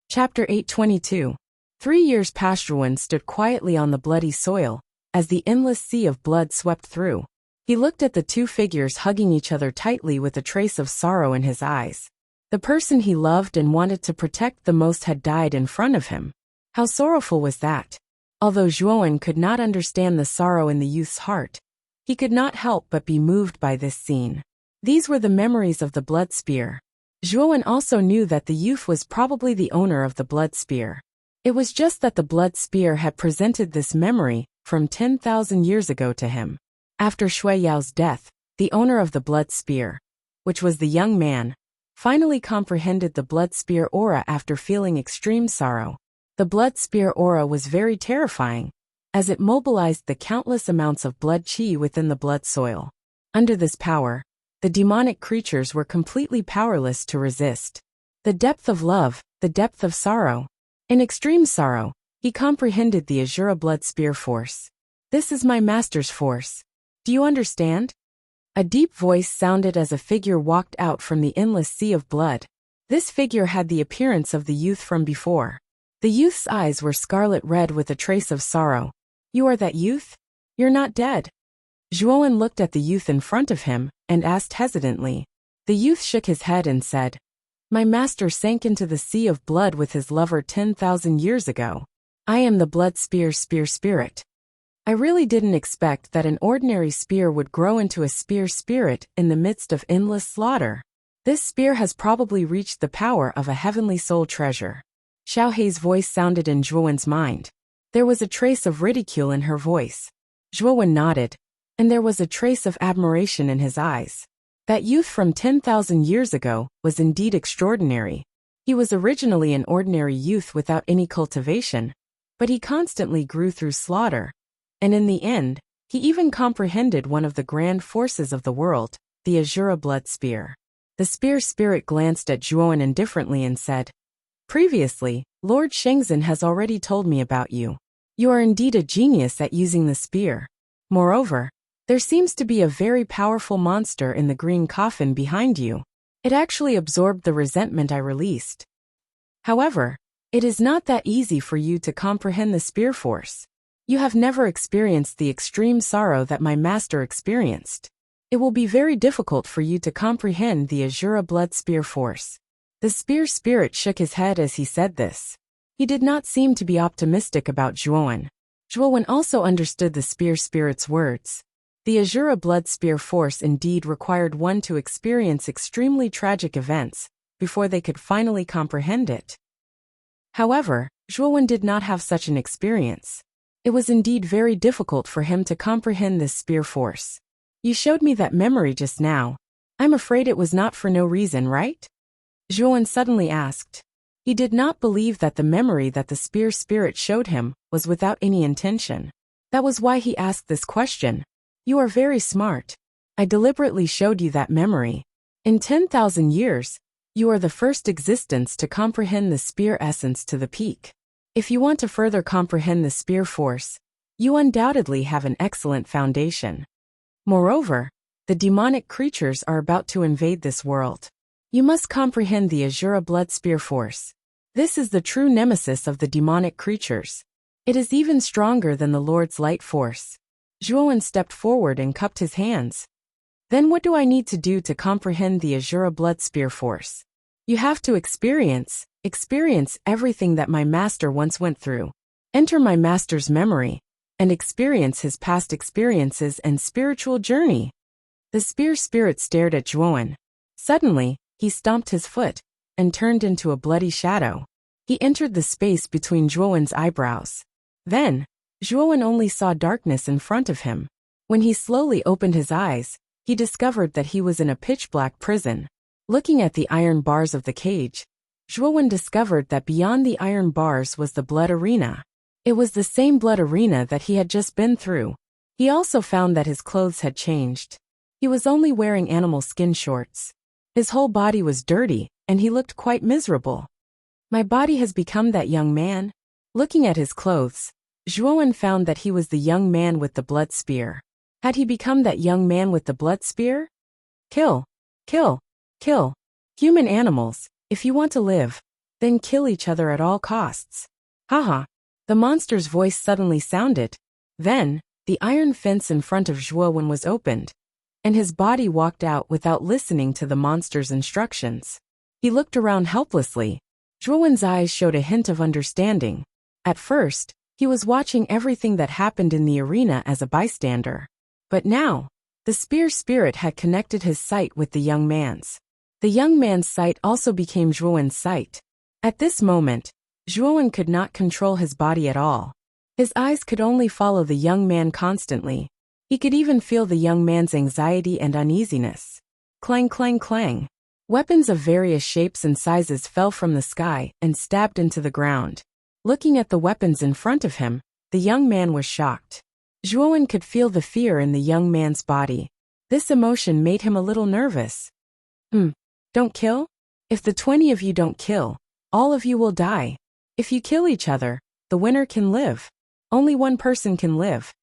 Chapter 822. 3 years past. Zhuan stood quietly on the bloody soil, as the endless sea of blood swept through. He looked at the two figures hugging each other tightly with a trace of sorrow in his eyes. The person he loved and wanted to protect the most had died in front of him. How sorrowful was that? Although Zhuan could not understand the sorrow in the youth's heart, he could not help but be moved by this scene. These were the memories of the blood spear. Zhuan also knew that the youth was probably the owner of the blood spear. It was just that the blood spear had presented this memory from 10,000 years ago to him. After Shui Yao's death, the owner of the blood spear, which was the young man, finally comprehended the blood spear aura after feeling extreme sorrow. The blood spear aura was very terrifying, as it mobilized the countless amounts of blood qi within the blood soil. Under this power, the demonic creatures were completely powerless to resist. The depth of love, the depth of sorrow. In extreme sorrow, he comprehended the Azura blood spear force. This is my master's force. Do you understand? A deep voice sounded as a figure walked out from the endless sea of blood. This figure had the appearance of the youth from before. The youth's eyes were scarlet red with a trace of sorrow. You are that youth? You're not dead. Zhuan looked at the youth in front of him and asked hesitantly. The youth shook his head and said, My master sank into the sea of blood with his lover 10,000 years ago. I am the blood spear spirit. I really didn't expect that an ordinary spear would grow into a spear spirit in the midst of endless slaughter. This spear has probably reached the power of a heavenly soul treasure. Xiaohei's voice sounded in Zhuan's mind. There was a trace of ridicule in her voice. Zhuan nodded, and there was a trace of admiration in his eyes. That youth from 10,000 years ago was indeed extraordinary. He was originally an ordinary youth without any cultivation, but he constantly grew through slaughter. And in the end, he even comprehended one of the grand forces of the world, the Azura blood spear. The spear spirit glanced at Zhuan indifferently and said, Previously, Lord Shengzhen has already told me about you. You are indeed a genius at using the spear. Moreover, there seems to be a very powerful monster in the green coffin behind you. It actually absorbed the resentment I released. However, it is not that easy for you to comprehend the spear force. You have never experienced the extreme sorrow that my master experienced. It will be very difficult for you to comprehend the Azura blood spear force. The spear spirit shook his head as he said this. He did not seem to be optimistic about Zhuan. Zhuan also understood the spear spirit's words. The Azura blood spear force indeed required one to experience extremely tragic events before they could finally comprehend it. However, Zhuan did not have such an experience. It was indeed very difficult for him to comprehend this spear force. You showed me that memory just now. I'm afraid it was not for no reason, right? Zhuan suddenly asked. He did not believe that the memory that the spear spirit showed him was without any intention. That was why he asked this question. You are very smart. I deliberately showed you that memory. In 10,000 years, you are the first existence to comprehend the spear essence to the peak. If you want to further comprehend the spear force, you undoubtedly have an excellent foundation. Moreover, the demonic creatures are about to invade this world. You must comprehend the Azura blood spear force. This is the true nemesis of the demonic creatures. It is even stronger than the Lord's light force. Zhuan stepped forward and cupped his hands. Then what do I need to do to comprehend the Azura blood spear force? You have to experience everything that my master once went through. Enter my master's memory, and experience his past experiences and spiritual journey. The spear spirit stared at Zhuan. Suddenly, he stomped his foot, and turned into a bloody shadow. He entered the space between Zhuan's eyebrows. Then, Zhuan only saw darkness in front of him. When he slowly opened his eyes, he discovered that he was in a pitch-black prison. Looking at the iron bars of the cage, Zhuan discovered that beyond the iron bars was the blood arena. It was the same blood arena that he had just been through. He also found that his clothes had changed. He was only wearing animal skin shorts. His whole body was dirty, and he looked quite miserable. My body has become that young man. Looking at his clothes, Zhuan found that he was the young man with the blood spear. Had he become that young man with the blood spear? Kill. Kill. Kill. Human animals, if you want to live, then kill each other at all costs. Haha. The monster's voice suddenly sounded. Then, the iron fence in front of Zhuowen was opened, and his body walked out without listening to the monster's instructions. He looked around helplessly. Zhuowen's eyes showed a hint of understanding. At first, he was watching everything that happened in the arena as a bystander. But now, the spear spirit had connected his sight with the young man's. The young man's sight also became Zhuowen's sight. At this moment, Zhuowen could not control his body at all. His eyes could only follow the young man constantly. He could even feel the young man's anxiety and uneasiness. Clang, clang, clang. Weapons of various shapes and sizes fell from the sky and stabbed into the ground. Looking at the weapons in front of him, the young man was shocked. Zhuowen could feel the fear in the young man's body. This emotion made him a little nervous. Don't kill? If the 20 of you don't kill, all of you will die. If you kill each other, the winner can live. Only one person can live.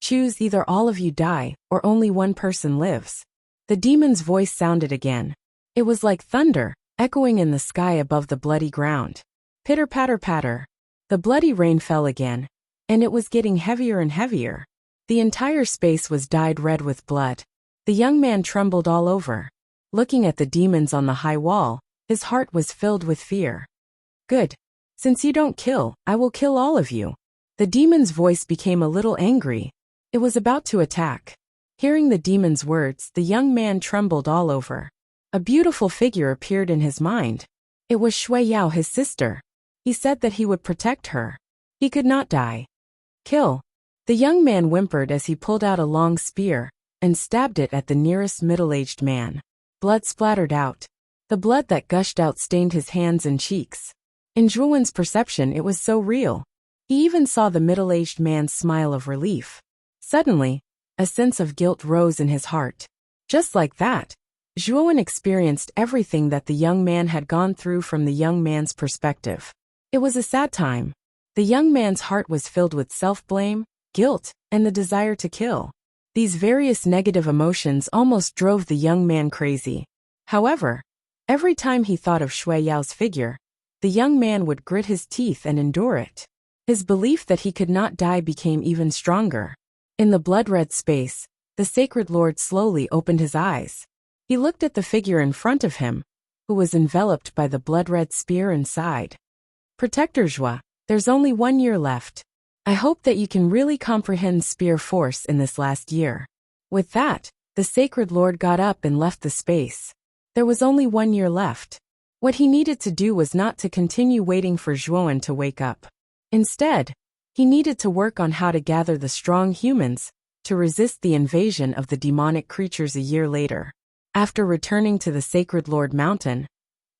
Choose either all of you die, or only one person lives. The demon's voice sounded again. It was like thunder, echoing in the sky above the bloody ground. Pitter patter patter. The bloody rain fell again, and it was getting heavier and heavier. The entire space was dyed red with blood. The young man trembled all over. Looking at the demons on the high wall, his heart was filled with fear. Good. Since you don't kill, I will kill all of you. The demon's voice became a little angry. It was about to attack. Hearing the demon's words, the young man trembled all over. A beautiful figure appeared in his mind. It was Shui Yao, his sister. He said that he would protect her. He could not die. Kill. The young man whimpered as he pulled out a long spear and stabbed it at the nearest middle-aged man. Blood splattered out. The blood that gushed out stained his hands and cheeks. In Zhuowen's perception, it was so real. He even saw the middle-aged man's smile of relief. Suddenly, a sense of guilt rose in his heart. Just like that, Zhuowen experienced everything that the young man had gone through from the young man's perspective. It was a sad time. The young man's heart was filled with self-blame, guilt, and the desire to kill. These various negative emotions almost drove the young man crazy. However, every time he thought of Shui Yao's figure, the young man would grit his teeth and endure it. His belief that he could not die became even stronger. In the blood-red space, the sacred lord slowly opened his eyes. He looked at the figure in front of him, who was enveloped by the blood-red spear and sighed. Protector Zhua, there's only 1 year left. I hope that you can really comprehend spear force in this last year. With that, the sacred lord got up and left the space. There was only 1 year left. What he needed to do was not to continue waiting for Zhuowen to wake up. Instead, he needed to work on how to gather the strong humans to resist the invasion of the demonic creatures a year later. After returning to the Sacred Lord Mountain,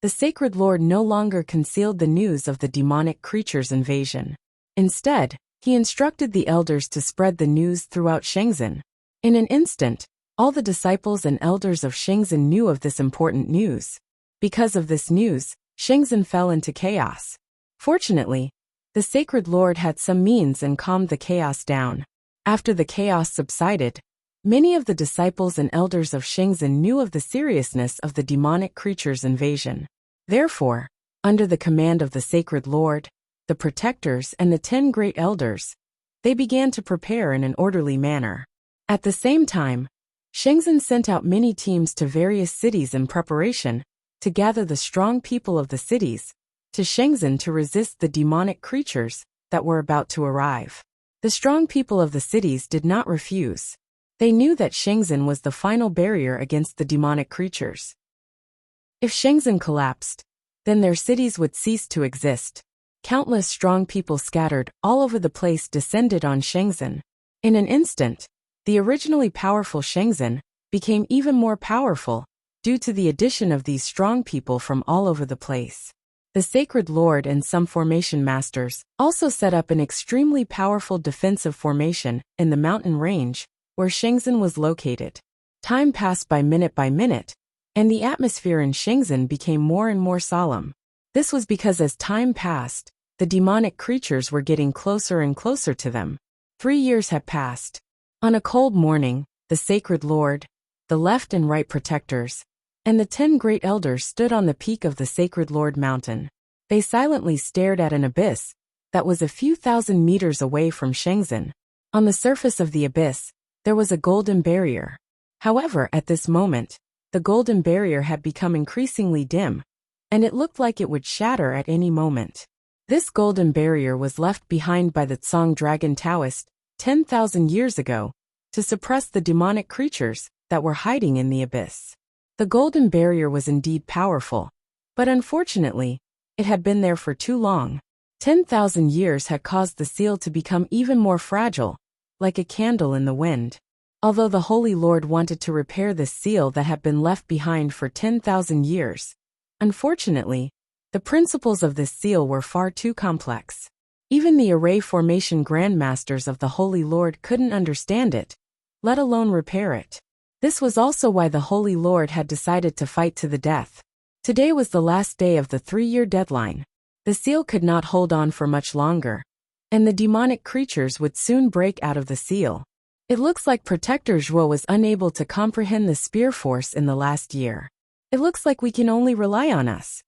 the Sacred Lord no longer concealed the news of the demonic creatures' invasion. Instead, he instructed the elders to spread the news throughout Shenzhen. In an instant, all the disciples and elders of Shenzhen knew of this important news. Because of this news, Shenzhen fell into chaos. Fortunately, the Sacred Lord had some means and calmed the chaos down. After the chaos subsided, many of the disciples and elders of Shenzhen knew of the seriousness of the demonic creatures' invasion. Therefore, under the command of the Sacred Lord, the protectors and the 10 great elders, they began to prepare in an orderly manner. At the same time, Shenzhen sent out many teams to various cities in preparation to gather the strong people of the cities to Shenzhen to resist the demonic creatures that were about to arrive. The strong people of the cities did not refuse. They knew that Shenzhen was the final barrier against the demonic creatures. If Shenzhen collapsed, then their cities would cease to exist. Countless strong people scattered all over the place descended on Shenzhen. In an instant, the originally powerful Shenzhen became even more powerful due to the addition of these strong people from all over the place. The Sacred Lord and some formation masters also set up an extremely powerful defensive formation in the mountain range where Shenzhen was located. Time passed by minute, and the atmosphere in Shenzhen became more and more solemn. This was because as time passed, the demonic creatures were getting closer and closer to them. 3 years had passed. On a cold morning, the Sacred Lord, the left and right protectors, and the 10 great elders stood on the peak of the Sacred Lord Mountain. They silently stared at an abyss that was a few thousand meters away from Shenzhen. On the surface of the abyss, there was a golden barrier. However, at this moment, the golden barrier had become increasingly dim, and it looked like it would shatter at any moment. This golden barrier was left behind by the Tsang dragon Taoist 10,000 years ago to suppress the demonic creatures that were hiding in the abyss. The golden barrier was indeed powerful, but unfortunately, it had been there for too long. 10,000 years had caused the seal to become even more fragile, like a candle in the wind. Although the Holy Lord wanted to repair this seal that had been left behind for 10,000 years, unfortunately, the principles of this seal were far too complex. Even the array formation grandmasters of the Holy Lord couldn't understand it, let alone repair it. This was also why the Holy Lord had decided to fight to the death. Today was the last day of the 3-year deadline. The seal could not hold on for much longer, and the demonic creatures would soon break out of the seal. It looks like Protector Zhuo was unable to comprehend the spear force in the last year. It looks like we can only rely on us.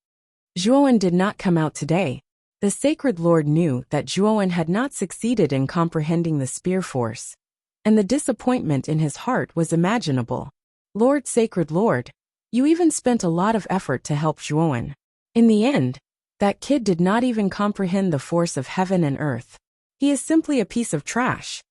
Zhuowen did not come out today. The Sacred Lord knew that Zhuowen had not succeeded in comprehending the spear force, and the disappointment in his heart was imaginable. Lord, Sacred Lord, you even spent a lot of effort to help Zhuowen. In the end, that kid did not even comprehend the force of heaven and earth. He is simply a piece of trash.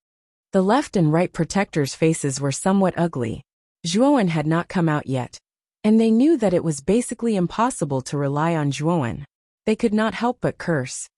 The left and right protectors' faces were somewhat ugly. Zhuowen had not come out yet, and they knew that it was basically impossible to rely on Zhuowen. They could not help but curse.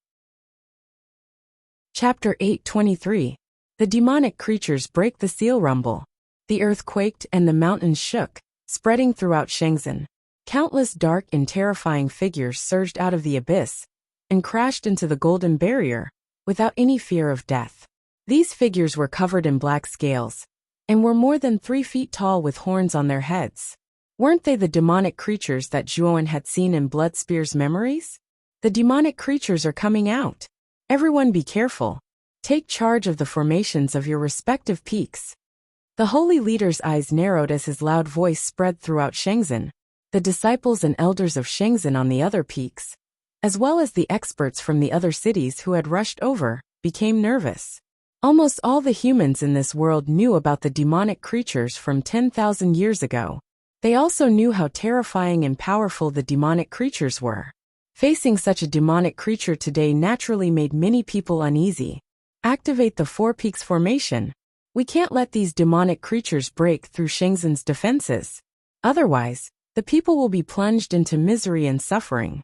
Chapter 8:23. The demonic creatures break the seal rumble. The earth quaked and the mountains shook, spreading throughout Shenzhen. Countless dark and terrifying figures surged out of the abyss and crashed into the golden barrier without any fear of death. These figures were covered in black scales and were more than 3 feet tall with horns on their heads. Weren't they the demonic creatures that Zhuowen had seen in Bloodspear's memories? The demonic creatures are coming out. Everyone be careful. Take charge of the formations of your respective peaks. The holy leader's eyes narrowed as his loud voice spread throughout Shenzhen. The disciples and elders of Shenzhen on the other peaks, as well as the experts from the other cities who had rushed over, became nervous. Almost all the humans in this world knew about the demonic creatures from 10,000 years ago. They also knew how terrifying and powerful the demonic creatures were. Facing such a demonic creature today naturally made many people uneasy. Activate the 4 peaks formation. We can't let these demonic creatures break through Shenzhen's defenses. Otherwise, the people will be plunged into misery and suffering.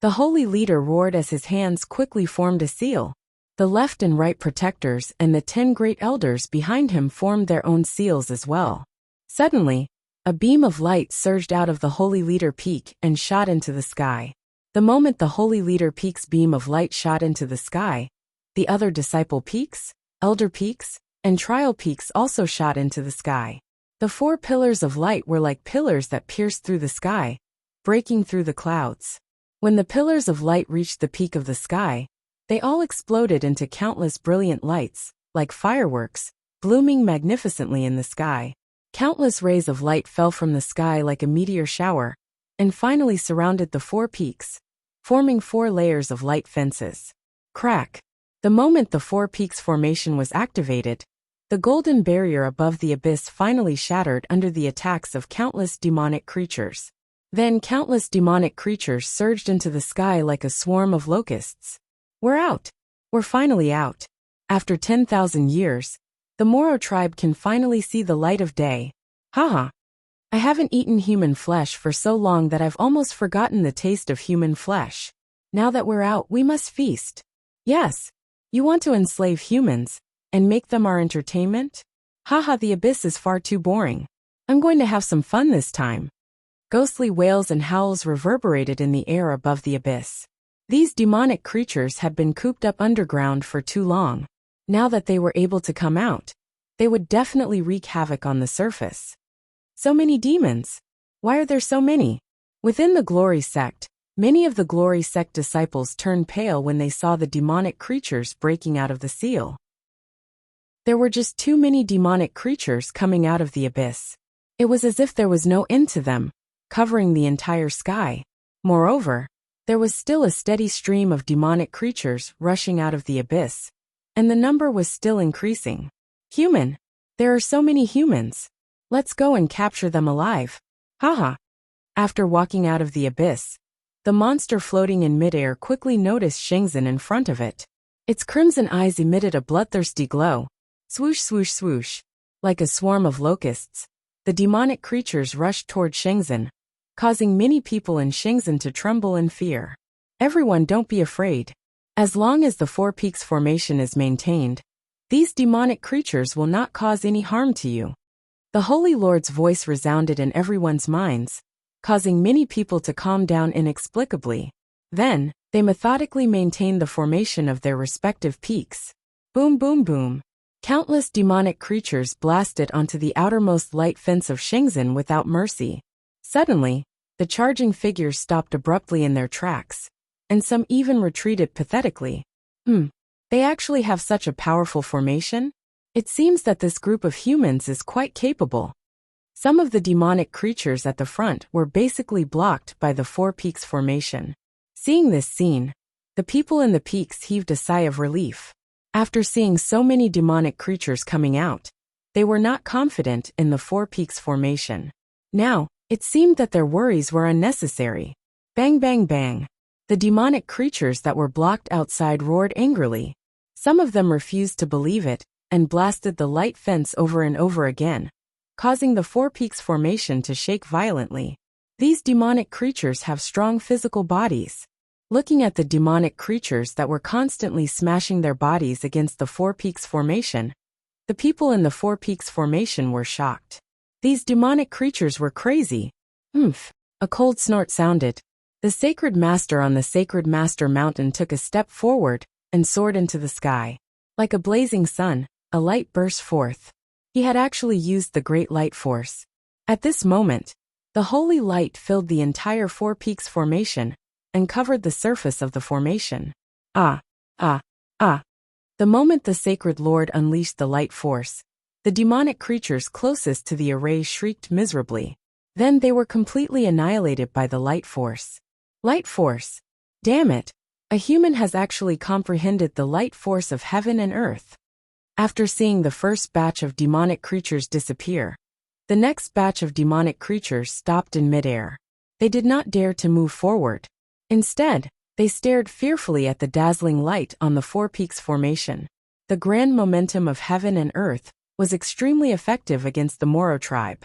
The holy leader roared as his hands quickly formed a seal. The left and right protectors and the 10 great elders behind him formed their own seals as well. Suddenly, a beam of light surged out of the holy leader peak and shot into the sky. The moment the holy leader peak's beam of light shot into the sky, the other disciple peaks, elder peaks, and trial peaks also shot into the sky. The 4 pillars of light were like pillars that pierced through the sky, breaking through the clouds. When the pillars of light reached the peak of the sky, they all exploded into countless brilliant lights, like fireworks, blooming magnificently in the sky. Countless rays of light fell from the sky like a meteor shower, and finally surrounded the 4 peaks, forming 4 layers of light fences. Crack! The moment the 4 peaks formation was activated, the golden barrier above the abyss finally shattered under the attacks of countless demonic creatures. Then countless demonic creatures surged into the sky like a swarm of locusts. We're out. We're finally out. After 10,000 years, the Moro tribe can finally see the light of day. Haha. I haven't eaten human flesh for so long that I've almost forgotten the taste of human flesh. Now that we're out, we must feast. Yes. You want to enslave humans and make them our entertainment? Haha, the abyss is far too boring. I'm going to have some fun this time. Ghostly wails and howls reverberated in the air above the abyss. These demonic creatures had been cooped up underground for too long. Now that they were able to come out, they would definitely wreak havoc on the surface. So many demons. Why are there so many? Within the Glory Sect, many of the Glory Sect disciples turned pale when they saw the demonic creatures breaking out of the seal. There were just too many demonic creatures coming out of the abyss. It was as if there was no end to them, covering the entire sky. Moreover, there was still a steady stream of demonic creatures rushing out of the abyss, and the number was still increasing. Human! There are so many humans! Let's go and capture them alive! Haha! After walking out of the abyss, the monster floating in midair quickly noticed Shenzhen in front of it. Its crimson eyes emitted a bloodthirsty glow. Swoosh, swoosh, swoosh. Like a swarm of locusts, the demonic creatures rushed toward Shenzhen, causing many people in Shenzhen to tremble in fear. Everyone, don't be afraid. As long as the Four Peaks formation is maintained, these demonic creatures will not cause any harm to you. The Holy Lord's voice resounded in everyone's minds, causing many people to calm down inexplicably. Then, they methodically maintained the formation of their respective peaks. Boom, boom, boom. Countless demonic creatures blasted onto the outermost light fence of Shenzhen without mercy. Suddenly, the charging figures stopped abruptly in their tracks, and some even retreated pathetically. They actually have such a powerful formation? It seems that this group of humans is quite capable. Some of the demonic creatures at the front were basically blocked by the Four Peaks formation. Seeing this scene, the people in the peaks heaved a sigh of relief. After seeing so many demonic creatures coming out, they were not confident in the Four Peaks formation. Now, it seemed that their worries were unnecessary. Bang, bang, bang. The demonic creatures that were blocked outside roared angrily. Some of them refused to believe it, and blasted the light fence over and over again, causing the Four Peaks formation to shake violently. These demonic creatures have strong physical bodies. Looking at the demonic creatures that were constantly smashing their bodies against the Four Peaks formation, the people in the Four Peaks formation were shocked. These demonic creatures were crazy. A cold snort sounded. The Sacred Master on the Sacred Master Mountain took a step forward and soared into the sky. Like a blazing sun, a light burst forth. He had actually used the Great Light Force. At this moment, the holy light filled the entire Four Peaks formation and covered the surface of the formation. The moment the Sacred Lord unleashed the light force, the demonic creatures closest to the array shrieked miserably. Then they were completely annihilated by the light force. Light force! Damn it! A human has actually comprehended the light force of heaven and earth. After seeing the first batch of demonic creatures disappear, the next batch of demonic creatures stopped in midair. They did not dare to move forward. Instead, they stared fearfully at the dazzling light on the Four Peaks formation. The grand momentum of heaven and earth was extremely effective against the Moro tribe.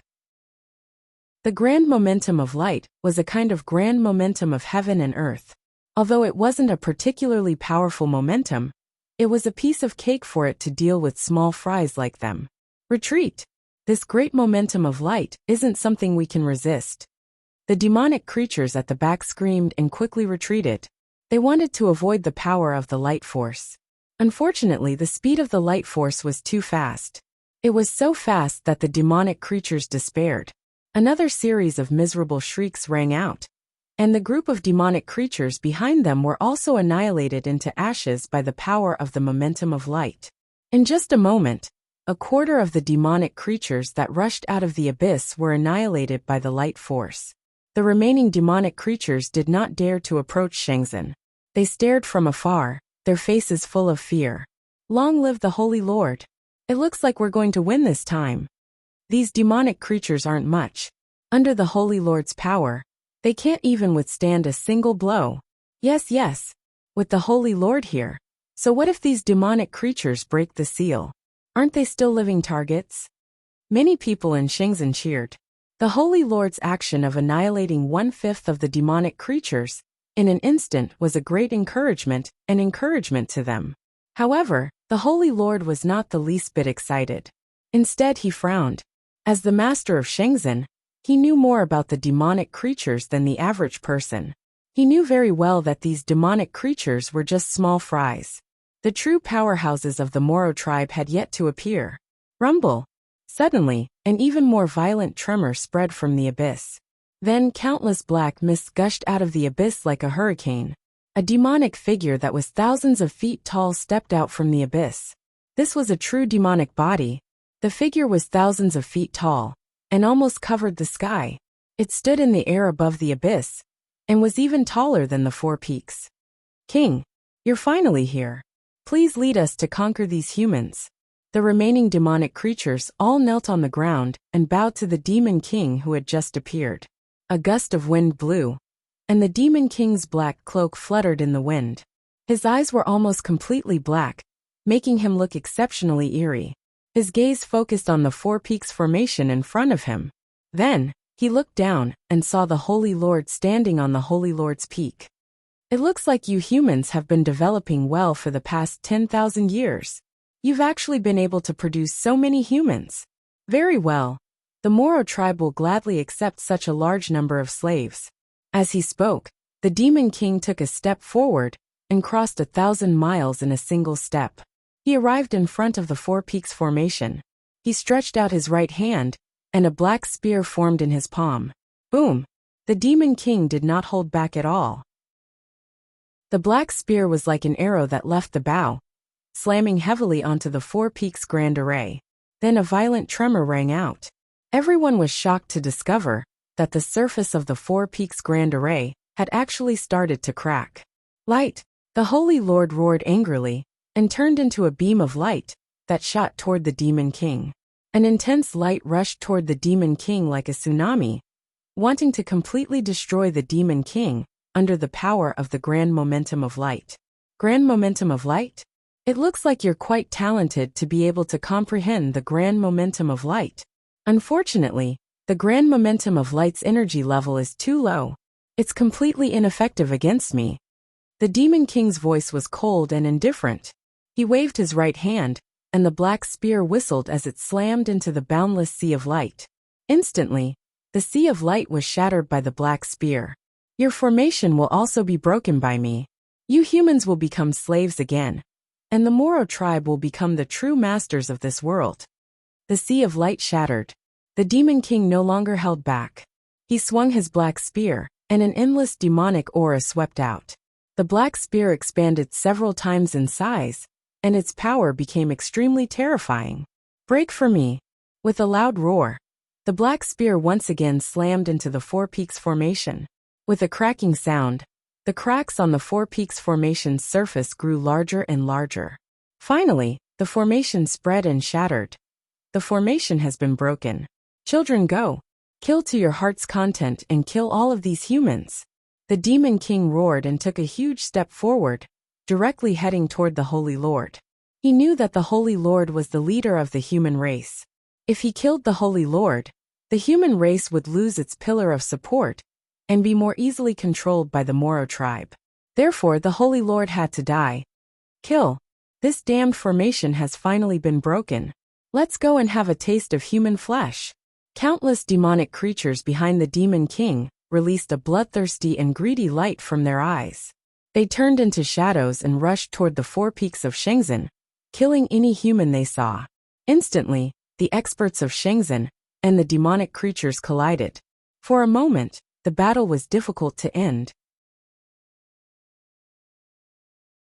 The grand momentum of light was a kind of grand momentum of heaven and earth. Although it wasn't a particularly powerful momentum, it was a piece of cake for it to deal with small fries like them. Retreat! This great momentum of light isn't something we can resist. The demonic creatures at the back screamed and quickly retreated. They wanted to avoid the power of the light force. Unfortunately, the speed of the light force was too fast. It was so fast that the demonic creatures despaired. Another series of miserable shrieks rang out, and the group of demonic creatures behind them were also annihilated into ashes by the power of the momentum of light. In just a moment, a quarter of the demonic creatures that rushed out of the abyss were annihilated by the light force. The remaining demonic creatures did not dare to approach Shenzhen. They stared from afar, their faces full of fear. Long live the Holy Lord! It looks like we're going to win this time. These demonic creatures aren't much. Under the Holy Lord's power, they can't even withstand a single blow. Yes. With the Holy Lord here. So what if these demonic creatures break the seal? Aren't they still living targets? Many people in Shenzhen cheered. The Holy Lord's action of annihilating 1/5 of the demonic creatures in an instant was a great encouragement to them. However, the Holy Lord was not the least bit excited. Instead, he frowned. As the master of Shenzhen, he knew more about the demonic creatures than the average person. He knew very well that these demonic creatures were just small fries. The true powerhouses of the Moro tribe had yet to appear. Rumble! Suddenly, an even more violent tremor spread from the abyss. Then countless black mists gushed out of the abyss like a hurricane. A demonic figure that was thousands of feet tall stepped out from the abyss. This was a true demonic body. The figure was thousands of feet tall, and almost covered the sky. It stood in the air above the abyss, and was even taller than the four peaks. King, you're finally here. Please lead us to conquer these humans. The remaining demonic creatures all knelt on the ground and bowed to the Demon King who had just appeared. A gust of wind blew, and the Demon King's black cloak fluttered in the wind. His eyes were almost completely black, making him look exceptionally eerie. His gaze focused on the Four Peaks formation in front of him. Then, he looked down and saw the Holy Lord standing on the Holy Lord's peak. It looks like you humans have been developing well for the past 10,000 years. You've actually been able to produce so many humans. Very well. The Moro tribe will gladly accept such a large number of slaves. As he spoke, the Demon King took a step forward and crossed 1,000 miles in a single step. He arrived in front of the Four Peaks formation. He stretched out his right hand, and a black spear formed in his palm. Boom! The Demon King did not hold back at all. The black spear was like an arrow that left the bow, slamming heavily onto the Four Peaks Grand Array. Then a violent tremor rang out. Everyone was shocked to discover that the surface of the Four Peaks Grand Array had actually started to crack. Light! The Holy Lord roared angrily and turned into a beam of light that shot toward the Demon King. An intense light rushed toward the Demon King like a tsunami, wanting to completely destroy the Demon King under the power of the Grand Momentum of Light. Grand Momentum of Light? It looks like you're quite talented to be able to comprehend the Grand Momentum of Light. Unfortunately, the Grand Momentum of Light's energy level is too low. It's completely ineffective against me. The Demon King's voice was cold and indifferent. He waved his right hand, and the black spear whistled as it slammed into the boundless sea of light. Instantly, the sea of light was shattered by the black spear. Your formation will also be broken by me. You humans will become slaves again, and the Moro tribe will become the true masters of this world. The sea of light shattered. The Demon King no longer held back. He swung his black spear, and an endless demonic aura swept out. The black spear expanded several times in size, and its power became extremely terrifying. Break for me! With a loud roar, the black spear once again slammed into the Four Peaks formation. With a cracking sound, the cracks on the Four Peaks formation's surface grew larger and larger. Finally, the formation spread and shattered. The formation has been broken. Children, go! Kill to your heart's content and kill all of these humans. The Demon King roared and took a huge step forward, directly heading toward the Holy Lord. He knew that the Holy Lord was the leader of the human race. If he killed the Holy Lord, the human race would lose its pillar of support and be more easily controlled by the Moro tribe. Therefore, the Holy Lord had to die. Kill! This damned formation has finally been broken. Let's go and have a taste of human flesh. Countless demonic creatures behind the Demon King released a bloodthirsty and greedy light from their eyes. They turned into shadows and rushed toward the Four Peaks of Shenzhen, killing any human they saw. Instantly, the experts of Shenzhen and the demonic creatures collided. For a moment, the battle was difficult to end.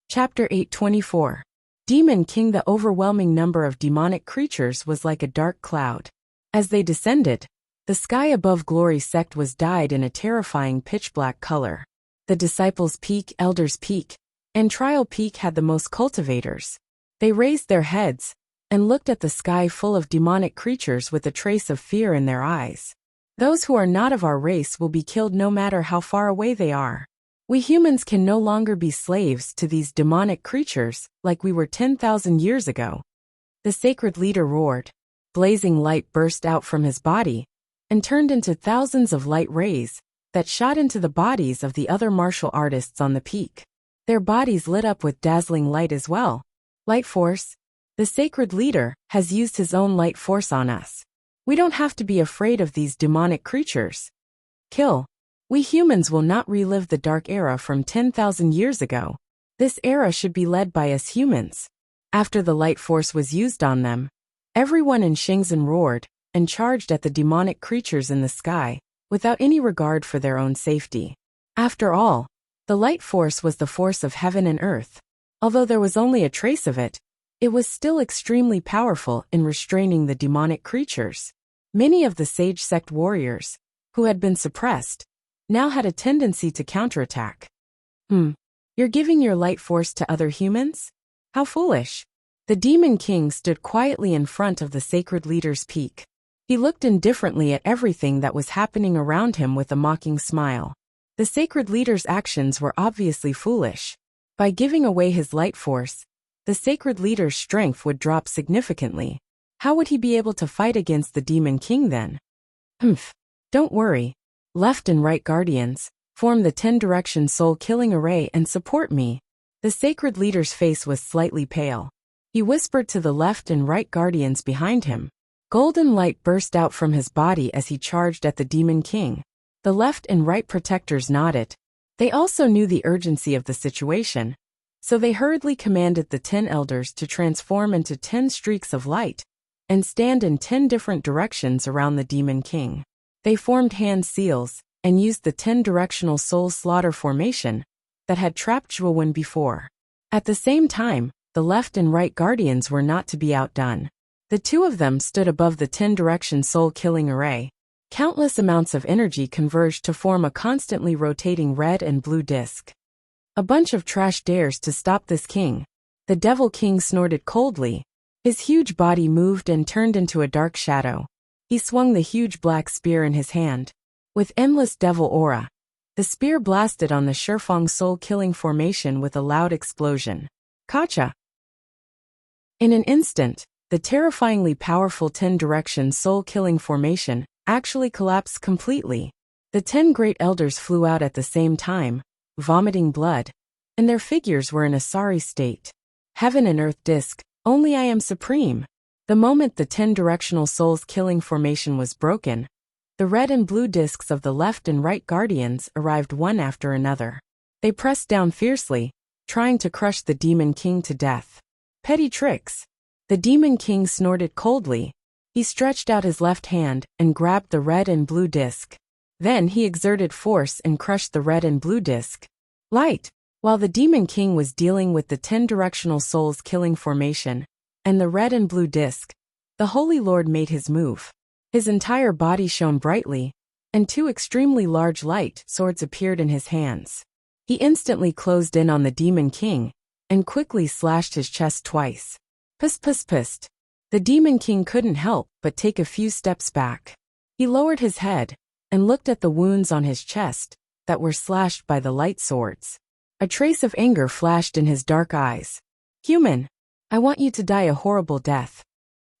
Chapter 824. Demon King. The overwhelming number of demonic creatures was like a dark cloud. As they descended, the sky above Glory Sect was dyed in a terrifying pitch-black color. The Disciples' Peak, Elders' Peak, and Trial Peak had the most cultivators. They raised their heads and looked at the sky full of demonic creatures with a trace of fear in their eyes. Those who are not of our race will be killed no matter how far away they are. We humans can no longer be slaves to these demonic creatures like we were 10,000 years ago. The sacred leader roared. Blazing light burst out from his body and turned into thousands of light rays that shot into the bodies of the other martial artists on the peak. Their bodies lit up with dazzling light as well. Light force. The sacred leader has used his own light force on us. We don't have to be afraid of these demonic creatures. Kill. We humans will not relive the dark era from 10,000 years ago. This era should be led by us humans. After the light force was used on them, everyone in Shenzhen roared and charged at the demonic creatures in the sky, without any regard for their own safety. After all, the light force was the force of heaven and earth. Although there was only a trace of it, it was still extremely powerful in restraining the demonic creatures. Many of the Sage Sect warriors, who had been suppressed, now had a tendency to counterattack. You're giving your light force to other humans? How foolish. The Demon King stood quietly in front of the sacred leader's peak. He looked indifferently at everything that was happening around him with a mocking smile. The sacred leader's actions were obviously foolish. By giving away his light force, the sacred leader's strength would drop significantly. How would he be able to fight against the Demon King then? Don't worry. Left and right guardians, form the 10-direction soul-killing array and support me. The sacred leader's face was slightly pale. He whispered to the left and right guardians behind him. Golden light burst out from his body as he charged at the Demon King. The left and right protectors nodded. They also knew the urgency of the situation, so they hurriedly commanded the 10 elders to transform into 10 streaks of light and stand in 10 different directions around the Demon King. They formed hand seals and used the 10-directional soul slaughter formation that had trapped Zhuowen before. At the same time, the left and right guardians were not to be outdone. The two of them stood above the 10-direction soul-killing array. Countless amounts of energy converged to form a constantly rotating red and blue disc. A bunch of trash dares to stop this king. The Devil King snorted coldly. His huge body moved and turned into a dark shadow. He swung the huge black spear in his hand. With endless devil aura, the spear blasted on the Shifeng soul-killing formation with a loud explosion. Kacha! In an instant, the terrifyingly powerful 10-direction soul-killing formation actually collapsed completely. The 10 great elders flew out at the same time, vomiting blood, and their figures were in a sorry state. Heaven and earth disc, only I am supreme. The moment the 10-directional souls-killing formation was broken, the red and blue discs of the left and right guardians arrived one after another. They pressed down fiercely, trying to crush the Demon King to death. Petty tricks. The Demon King snorted coldly. He stretched out his left hand and grabbed the red and blue disc. Then he exerted force and crushed the red and blue disc. Light! While the Demon King was dealing with the 10-directional souls-killing formation and the red and blue disc, the Holy Lord made his move. His entire body shone brightly, and 2 extremely large light swords appeared in his hands. He instantly closed in on the Demon King and quickly slashed his chest twice. Pissed. The Demon King couldn't help but take a few steps back. He lowered his head and looked at the wounds on his chest that were slashed by the light swords. A trace of anger flashed in his dark eyes. Human, I want you to die a horrible death.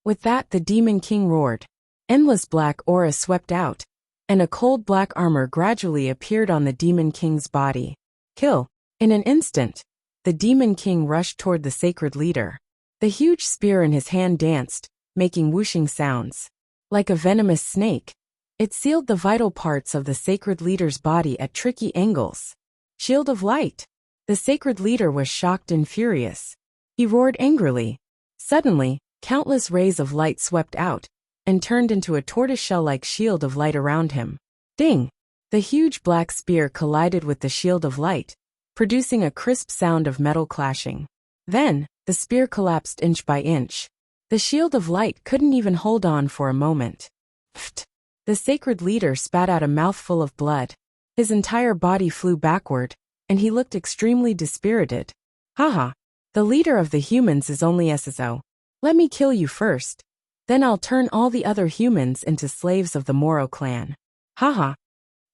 With that, the Demon King roared. Endless black aura swept out, and a cold black armor gradually appeared on the Demon King's body. Kill. In an instant, the Demon King rushed toward the sacred leader. The huge spear in his hand danced, making whooshing sounds. Like a venomous snake, it sealed the vital parts of the sacred leader's body at tricky angles. Shield of light! The sacred leader was shocked and furious. He roared angrily. Suddenly, countless rays of light swept out and turned into a tortoiseshell-like shield of light around him. Ding! The huge black spear collided with the shield of light, producing a crisp sound of metal clashing. Then, the spear collapsed inch by inch. The shield of light couldn't even hold on for a moment. Pfft! The sacred leader spat out a mouthful of blood. His entire body flew backward, and he looked extremely dispirited. Haha! The leader of the humans is only SSO. Let me kill you first. Then I'll turn all the other humans into slaves of the Moro clan. Haha!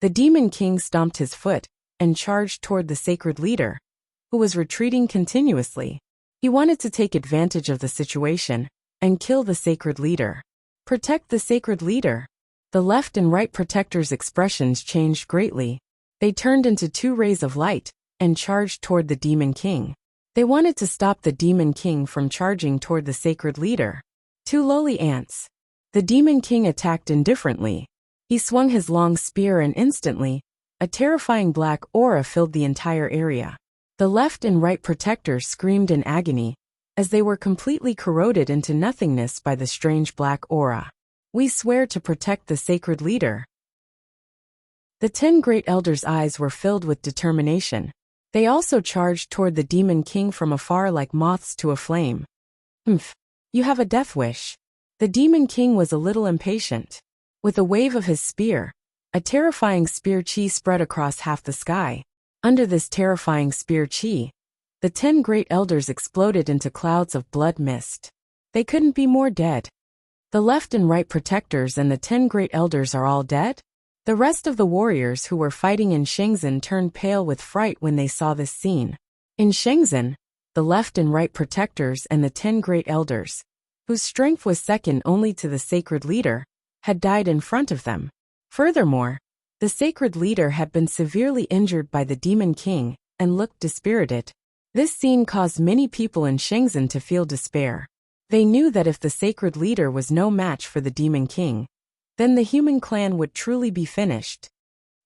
The Demon King stomped his foot and charged toward the sacred leader, who was retreating continuously. He wanted to take advantage of the situation and kill the sacred leader. Protect the sacred leader. The left and right protectors' expressions changed greatly. They turned into 2 rays of light and charged toward the Demon King. They wanted to stop the Demon King from charging toward the sacred leader. 2 lowly ants. The Demon King attacked indifferently. He swung his long spear and instantly, a terrifying black aura filled the entire area. The left and right protectors screamed in agony as they were completely corroded into nothingness by the strange black aura. We swear to protect the sacred leader. The 10 great elders' eyes were filled with determination. They also charged toward the Demon King from afar like moths to a flame. You have a death wish. The Demon King was a little impatient. With a wave of his spear, A terrifying spear chi spread across half the sky. Under this terrifying spear chi, the 10 great elders exploded into clouds of blood mist. They couldn't be more dead. The left and right protectors and the 10 great elders are all dead? The rest of the warriors who were fighting in Shenzhen turned pale with fright when they saw this scene. In Shenzhen, the left and right protectors and the 10 great elders, whose strength was second only to the sacred leader, had died in front of them. Furthermore, the sacred leader had been severely injured by the Demon King and looked dispirited. This scene caused many people in Shenzhen to feel despair. They knew that if the sacred leader was no match for the Demon King, then the human clan would truly be finished.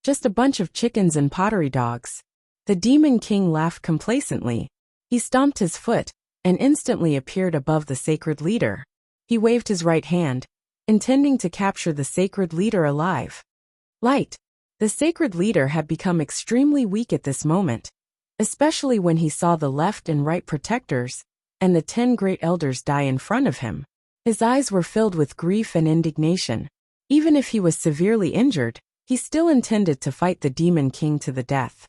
Just a bunch of chickens and pottery dogs. The Demon King laughed complacently. He stomped his foot and instantly appeared above the sacred leader. He waved his right hand, intending to capture the sacred leader alive. Light. The sacred leader had become extremely weak at this moment, especially when he saw the left and right protectors and the 10 great elders die in front of him. His eyes were filled with grief and indignation. Even if he was severely injured, he still intended to fight the Demon King to the death.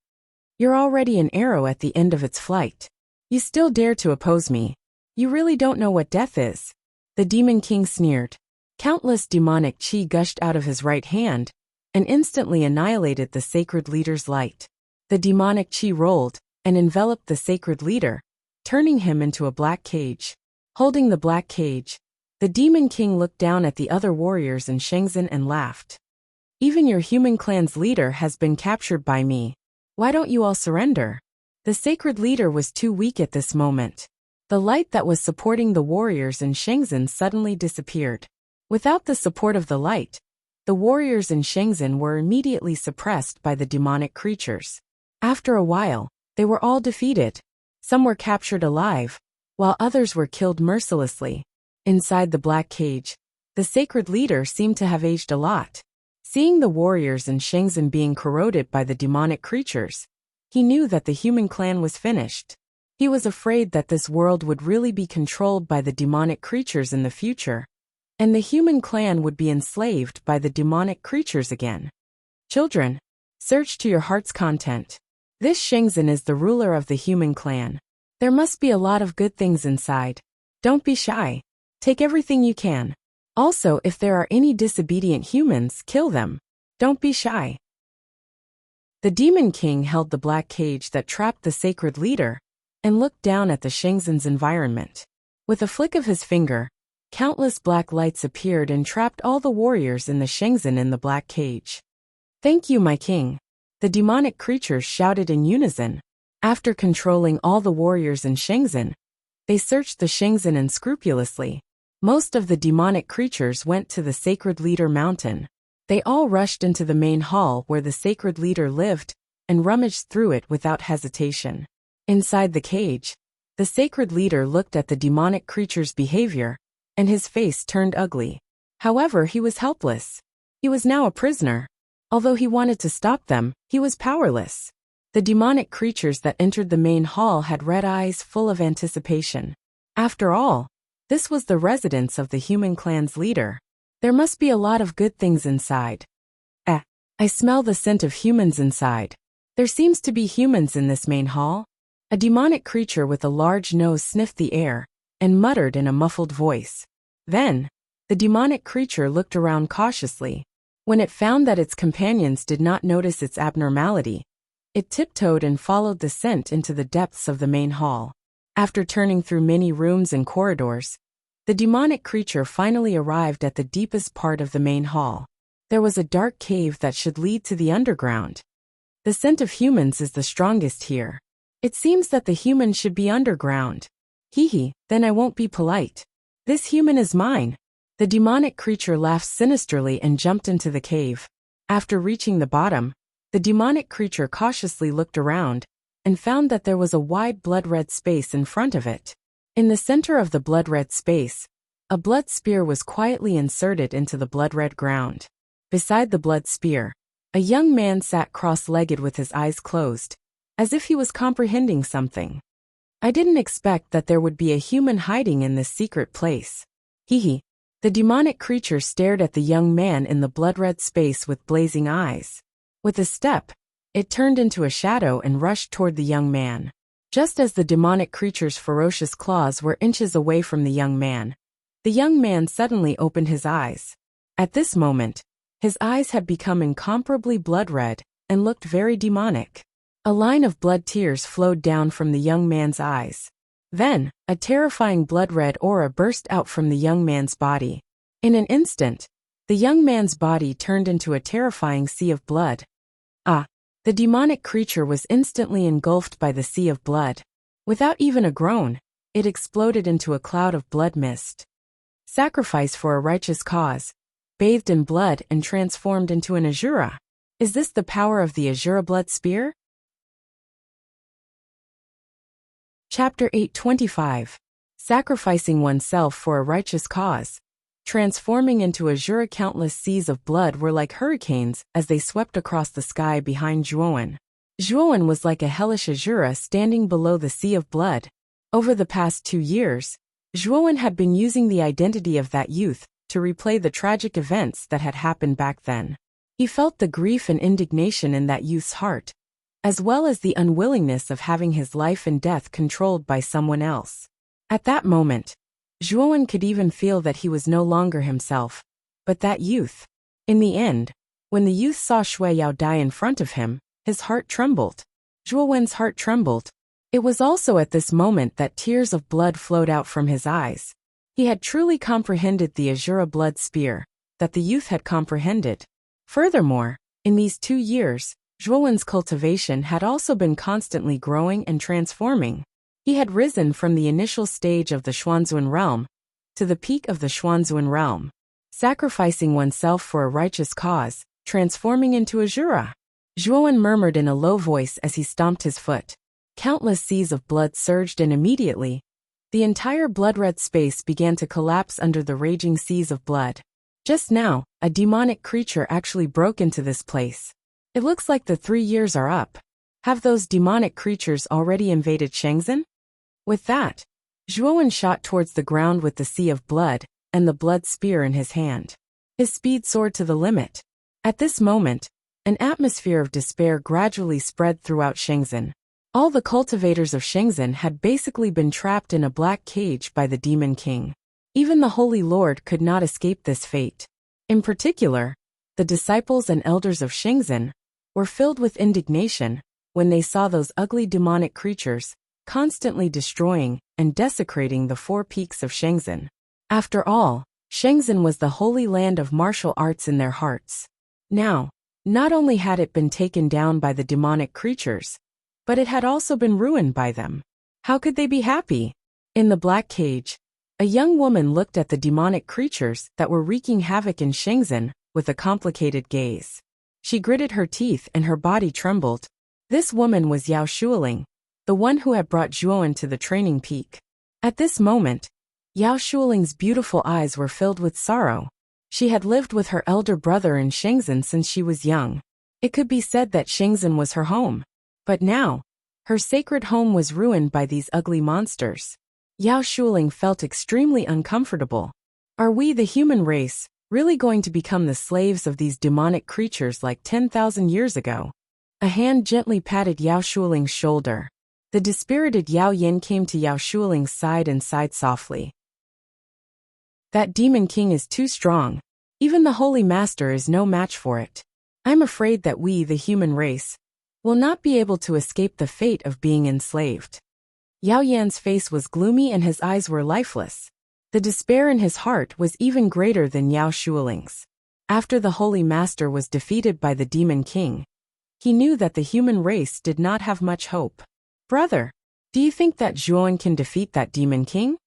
You're already an arrow at the end of its flight. You still dare to oppose me. You really don't know what death is. The Demon King sneered. Countless demonic chi gushed out of his right hand and instantly annihilated the sacred leader's light. The demonic chi rolled and enveloped the sacred leader, turning him into a black cage. Holding the black cage, the Demon King looked down at the other warriors in Shenzhen and laughed. Even your human clan's leader has been captured by me. Why don't you all surrender? The sacred leader was too weak at this moment. The light that was supporting the warriors in Shenzhen suddenly disappeared. Without the support of the light, the warriors in Shenzhen were immediately suppressed by the demonic creatures. After a while, they were all defeated. Some were captured alive, while others were killed mercilessly. Inside the black cage, the sacred leader seemed to have aged a lot. Seeing the warriors in Shenzhen being corroded by the demonic creatures, he knew that the human clan was finished. He was afraid that this world would really be controlled by the demonic creatures in the future, and the human clan would be enslaved by the demonic creatures again. Children, search to your heart's content. This Shenzhen is the ruler of the human clan. There must be a lot of good things inside. Don't be shy. Take everything you can. Also, if there are any disobedient humans, kill them. Don't be shy. The Demon King held the black cage that trapped the sacred leader and looked down at the Shenzhen's environment. With a flick of his finger, countless black lights appeared and trapped all the warriors in the Shenzhen in the black cage. Thank you, my king. The demonic creatures shouted in unison. After controlling all the warriors in Shenzhen, they searched the Shenzhen unscrupulously. Most of the demonic creatures went to the sacred leader mountain. They all rushed into the main hall where the sacred leader lived and rummaged through it without hesitation. Inside the cage, the sacred leader looked at the demonic creature's behavior, and his face turned ugly. However, he was helpless. He was now a prisoner. Although he wanted to stop them, he was powerless. The demonic creatures that entered the main hall had red eyes full of anticipation. After all, this was the residence of the human clan's leader. There must be a lot of good things inside. I smell the scent of humans inside. There seems to be humans in this main hall. A demonic creature with a large nose sniffed the air and muttered in a muffled voice. Then, the demonic creature looked around cautiously. When it found that its companions did not notice its abnormality, it tiptoed and followed the scent into the depths of the main hall. After turning through many rooms and corridors, the demonic creature finally arrived at the deepest part of the main hall. There was a dark cave that should lead to the underground. The scent of humans is the strongest here. It seems that the humans should be underground. Then I won't be polite. This human is mine. The demonic creature laughed sinisterly and jumped into the cave. After reaching the bottom, the demonic creature cautiously looked around and found that there was a wide blood-red space in front of it. In the center of the blood-red space, a blood spear was quietly inserted into the blood-red ground. Beside the blood spear, a young man sat cross-legged with his eyes closed, as if he was comprehending something. I didn't expect that there would be a human hiding in this secret place. The demonic creature stared at the young man in the blood-red space with blazing eyes. With a step, it turned into a shadow and rushed toward the young man. Just as the demonic creature's ferocious claws were inches away from the young man suddenly opened his eyes. At this moment, his eyes had become incomparably blood-red and looked very demonic. A line of blood tears flowed down from the young man's eyes. Then, a terrifying blood-red aura burst out from the young man's body. In an instant, the young man's body turned into a terrifying sea of blood. The demonic creature was instantly engulfed by the sea of blood. Without even a groan, it exploded into a cloud of blood mist. Sacrifice for a righteous cause, bathed in blood and transformed into an Azura. Is this the power of the Azura blood spear? Chapter 825. Sacrificing oneself for a righteous cause. Transforming into Azura, countless seas of blood were like hurricanes as they swept across the sky behind Zhuowen. Zhuowen was like a hellish Azura standing below the sea of blood. Over the past 2 years, Zhuowen had been using the identity of that youth to replay the tragic events that had happened back then. He felt the grief and indignation in that youth's heart, as well as the unwillingness of having his life and death controlled by someone else. At that moment, Zhuowen could even feel that he was no longer himself, but that youth. In the end, when the youth saw Shui Yao die in front of him, his heart trembled. Zhuowen's heart trembled. It was also at this moment that tears of blood flowed out from his eyes. He had truly comprehended the Azura blood spear that the youth had comprehended. Furthermore, in these 2 years, Zhuowen's cultivation had also been constantly growing and transforming. He had risen from the initial stage of the Xuanzuan realm to the peak of the Xuanzuan realm, sacrificing oneself for a righteous cause, transforming into Azura. Zhuowen murmured in a low voice as he stomped his foot. Countless seas of blood surged, and immediately, the entire blood-red space began to collapse under the raging seas of blood. Just now, a demonic creature actually broke into this place. It looks like the 3 years are up. Have those demonic creatures already invaded Shenzhen? With that, Zhuowen shot towards the ground with the sea of blood and the blood spear in his hand. His speed soared to the limit. At this moment, an atmosphere of despair gradually spread throughout Shenzhen. All the cultivators of Shenzhen had basically been trapped in a black cage by the Demon King. Even the Holy Lord could not escape this fate. In particular, the disciples and elders of Shenzhen were filled with indignation when they saw those ugly demonic creatures constantly destroying and desecrating the 4 peaks of Shenzhen. After all, Shenzhen was the holy land of martial arts in their hearts. Now, not only had it been taken down by the demonic creatures, but it had also been ruined by them. How could they be happy? In the black cage, a young woman looked at the demonic creatures that were wreaking havoc in Shenzhen with a complicated gaze. She gritted her teeth and her body trembled. This woman was Yao Shuling, the one who had brought Zhuowen to the training peak. At this moment, Yao Shuling's beautiful eyes were filled with sorrow. She had lived with her elder brother in Shenzhen since she was young. It could be said that Shenzhen was her home. But now, her sacred home was ruined by these ugly monsters. Yao Shuling felt extremely uncomfortable. Are we, the human race, really going to become the slaves of these demonic creatures like 10,000 years ago? A hand gently patted Yao Shuling's shoulder. The dispirited Yao Yin came to Yao Shuling's side and sighed softly. That Demon King is too strong. Even the Holy Master is no match for it. I'm afraid that we, the human race, will not be able to escape the fate of being enslaved. Yao Yan's face was gloomy and his eyes were lifeless. The despair in his heart was even greater than Yao Shuling's. After the Holy Master was defeated by the Demon King, he knew that the human race did not have much hope. Brother, do you think that Zhuowen can defeat that Demon King?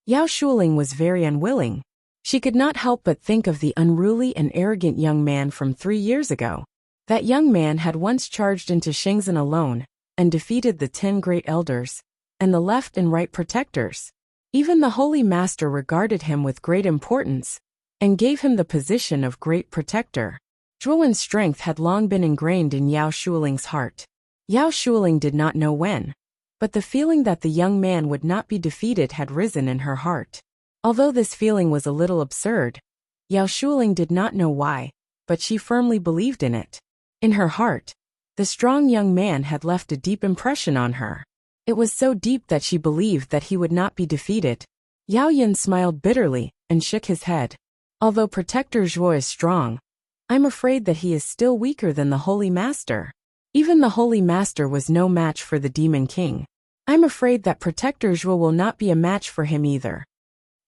Yao Shuling was very unwilling. She could not help but think of the unruly and arrogant young man from 3 years ago. That young man had once charged into Shenzhen alone and defeated the 10 great elders and the left and right protectors. Even the Holy Master regarded him with great importance and gave him the position of great protector. Zhuowen's strength had long been ingrained in Yao Shuling's heart. Yao Shuling did not know when, but the feeling that the young man would not be defeated had risen in her heart. Although this feeling was a little absurd, Yao Shuling did not know why, but she firmly believed in it. In her heart, the strong young man had left a deep impression on her. It was so deep that she believed that he would not be defeated. Yao Yin smiled bitterly and shook his head. Although Protector Zhuo is strong, I'm afraid that he is still weaker than the Holy Master. Even the Holy Master was no match for the Demon King. I'm afraid that Protector Zhuo will not be a match for him either.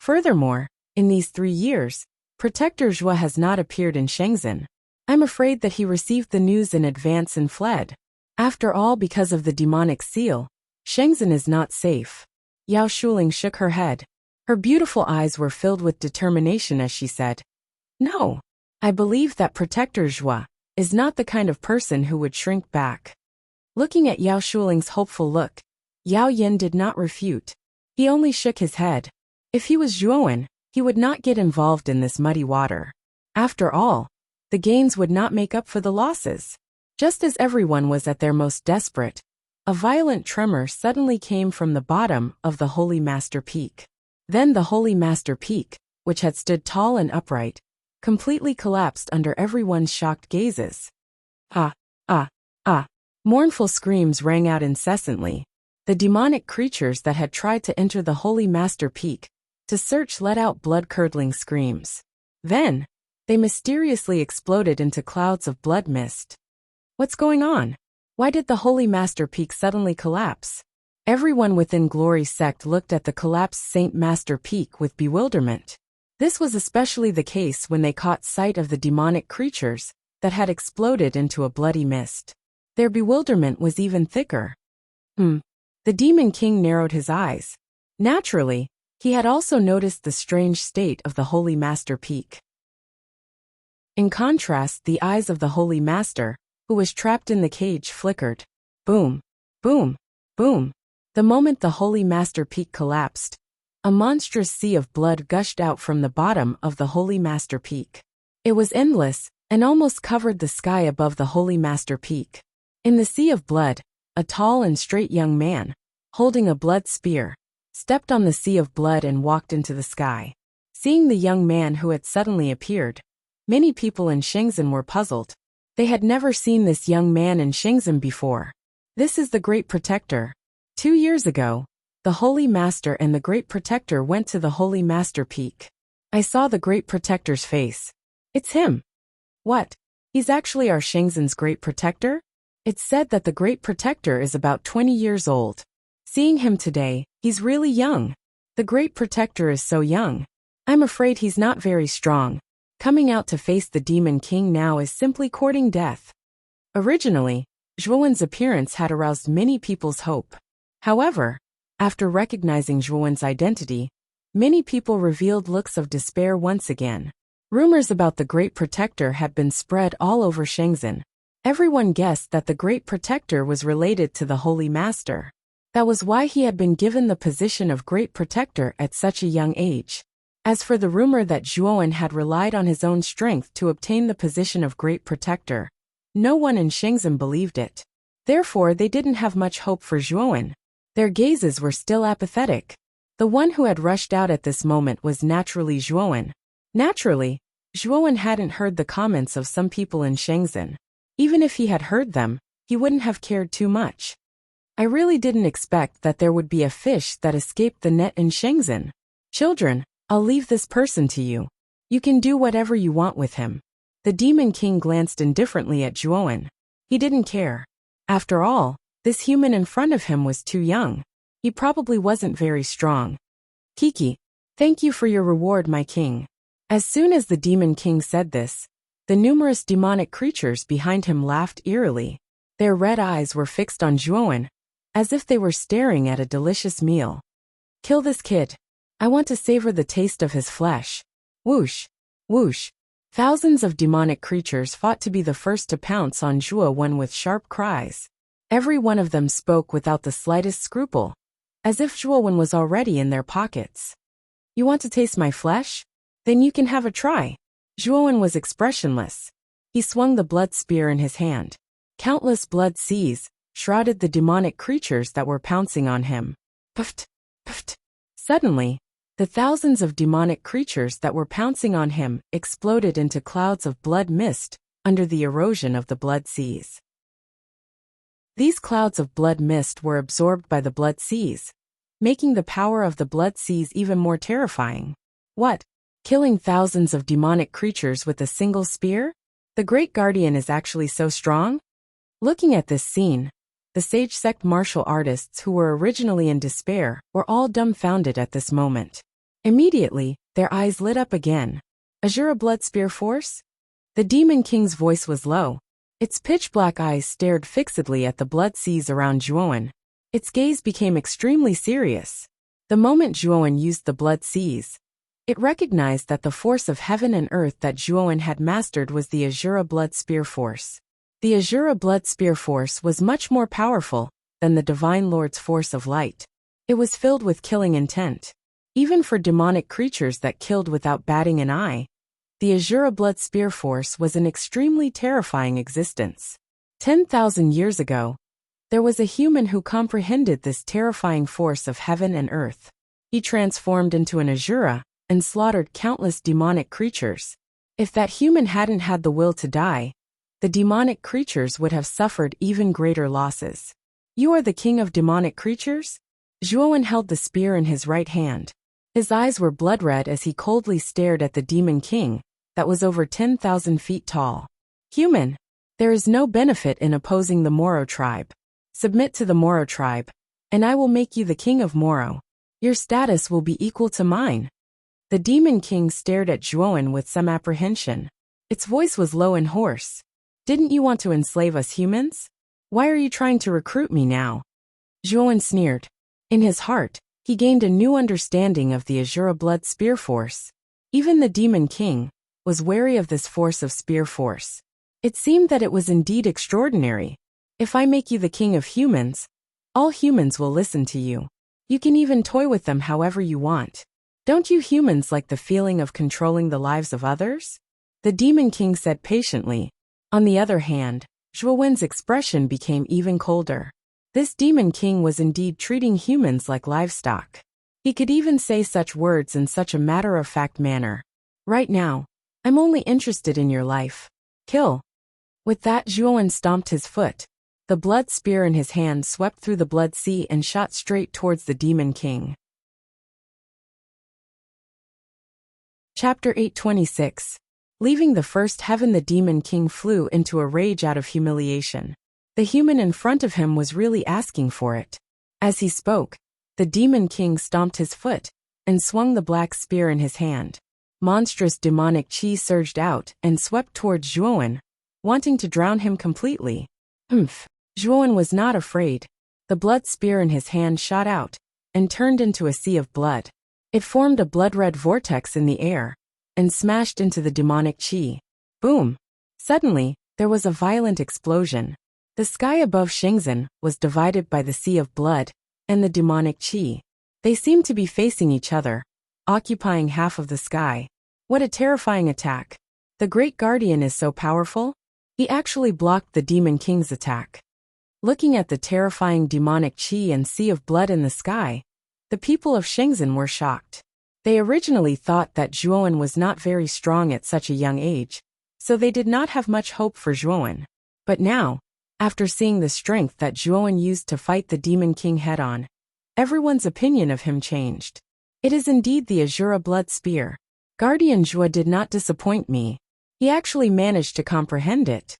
Furthermore, in these 3 years, Protector Zhuo has not appeared in Shenzhen. I'm afraid that he received the news in advance and fled. After all, because of the demonic seal, Shenzhen is not safe. Yao Shuling shook her head. Her beautiful eyes were filled with determination as she said, "No, I believe that Protector Zhuo is not the kind of person who would shrink back." Looking at Yao Shuling's hopeful look, Yao Yin did not refute. He only shook his head. If he was Zhuowen, he would not get involved in this muddy water. After all, the gains would not make up for the losses. Just as everyone was at their most desperate, a violent tremor suddenly came from the bottom of the Holy Master Peak. Then the Holy Master Peak, which had stood tall and upright, completely collapsed under everyone's shocked gazes. Ah, ah, ah. Mournful screams rang out incessantly. The demonic creatures that had tried to enter the Holy Master Peak to search let out blood-curdling screams. Then, they mysteriously exploded into clouds of blood mist. What's going on? Why did the Holy Master Peak suddenly collapse? Everyone within Glory's sect looked at the collapsed Saint Master Peak with bewilderment. This was especially the case when they caught sight of the demonic creatures that had exploded into a bloody mist. Their bewilderment was even thicker. The Demon King narrowed his eyes. Naturally, he had also noticed the strange state of the Holy Master Peak. In contrast, the eyes of the Holy Master, who was trapped in the cage, flickered. Boom, boom, boom. The moment the Holy Master Peak collapsed, a monstrous sea of blood gushed out from the bottom of the Holy Master Peak. It was endless and almost covered the sky above the Holy Master Peak. In the sea of blood, a tall and straight young man, holding a blood spear, stepped on the sea of blood and walked into the sky. Seeing the young man who had suddenly appeared, many people in Shenzhen were puzzled. They had never seen this young man in Shenzhen before. This is the Great Protector. 2 years ago, the Holy Master and the Great Protector went to the Holy Master Peak. I saw the Great Protector's face. It's him. What? He's actually our Shenzhen's Great Protector? It's said that the Great Protector is about 20 years old. Seeing him today, he's really young. The Great Protector is so young. I'm afraid he's not very strong. Coming out to face the Demon King now is simply courting death. Originally, Zhuowen's appearance had aroused many people's hope. However, after recognizing Zhuowen's identity, many people revealed looks of despair once again. Rumors about the Great Protector had been spread all over Shenzhen. Everyone guessed that the Great Protector was related to the Holy Master. That was why he had been given the position of Great Protector at such a young age. As for the rumor that Zhuowen had relied on his own strength to obtain the position of Great Protector, no one in Shenzhen believed it. Therefore, they didn't have much hope for Zhuowen. Their gazes were still apathetic. The one who had rushed out at this moment was naturally Zhuowen. Naturally, Zhuowen hadn't heard the comments of some people in Shenzhen. Even if he had heard them, he wouldn't have cared too much. I really didn't expect that there would be a fish that escaped the net in Shenzhen. Children, I'll leave this person to you. You can do whatever you want with him. The Demon King glanced indifferently at Zhuowen. He didn't care. After all, this human in front of him was too young. He probably wasn't very strong. Kiki, thank you for your reward, my king. As soon as the Demon King said this, the numerous demonic creatures behind him laughed eerily. Their red eyes were fixed on Zhuowen, as if they were staring at a delicious meal. Kill this kid. I want to savor the taste of his flesh. Whoosh, whoosh. Thousands of demonic creatures fought to be the first to pounce on Zhuowen with sharp cries. Every one of them spoke without the slightest scruple, as if Zhuowen was already in their pockets. You want to taste my flesh? Then you can have a try. Zhuowen was expressionless. He swung the blood spear in his hand. Countless blood seas shrouded the demonic creatures that were pouncing on him. Puffed, puffed. Suddenly, The thousands of demonic creatures that were pouncing on him exploded into clouds of blood mist under the erosion of the blood seas. These clouds of blood mist were absorbed by the blood seas, making the power of the blood seas even more terrifying. What? Killing thousands of demonic creatures with a single spear? The Great Guardian is actually so strong? Looking at this scene, the sage sect martial artists who were originally in despair were all dumbfounded at this moment. Immediately, their eyes lit up again. Azura Blood Spear Force? The Demon King's voice was low. Its pitch-black eyes stared fixedly at the blood seas around Zhuowen. Its gaze became extremely serious. The moment Zhuowen used the blood seas, it recognized that the force of heaven and earth that Zhuowen had mastered was the Azura Blood Spear Force. The Azura Blood Spear Force was much more powerful than the Divine Lord's force of light. It was filled with killing intent. Even for demonic creatures that killed without batting an eye, the Azura Blood Spear Force was an extremely terrifying existence. 10,000 years ago, there was a human who comprehended this terrifying force of heaven and earth. He transformed into an Azura and slaughtered countless demonic creatures. If that human hadn't had the will to die, the demonic creatures would have suffered even greater losses. You are the king of demonic creatures? Zhuowen held the spear in his right hand. His eyes were blood-red as he coldly stared at the Demon King that was over 10,000 feet tall. Human, there is no benefit in opposing the Moro tribe. Submit to the Moro tribe, and I will make you the king of Moro. Your status will be equal to mine. The Demon King stared at Zhuowen with some apprehension. Its voice was low and hoarse. Didn't you want to enslave us humans? Why are you trying to recruit me now? Zhuowen sneered. In his heart, he gained a new understanding of the Azura Blood Spear Force. Even the Demon King was wary of this force of spear force. It seemed that it was indeed extraordinary. If I make you the king of humans, all humans will listen to you. You can even toy with them however you want. Don't you humans like the feeling of controlling the lives of others? The Demon King said patiently. On the other hand, Zhuowen's expression became even colder. This Demon King was indeed treating humans like livestock. He could even say such words in such a matter-of-fact manner. Right now, I'm only interested in your life. Kill. With that, Zhuowen stomped his foot. The blood spear in his hand swept through the blood sea and shot straight towards the Demon King. Chapter 826. Leaving the first heaven, the Demon King flew into a rage out of humiliation. The human in front of him was really asking for it. As he spoke, the Demon King stomped his foot and swung the black spear in his hand. Monstrous demonic chi surged out and swept towards Zhuowen, wanting to drown him completely. Zhuowen was not afraid. The blood spear in his hand shot out and turned into a sea of blood. It formed a blood-red vortex in the air and smashed into the demonic chi. Boom! Suddenly, there was a violent explosion. The sky above Shenzhen was divided by the sea of blood and the demonic chi. They seemed to be facing each other, occupying half of the sky. What a terrifying attack. The Great Guardian is so powerful. He actually blocked the Demon King's attack. Looking at the terrifying demonic chi and sea of blood in the sky, the people of Shenzhen were shocked. They originally thought that Zhuowen was not very strong at such a young age, so they did not have much hope for Zhuowen. But now, after seeing the strength that Zhuowen used to fight the Demon King head-on, everyone's opinion of him changed. It is indeed the Azura Blood Spear. Guardian Zhuo did not disappoint me. He actually managed to comprehend it.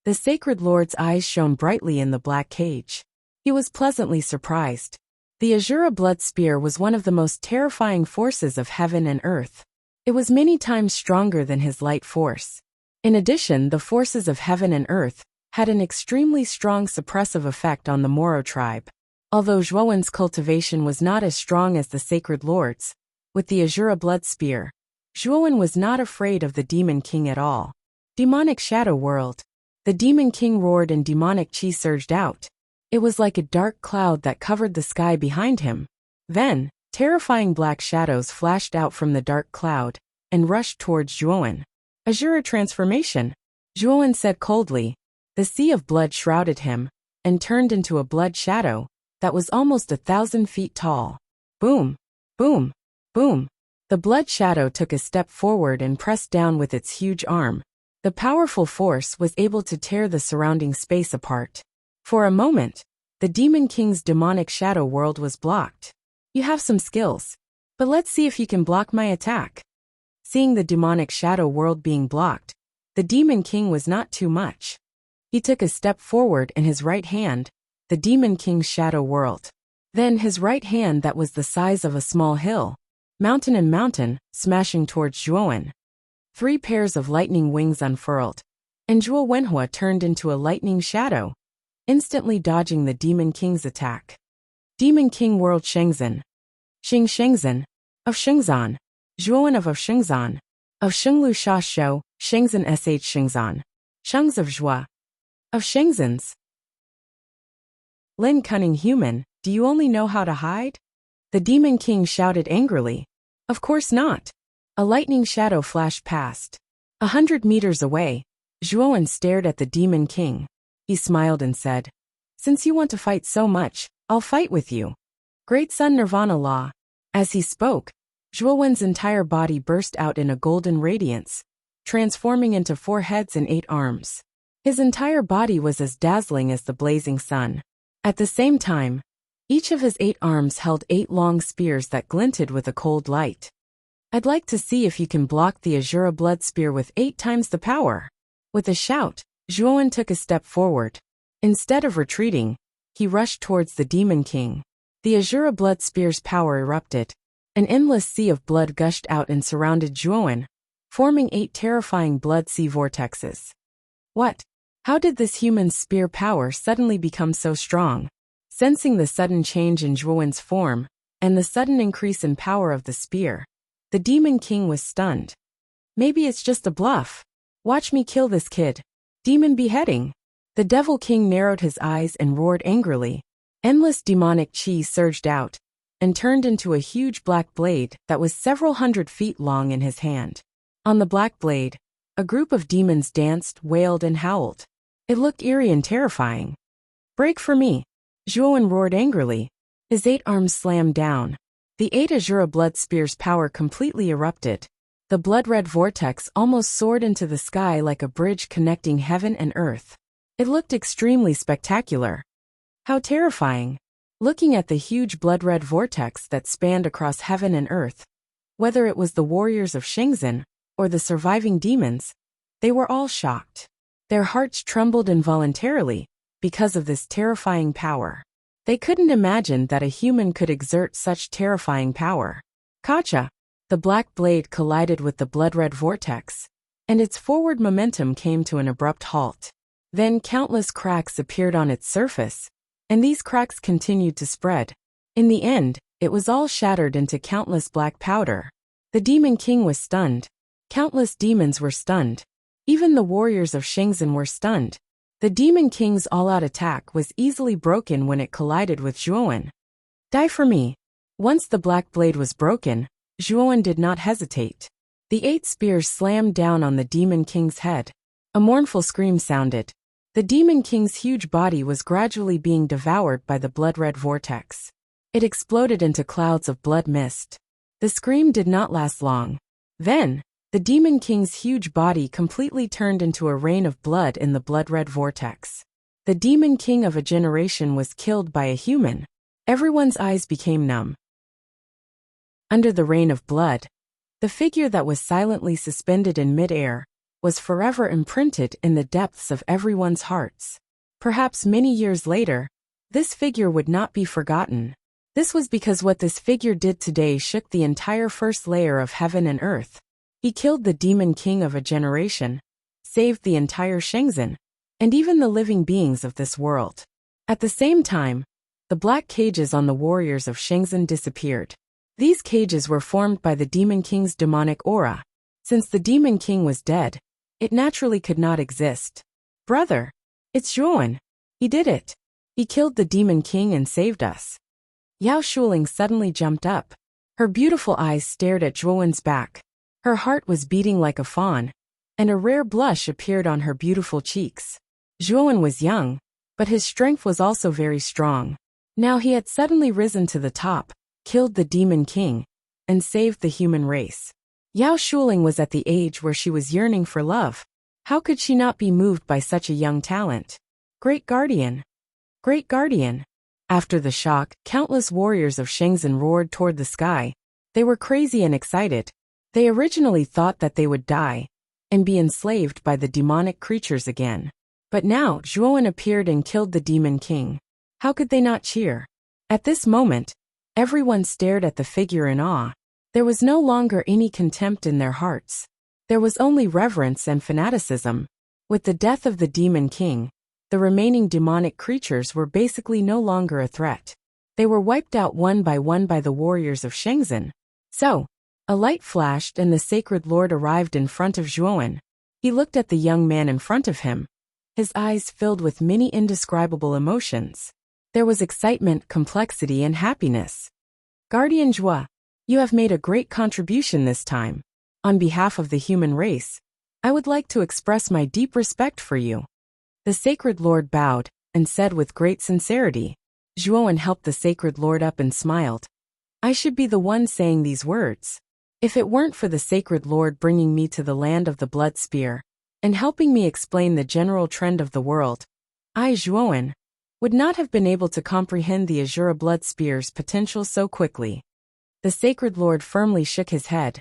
The Sacred Lord's eyes shone brightly in the black cage. He was pleasantly surprised. The Azura Blood Spear was one of the most terrifying forces of heaven and earth. It was many times stronger than his light force. In addition, the forces of heaven and earth had an extremely strong suppressive effect on the Moro tribe. Although Zhuowen's cultivation was not as strong as the Sacred Lord's, with the Azura Blood Spear, Zhuowen was not afraid of the Demon King at all. Demonic Shadow World. The Demon King roared and demonic chi surged out. It was like a dark cloud that covered the sky behind him. Then, terrifying black shadows flashed out from the dark cloud and rushed towards Zhuowen. Azura transformation, Zhuowen said coldly. The sea of blood shrouded him and turned into a blood shadow that was almost 1,000 feet tall. Boom! Boom! Boom! The blood shadow took a step forward and pressed down with its huge arm. The powerful force was able to tear the surrounding space apart. For a moment, the Demon King's demonic shadow world was blocked. You have some skills, but let's see if you can block my attack. Seeing the demonic shadow world being blocked, the Demon King was not too much. He took a step forward in his right hand, the Demon King's shadow world. Then his right hand that was the size of a small hill, mountain, smashing towards Zhuowen. 3 pairs of lightning wings unfurled, and Zhuo Wenhua turned into a lightning shadow, instantly dodging the Demon King's attack. Demon King World Shengzhen. Xing Shengzhen, of Shengzan, Zhuowen of Shengzan, of Shenglu Sha Shou, Shengzhen Sh Shengzan, Shengs of Zhua, of Shengzhen's. Lin Cunning Human, do you only know how to hide? The Demon King shouted angrily. Of course not. A lightning shadow flashed past. 100 meters away, Zhuowen stared at the Demon King. He smiled and said, "Since you want to fight so much, I'll fight with you." Great Sun Nirvana Law. As he spoke, Zhuowen's entire body burst out in a golden radiance, transforming into 4 heads and 8 arms. His entire body was as dazzling as the blazing sun. At the same time, each of his 8 arms held 8 long spears that glinted with a cold light. I'd like to see if you can block the Azura Blood Spear with 8 times the power. With a shout, Zhuowen took a step forward. Instead of retreating, he rushed towards the Demon King. The Azura Blood Spear's power erupted. An endless sea of blood gushed out and surrounded Zhuowen, forming 8 terrifying blood sea vortexes. What? How did this human spear power suddenly become so strong? Sensing the sudden change in Zhuowen's form, and the sudden increase in power of the spear, the Demon King was stunned. Maybe it's just a bluff. Watch me kill this kid. Demon beheading. The Devil King narrowed his eyes and roared angrily. Endless demonic chi surged out, and turned into a huge black blade that was several hundred feet long in his hand. On the black blade, a group of demons danced, wailed, and howled. It looked eerie and terrifying. Break for me. Zhuowen roared angrily. His 8 arms slammed down. The 8 Azura Blood Spear's power completely erupted. The blood-red vortex almost soared into the sky like a bridge connecting heaven and earth. It looked extremely spectacular. How terrifying. Looking at the huge blood-red vortex that spanned across heaven and earth, whether it was the warriors of Shengzhen or the surviving demons, they were all shocked. Their hearts trembled involuntarily because of this terrifying power. They couldn't imagine that a human could exert such terrifying power. Kacha! The black blade collided with the blood-red vortex, and its forward momentum came to an abrupt halt. Then countless cracks appeared on its surface, and these cracks continued to spread. In the end, it was all shattered into countless black powder. The Demon King was stunned. Countless demons were stunned. Even the warriors of Shengzhen were stunned. The Demon King's all-out attack was easily broken when it collided with Zhuowen. Die for me. Once the black blade was broken, Zhuowen did not hesitate. The 8 spears slammed down on the Demon King's head. A mournful scream sounded. The Demon King's huge body was gradually being devoured by the blood-red vortex. It exploded into clouds of blood mist. The scream did not last long. Then, the Demon King's huge body completely turned into a rain of blood in the blood-red vortex. The Demon King of a generation was killed by a human. Everyone's eyes became numb. Under the rain of blood, the figure that was silently suspended in mid-air was forever imprinted in the depths of everyone's hearts. Perhaps many years later, this figure would not be forgotten. This was because what this figure did today shook the entire first layer of heaven and earth. He killed the Demon King of a generation, saved the entire Shengzhen, and even the living beings of this world. At the same time, the black cages on the warriors of Shengzhen disappeared. These cages were formed by the Demon King's demonic aura. Since the Demon King was dead, it naturally could not exist. Brother, it's Zhuowen. He did it. He killed the Demon King and saved us. Yao Shuling suddenly jumped up. Her beautiful eyes stared at Zhuowen's back. Her heart was beating like a fawn, and a rare blush appeared on her beautiful cheeks. Zhuowen was young, but his strength was also very strong. Now he had suddenly risen to the top, killed the Demon King, and saved the human race. Yao Shuling was at the age where she was yearning for love. How could she not be moved by such a young talent? Great Guardian! Great Guardian! After the shock, countless warriors of Shenzhen roared toward the sky. They were crazy and excited. They originally thought that they would die and be enslaved by the demonic creatures again. But now, Zhuowen appeared and killed the Demon King. How could they not cheer? At this moment, everyone stared at the figure in awe. There was no longer any contempt in their hearts. There was only reverence and fanaticism. With the death of the Demon King, the remaining demonic creatures were basically no longer a threat. They were wiped out one by the warriors of Shenzhen. So, a light flashed and the Sacred Lord arrived in front of Zhuowen. He looked at the young man in front of him, his eyes filled with many indescribable emotions. There was excitement, complexity, and happiness. Guardian Zhua, you have made a great contribution this time. On behalf of the human race, I would like to express my deep respect for you. The Sacred Lord bowed and said with great sincerity. Zhuowen helped the Sacred Lord up and smiled. I should be the one saying these words. If it weren't for the Sacred Lord bringing me to the land of the Blood Spear and helping me explain the general trend of the world, I, Zhuowen, would not have been able to comprehend the Azura Blood Spear's potential so quickly. The Sacred Lord firmly shook his head.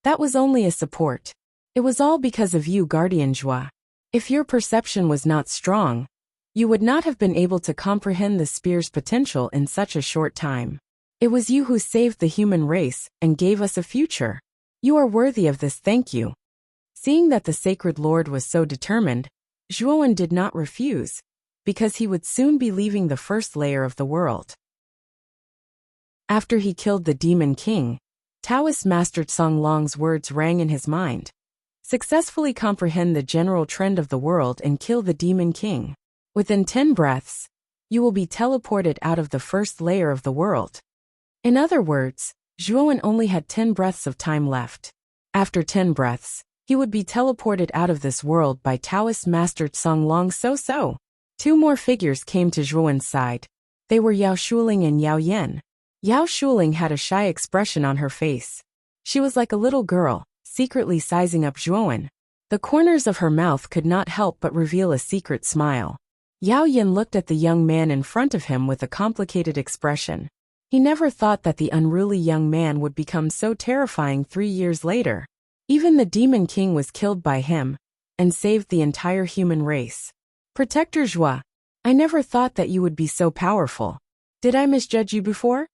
That was only a support. It was all because of you, Guardian Zhua. If your perception was not strong, you would not have been able to comprehend the spear's potential in such a short time. It was you who saved the human race and gave us a future. You are worthy of this, thank you. Seeing that the Sacred Lord was so determined, Zhuowen did not refuse, because he would soon be leaving the first layer of the world. After he killed the Demon King, Taoist Master Song Long's words rang in his mind. Successfully comprehend the general trend of the world and kill the Demon King. Within 10 breaths, you will be teleported out of the first layer of the world. In other words, Zhuowen only had 10 breaths of time left. After 10 breaths, he would be teleported out of this world by Taoist Master Song Long. So. 2 more figures came to Zhuowen's side. They were Yao Shuling and Yao Yan. Yao Shuling had a shy expression on her face. She was like a little girl, secretly sizing up Zhuowen. The corners of her mouth could not help but reveal a secret smile. Yao Yan looked at the young man in front of him with a complicated expression. He never thought that the unruly young man would become so terrifying 3 years later. Even the Demon King was killed by him, and saved the entire human race. Protector Zhua, I never thought that you would be so powerful. Did I misjudge you before?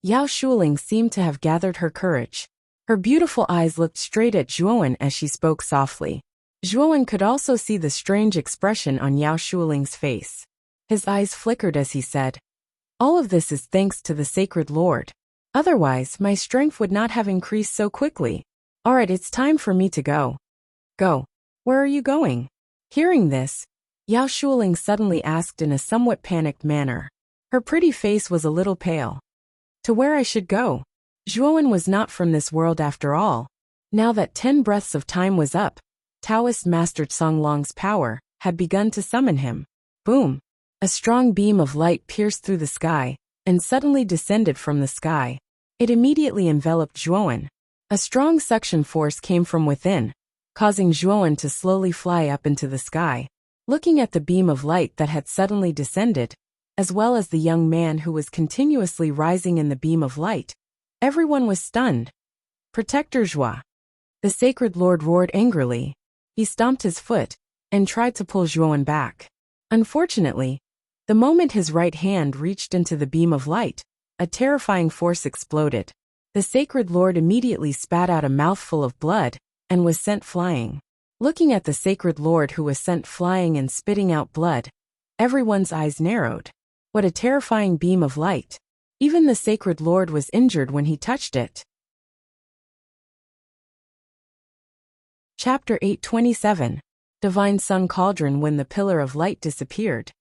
Yao Shuling seemed to have gathered her courage. Her beautiful eyes looked straight at Zhuowen as she spoke softly. Zhuowen could also see the strange expression on Yao Shuling's face. His eyes flickered as he said, all of this is thanks to the Sacred Lord. Otherwise, my strength would not have increased so quickly. Alright, it's time for me to go. Go. Where are you going? Hearing this, Yao Shuling suddenly asked in a somewhat panicked manner. Her pretty face was a little pale. To where I should go. Zhuowen was not from this world after all. Now that 10 breaths of time was up, Taoist Master Song Long's power had begun to summon him. Boom! A strong beam of light pierced through the sky, and suddenly descended from the sky. It immediately enveloped Zhuowen. A strong suction force came from within, causing Zhuowen to slowly fly up into the sky. Looking at the beam of light that had suddenly descended, as well as the young man who was continuously rising in the beam of light, everyone was stunned. Protector Zhua. The Sacred Lord roared angrily. He stomped his foot and tried to pull Zhuowen back. Unfortunately, the moment his right hand reached into the beam of light, a terrifying force exploded. The Sacred Lord immediately spat out a mouthful of blood and was sent flying. Looking at the Sacred Lord who was sent flying and spitting out blood, everyone's eyes narrowed. What a terrifying beam of light. Even the Sacred Lord was injured when he touched it. Chapter 827. Divine Sun Cauldron. When the pillar of light disappeared,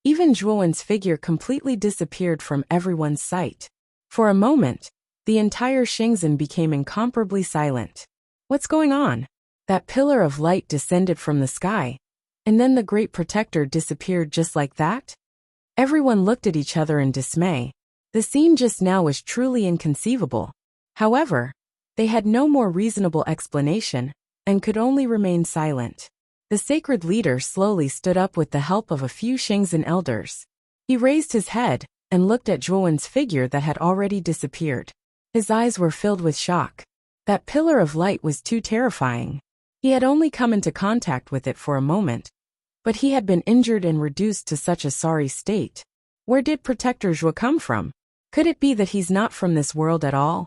even Zhuowen's figure completely disappeared from everyone's sight. For a moment, the entire Shenzhen became incomparably silent. What's going on? That pillar of light descended from the sky, and then the great protector disappeared just like that? Everyone looked at each other in dismay. The scene just now was truly inconceivable. However, they had no more reasonable explanation and could only remain silent. The sacred leader slowly stood up with the help of a few Shenzhen elders. He raised his head and looked at Zhuowen's figure that had already disappeared. His eyes were filled with shock. That pillar of light was too terrifying. He had only come into contact with it for a moment, but he had been injured and reduced to such a sorry state. Where did Protector Zhuo come from? Could it be that he's not from this world at all?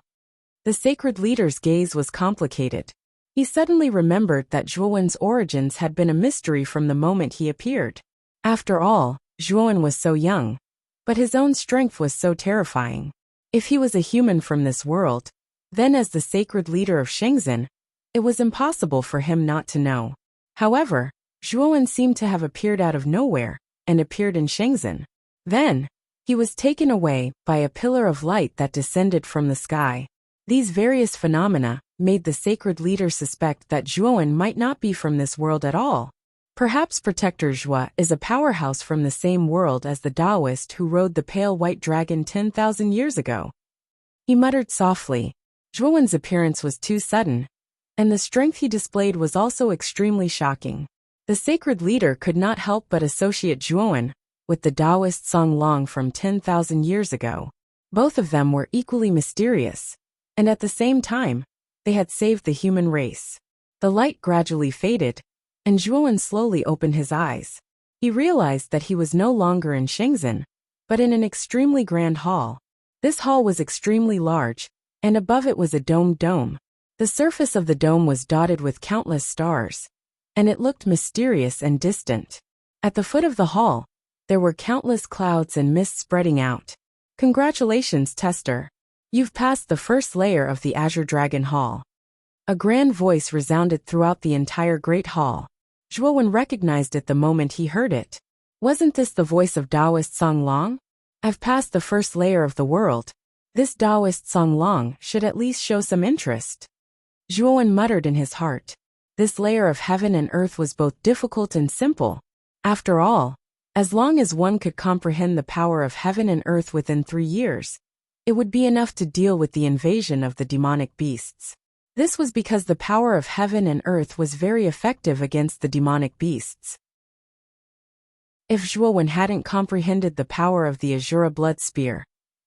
The sacred leader's gaze was complicated. He suddenly remembered that Zhuowen's origins had been a mystery from the moment he appeared. After all, Zhuowen was so young, but his own strength was so terrifying. If he was a human from this world, then as the sacred leader of Shenzhen, it was impossible for him not to know. However, Zhuowen seemed to have appeared out of nowhere and appeared in Shenzhen. Then, he was taken away by a pillar of light that descended from the sky. These various phenomena made the sacred leader suspect that Zhuowen might not be from this world at all. Perhaps Protector Zhuo is a powerhouse from the same world as the Taoist who rode the pale white dragon 10,000 years ago. He muttered softly. Zhuowen's appearance was too sudden, and the strength he displayed was also extremely shocking. The sacred leader could not help but associate Zhuowen with the Taoist Song Long from 10,000 years ago. Both of them were equally mysterious, and at the same time, they had saved the human race. The light gradually faded, and Zhuowen slowly opened his eyes. He realized that he was no longer in Shenzhen, but in an extremely grand hall. This hall was extremely large, and above it was a domed dome. The surface of the dome was dotted with countless stars, and it looked mysterious and distant. At the foot of the hall, there were countless clouds and mists spreading out. Congratulations, tester. You've passed the first layer of the Azure Dragon Hall. A grand voice resounded throughout the entire great hall. Zhuowen recognized it the moment he heard it. Wasn't this the voice of Taoist Song Long? I've passed the first layer of the world. This Taoist Song Long should at least show some interest. Zhuowen muttered in his heart. This layer of heaven and earth was both difficult and simple. After all, as long as one could comprehend the power of heaven and earth within 3 years, it would be enough to deal with the invasion of the demonic beasts. This was because the power of heaven and earth was very effective against the demonic beasts. If Zhuowen hadn't comprehended the power of the Azura blood spear,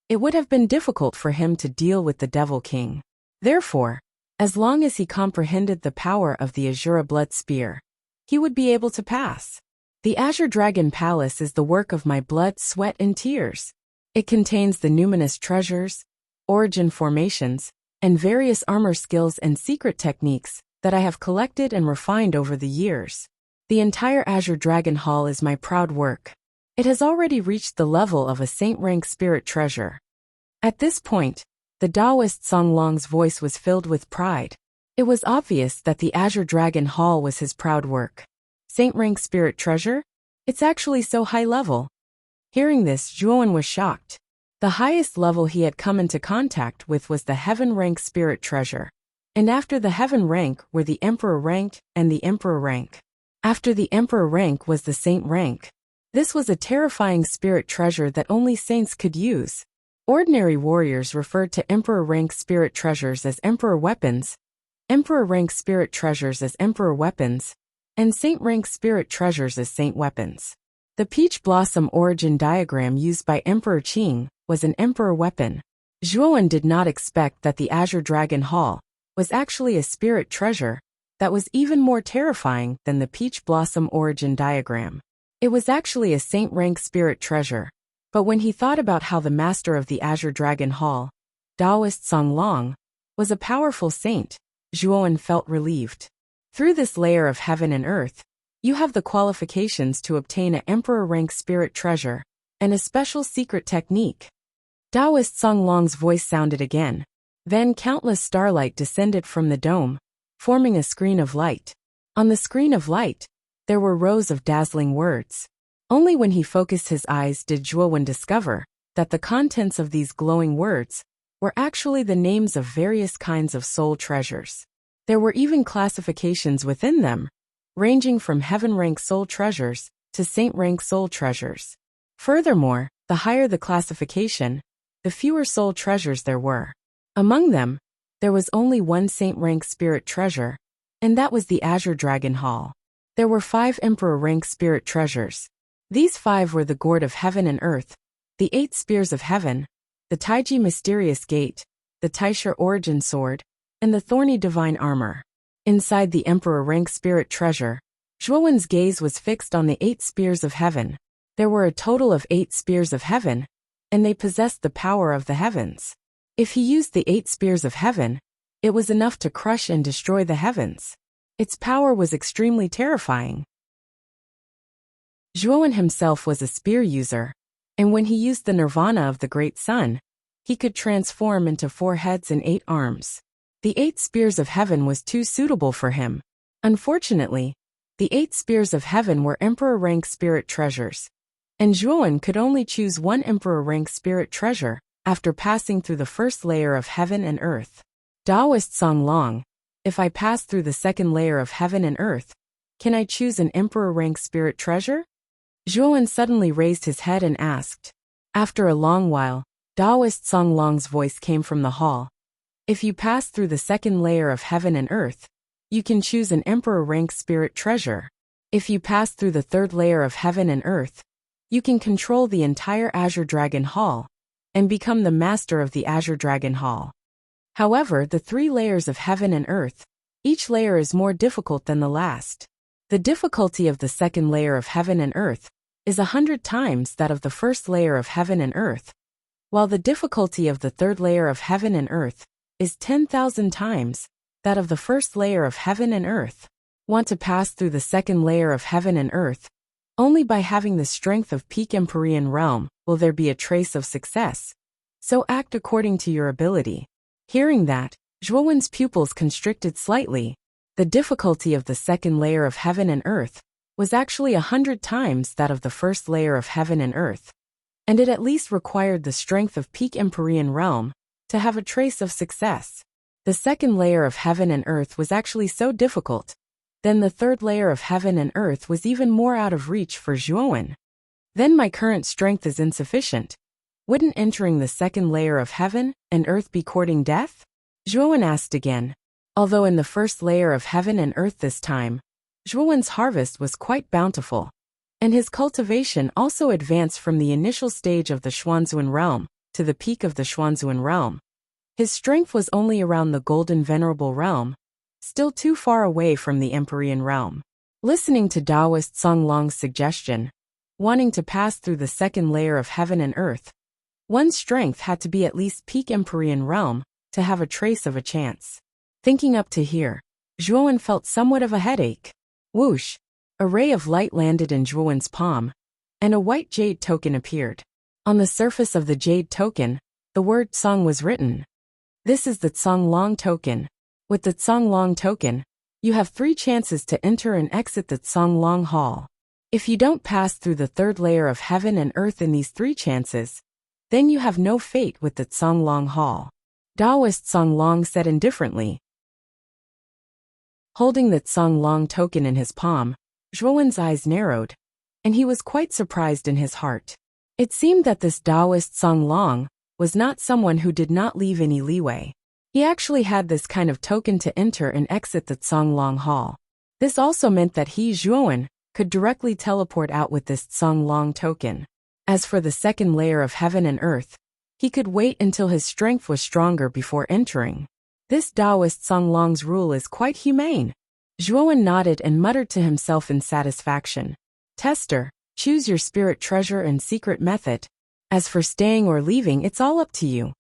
it would have been difficult for him to deal with the Devil King. Therefore, as long as he comprehended the power of the Azura blood spear, he would be able to pass. The Azure Dragon Palace is the work of my blood, sweat, and tears. It contains the numinous treasures, origin formations, and various armor skills and secret techniques that I have collected and refined over the years. The entire Azure Dragon Hall is my proud work. It has already reached the level of a saint-rank spirit treasure. At this point, the Taoist Song Long's voice was filled with pride. It was obvious that the Azure Dragon Hall was his proud work. Saint-rank spirit treasure? It's actually so high level. Hearing this, Zhuowen was shocked. The highest level he had come into contact with was the heaven rank spirit treasure. And after the heaven rank were the emperor rank and the emperor rank. After the emperor rank was the saint rank. This was a terrifying spirit treasure that only saints could use. Ordinary warriors referred to emperor rank spirit treasures as emperor weapons, emperor rank spirit treasures as emperor weapons, and saint rank spirit treasures as saint weapons. The peach blossom origin diagram used by Emperor Qing was an emperor weapon. Zhuowen did not expect that the Azure Dragon Hall was actually a spirit treasure that was even more terrifying than the peach blossom origin diagram. It was actually a saint-rank spirit treasure, but when he thought about how the master of the Azure Dragon Hall, Taoist Song Long, was a powerful saint, Zhuowen felt relieved. Through this layer of heaven and earth, you have the qualifications to obtain an emperor-rank spirit treasure and a special secret technique. Taoist Song Long's voice sounded again. Then countless starlight descended from the dome, forming a screen of light. On the screen of light, there were rows of dazzling words. Only when he focused his eyes did Zhuowen discover that the contents of these glowing words were actually the names of various kinds of soul treasures. There were even classifications within them, ranging from heaven-rank soul treasures to saint-rank soul treasures. Furthermore, the higher the classification, the fewer soul treasures there were. Among them, There was only one saint-rank spirit treasure, and that was the Azure Dragon Hall. There were 5 emperor-rank spirit treasures. These 5 were the Gourd of Heaven and Earth, the 8 Spears of Heaven, the Taiji Mysterious Gate, the Taisha Origin Sword, and the Thorny Divine Armor. Inside the emperor-rank spirit treasure, Zhuowen's gaze was fixed on the 8 Spears of Heaven. There were a total of 8 Spears of Heaven, and they possessed the power of the heavens. If he used the 8 Spears of Heaven, it was enough to crush and destroy the heavens. Its power was extremely terrifying. Zhuowen himself was a spear user, and when he used the Nirvana of the Great Sun, he could transform into 4 heads and 8 arms. The 8 Spears of Heaven was too suitable for him. Unfortunately, the 8 Spears of Heaven were emperor-rank spirit treasures, and Zhuowen could only choose one emperor-rank spirit treasure after passing through the first layer of heaven and earth. Taoist Song Long, if I pass through the second layer of heaven and earth, can I choose an emperor-rank spirit treasure? Zhuowen suddenly raised his head and asked. After a long while, Taoist Song Long's voice came from the hall. If you pass through the second layer of heaven and earth, you can choose an emperor-rank spirit treasure. If you pass through the third layer of heaven and earth, you can control the entire Azure Dragon Hall and become the master of the Azure Dragon Hall. However, the 3 layers of heaven and earth, each layer is more difficult than the last. The difficulty of the second layer of heaven and earth is 100 times that of the first layer of heaven and earth, while the difficulty of the third layer of heaven and earth is 10,000 times that of the first layer of heaven and earth. Want to pass through the second layer of heaven and earth? Only by having the strength of peak Empyrean realm will there be a trace of success. So act according to your ability. Hearing that, Zhuowen's pupils constricted slightly. The difficulty of the second layer of heaven and earth was actually 100 times that of the first layer of heaven and earth, and it at least required the strength of peak Empyrean realm to have a trace of success. The second layer of heaven and earth was actually so difficult. Then the third layer of heaven and earth was even more out of reach for Zhuowen. Then my current strength is insufficient. Wouldn't entering the second layer of heaven and earth be courting death? Zhuowen asked again. Although in the first layer of heaven and earth this time, Zhuowen's harvest was quite bountiful, and his cultivation also advanced from the initial stage of the Xuanzuan realm to the peak of the Xuanzuan realm. His strength was only around the Golden Venerable realm, still too far away from the Empyrean realm. Listening to Taoist Song Long's suggestion, wanting to pass through the second layer of heaven and earth, one's strength had to be at least peak Empyrean realm to have a trace of a chance. Thinking up to here, Zhuowen felt somewhat of a headache. Whoosh! A ray of light landed in Zhuowen's palm, and a white jade token appeared. On the surface of the jade token, the word Tsang was written. This is the Tsang Long token. With the Tsang Long token, you have 3 chances to enter and exit the Tsang Long Hall. If you don't pass through the third layer of heaven and earth in these 3 chances, then you have no fate with the Tsang Long Hall. Taoist Tsang Long said indifferently. Holding the Tsang Long token in his palm, Zhuowen's eyes narrowed, and he was quite surprised in his heart. It seemed that this Taoist Tsang Long was not someone who did not leave any leeway. He actually had this kind of token to enter and exit the Tsang Long Hall. This also meant that he, Zhuowen, could directly teleport out with this Tsang Long token. As for the second layer of heaven and earth, he could wait until his strength was stronger before entering. This Taoist Tsang Long's rule is quite humane. Zhuowen nodded and muttered to himself in satisfaction. Tester, choose your spirit treasure and secret method. As for staying or leaving, it's all up to you.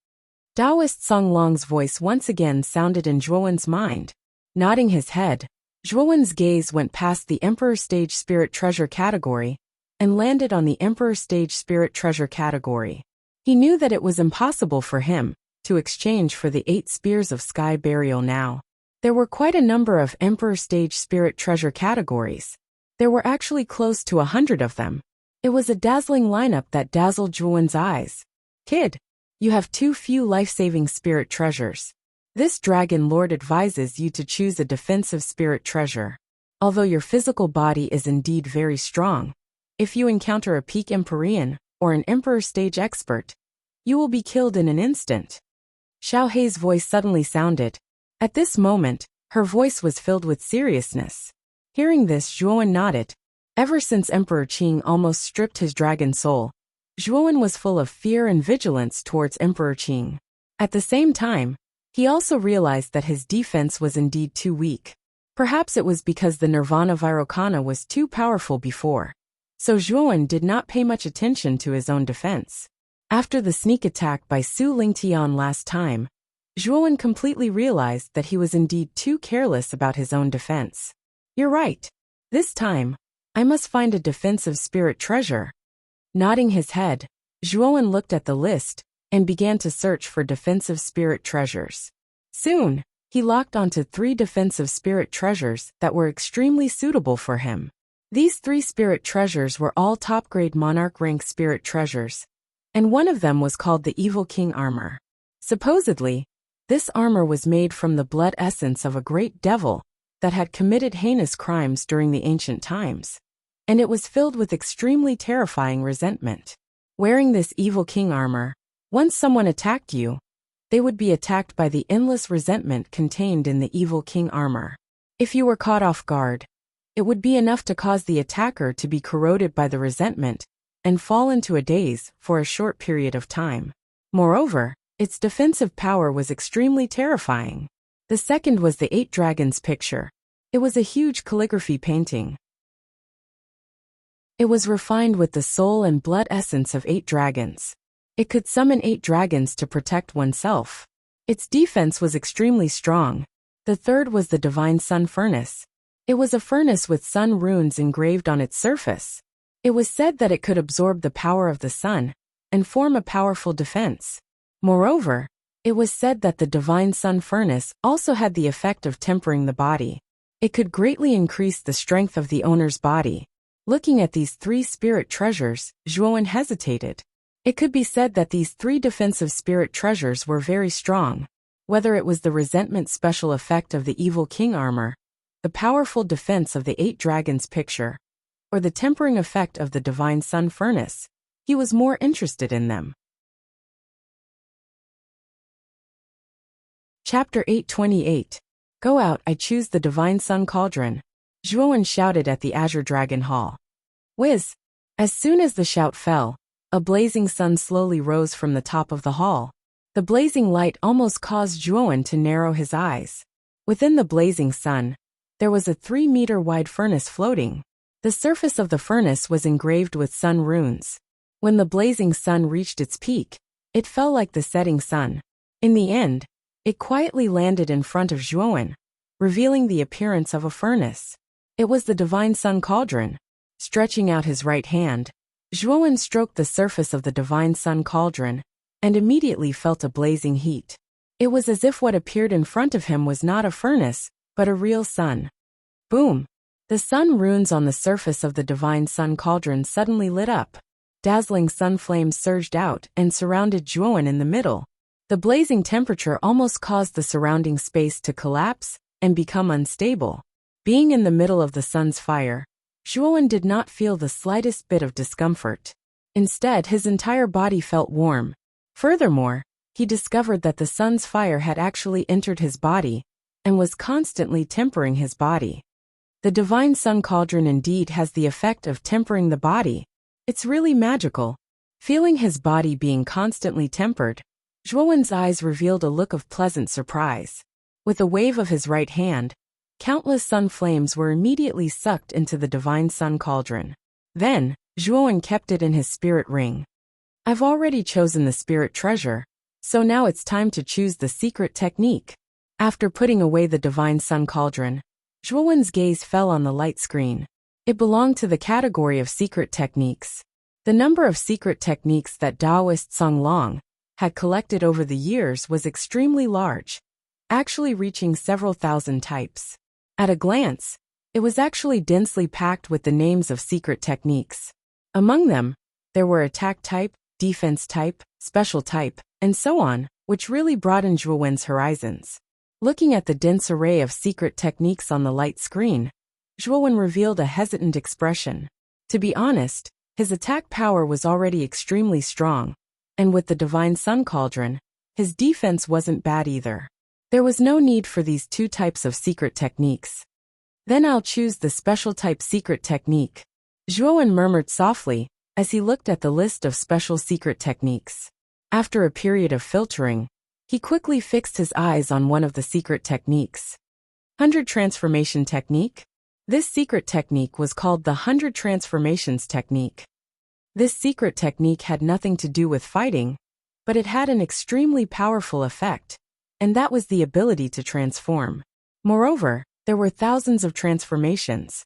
Taoist Tsang Long's voice once again sounded in Zhuowen's mind. Nodding his head, Zhuowen's gaze went past the Emperor Stage Spirit Treasure category and landed on the Emperor Stage Spirit Treasure category. He knew that it was impossible for him to exchange for the 8 Spears of Sky Burial now. There were quite a number of Emperor Stage Spirit Treasure categories. There were actually close to 100 of them. It was a dazzling lineup that dazzled Zhuowen's eyes. Kid, you have too few life-saving spirit treasures. This Dragon Lord advises you to choose a defensive spirit treasure. Although your physical body is indeed very strong, if you encounter a peak Empyrean or an Emperor Stage expert, you will be killed in an instant. Xiao Hei's voice suddenly sounded. At this moment, her voice was filled with seriousness. Hearing this, Zhuowen nodded. Ever since Emperor Qing almost stripped his dragon soul, Zhuowen was full of fear and vigilance towards Emperor Qing. At the same time, he also realized that his defense was indeed too weak. Perhaps it was because the Nirvana Vairocana was too powerful before. So Zhuowen did not pay much attention to his own defense. After the sneak attack by Su Lingtian last time, Zhuowen completely realized that he was indeed too careless about his own defense. You're right. This time, I must find a defensive spirit treasure. Nodding his head, Zhuowen looked at the list and began to search for defensive spirit treasures. Soon, he locked onto 3 defensive spirit treasures that were extremely suitable for him. These 3 spirit treasures were all top-grade monarch rank spirit treasures, and one of them was called the Evil King Armor. Supposedly, this armor was made from the blood essence of a great devil that had committed heinous crimes during the ancient times, and it was filled with extremely terrifying resentment. Wearing this Evil King armor, once someone attacked you, they would be attacked by the endless resentment contained in the Evil King armor. If you were caught off guard, it would be enough to cause the attacker to be corroded by the resentment and fall into a daze for a short period of time. Moreover, its defensive power was extremely terrifying. The second was the 8 Dragons picture. It was a huge calligraphy painting. It was refined with the soul and blood essence of 8 dragons. It could summon 8 dragons to protect oneself. Its defense was extremely strong. The third was the Divine Sun Furnace. It was a furnace with sun runes engraved on its surface. It was said that it could absorb the power of the sun and form a powerful defense. Moreover, it was said that the Divine Sun Furnace also had the effect of tempering the body. It could greatly increase the strength of the owner's body. Looking at these 3 spirit treasures, Zhuowen hesitated. It could be said that these 3 defensive spirit treasures were very strong. Whether it was the resentment special effect of the Evil King armor, the powerful defense of the 8 Dragons picture, or the tempering effect of the Divine Sun Furnace, he was more interested in them. Chapter 828. Go out, I choose the Divine Sun Cauldron. Zhuowen shouted at the Azure Dragon Hall. Whiz! As soon as the shout fell, a blazing sun slowly rose from the top of the hall. The blazing light almost caused Zhuowen to narrow his eyes. Within the blazing sun, there was a 3-meter-wide furnace floating. The surface of the furnace was engraved with sun runes. When the blazing sun reached its peak, it fell like the setting sun. In the end, it quietly landed in front of Zhuowen, revealing the appearance of a furnace. It was the Divine Sun Cauldron. Stretching out his right hand, Zhuowen stroked the surface of the Divine Sun Cauldron and immediately felt a blazing heat. It was as if what appeared in front of him was not a furnace, but a real sun. Boom! The sun runes on the surface of the Divine Sun Cauldron suddenly lit up. Dazzling sun flames surged out and surrounded Zhuowen in the middle. The blazing temperature almost caused the surrounding space to collapse and become unstable. Being in the middle of the sun's fire, Zhuowen did not feel the slightest bit of discomfort. Instead, his entire body felt warm. Furthermore, he discovered that the sun's fire had actually entered his body and was constantly tempering his body. The Divine Sun Cauldron indeed has the effect of tempering the body. It's really magical. Feeling his body being constantly tempered, Zhuowen's eyes revealed a look of pleasant surprise. With a wave of his right hand, countless sun flames were immediately sucked into the Divine Sun Cauldron. Then, Zhuowen kept it in his spirit ring. I've already chosen the spirit treasure, so now it's time to choose the secret technique. After putting away the Divine Sun Cauldron, Zhuowen's gaze fell on the light screen. It belonged to the category of secret techniques. The number of secret techniques that Taoist Song Long had collected over the years was extremely large, actually reaching several thousand types. At a glance, it was actually densely packed with the names of secret techniques. Among them, there were attack type, defense type, special type, and so on, which really broadened Zhuowen's horizons. Looking at the dense array of secret techniques on the light screen, Zhuowen revealed a hesitant expression. To be honest, his attack power was already extremely strong, and with the Divine Sun Cauldron, His defense wasn't bad either. There was no need for these two types of secret techniques. Then I'll choose the special type secret technique, Zhuowen murmured softly as he looked at the list of special secret techniques. After a period of filtering, he quickly fixed his eyes on one of the secret techniques. 100 Transformation Technique? This secret technique was called the 100 Transformations Technique. This secret technique had nothing to do with fighting, but it had an extremely powerful effect, and that was the ability to transform. Moreover, there were thousands of transformations.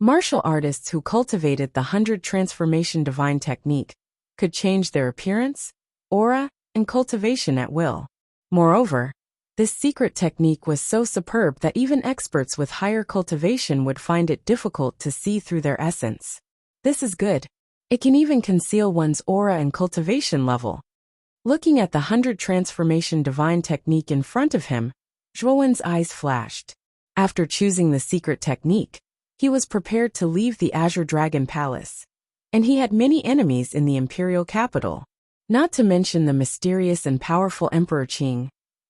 Martial artists who cultivated the 100 Transformation Divine Technique could change their appearance, aura, and cultivation at will. Moreover, this secret technique was so superb that even experts with higher cultivation would find it difficult to see through their essence. This is good. It can even conceal one's aura and cultivation level. Looking at the 100 Transformation Divine Technique in front of him, Zhuowen's eyes flashed. After choosing the secret technique, he was prepared to leave the Azure Dragon Palace. And he had many enemies in the imperial capital. Not to mention the mysterious and powerful Emperor Qing.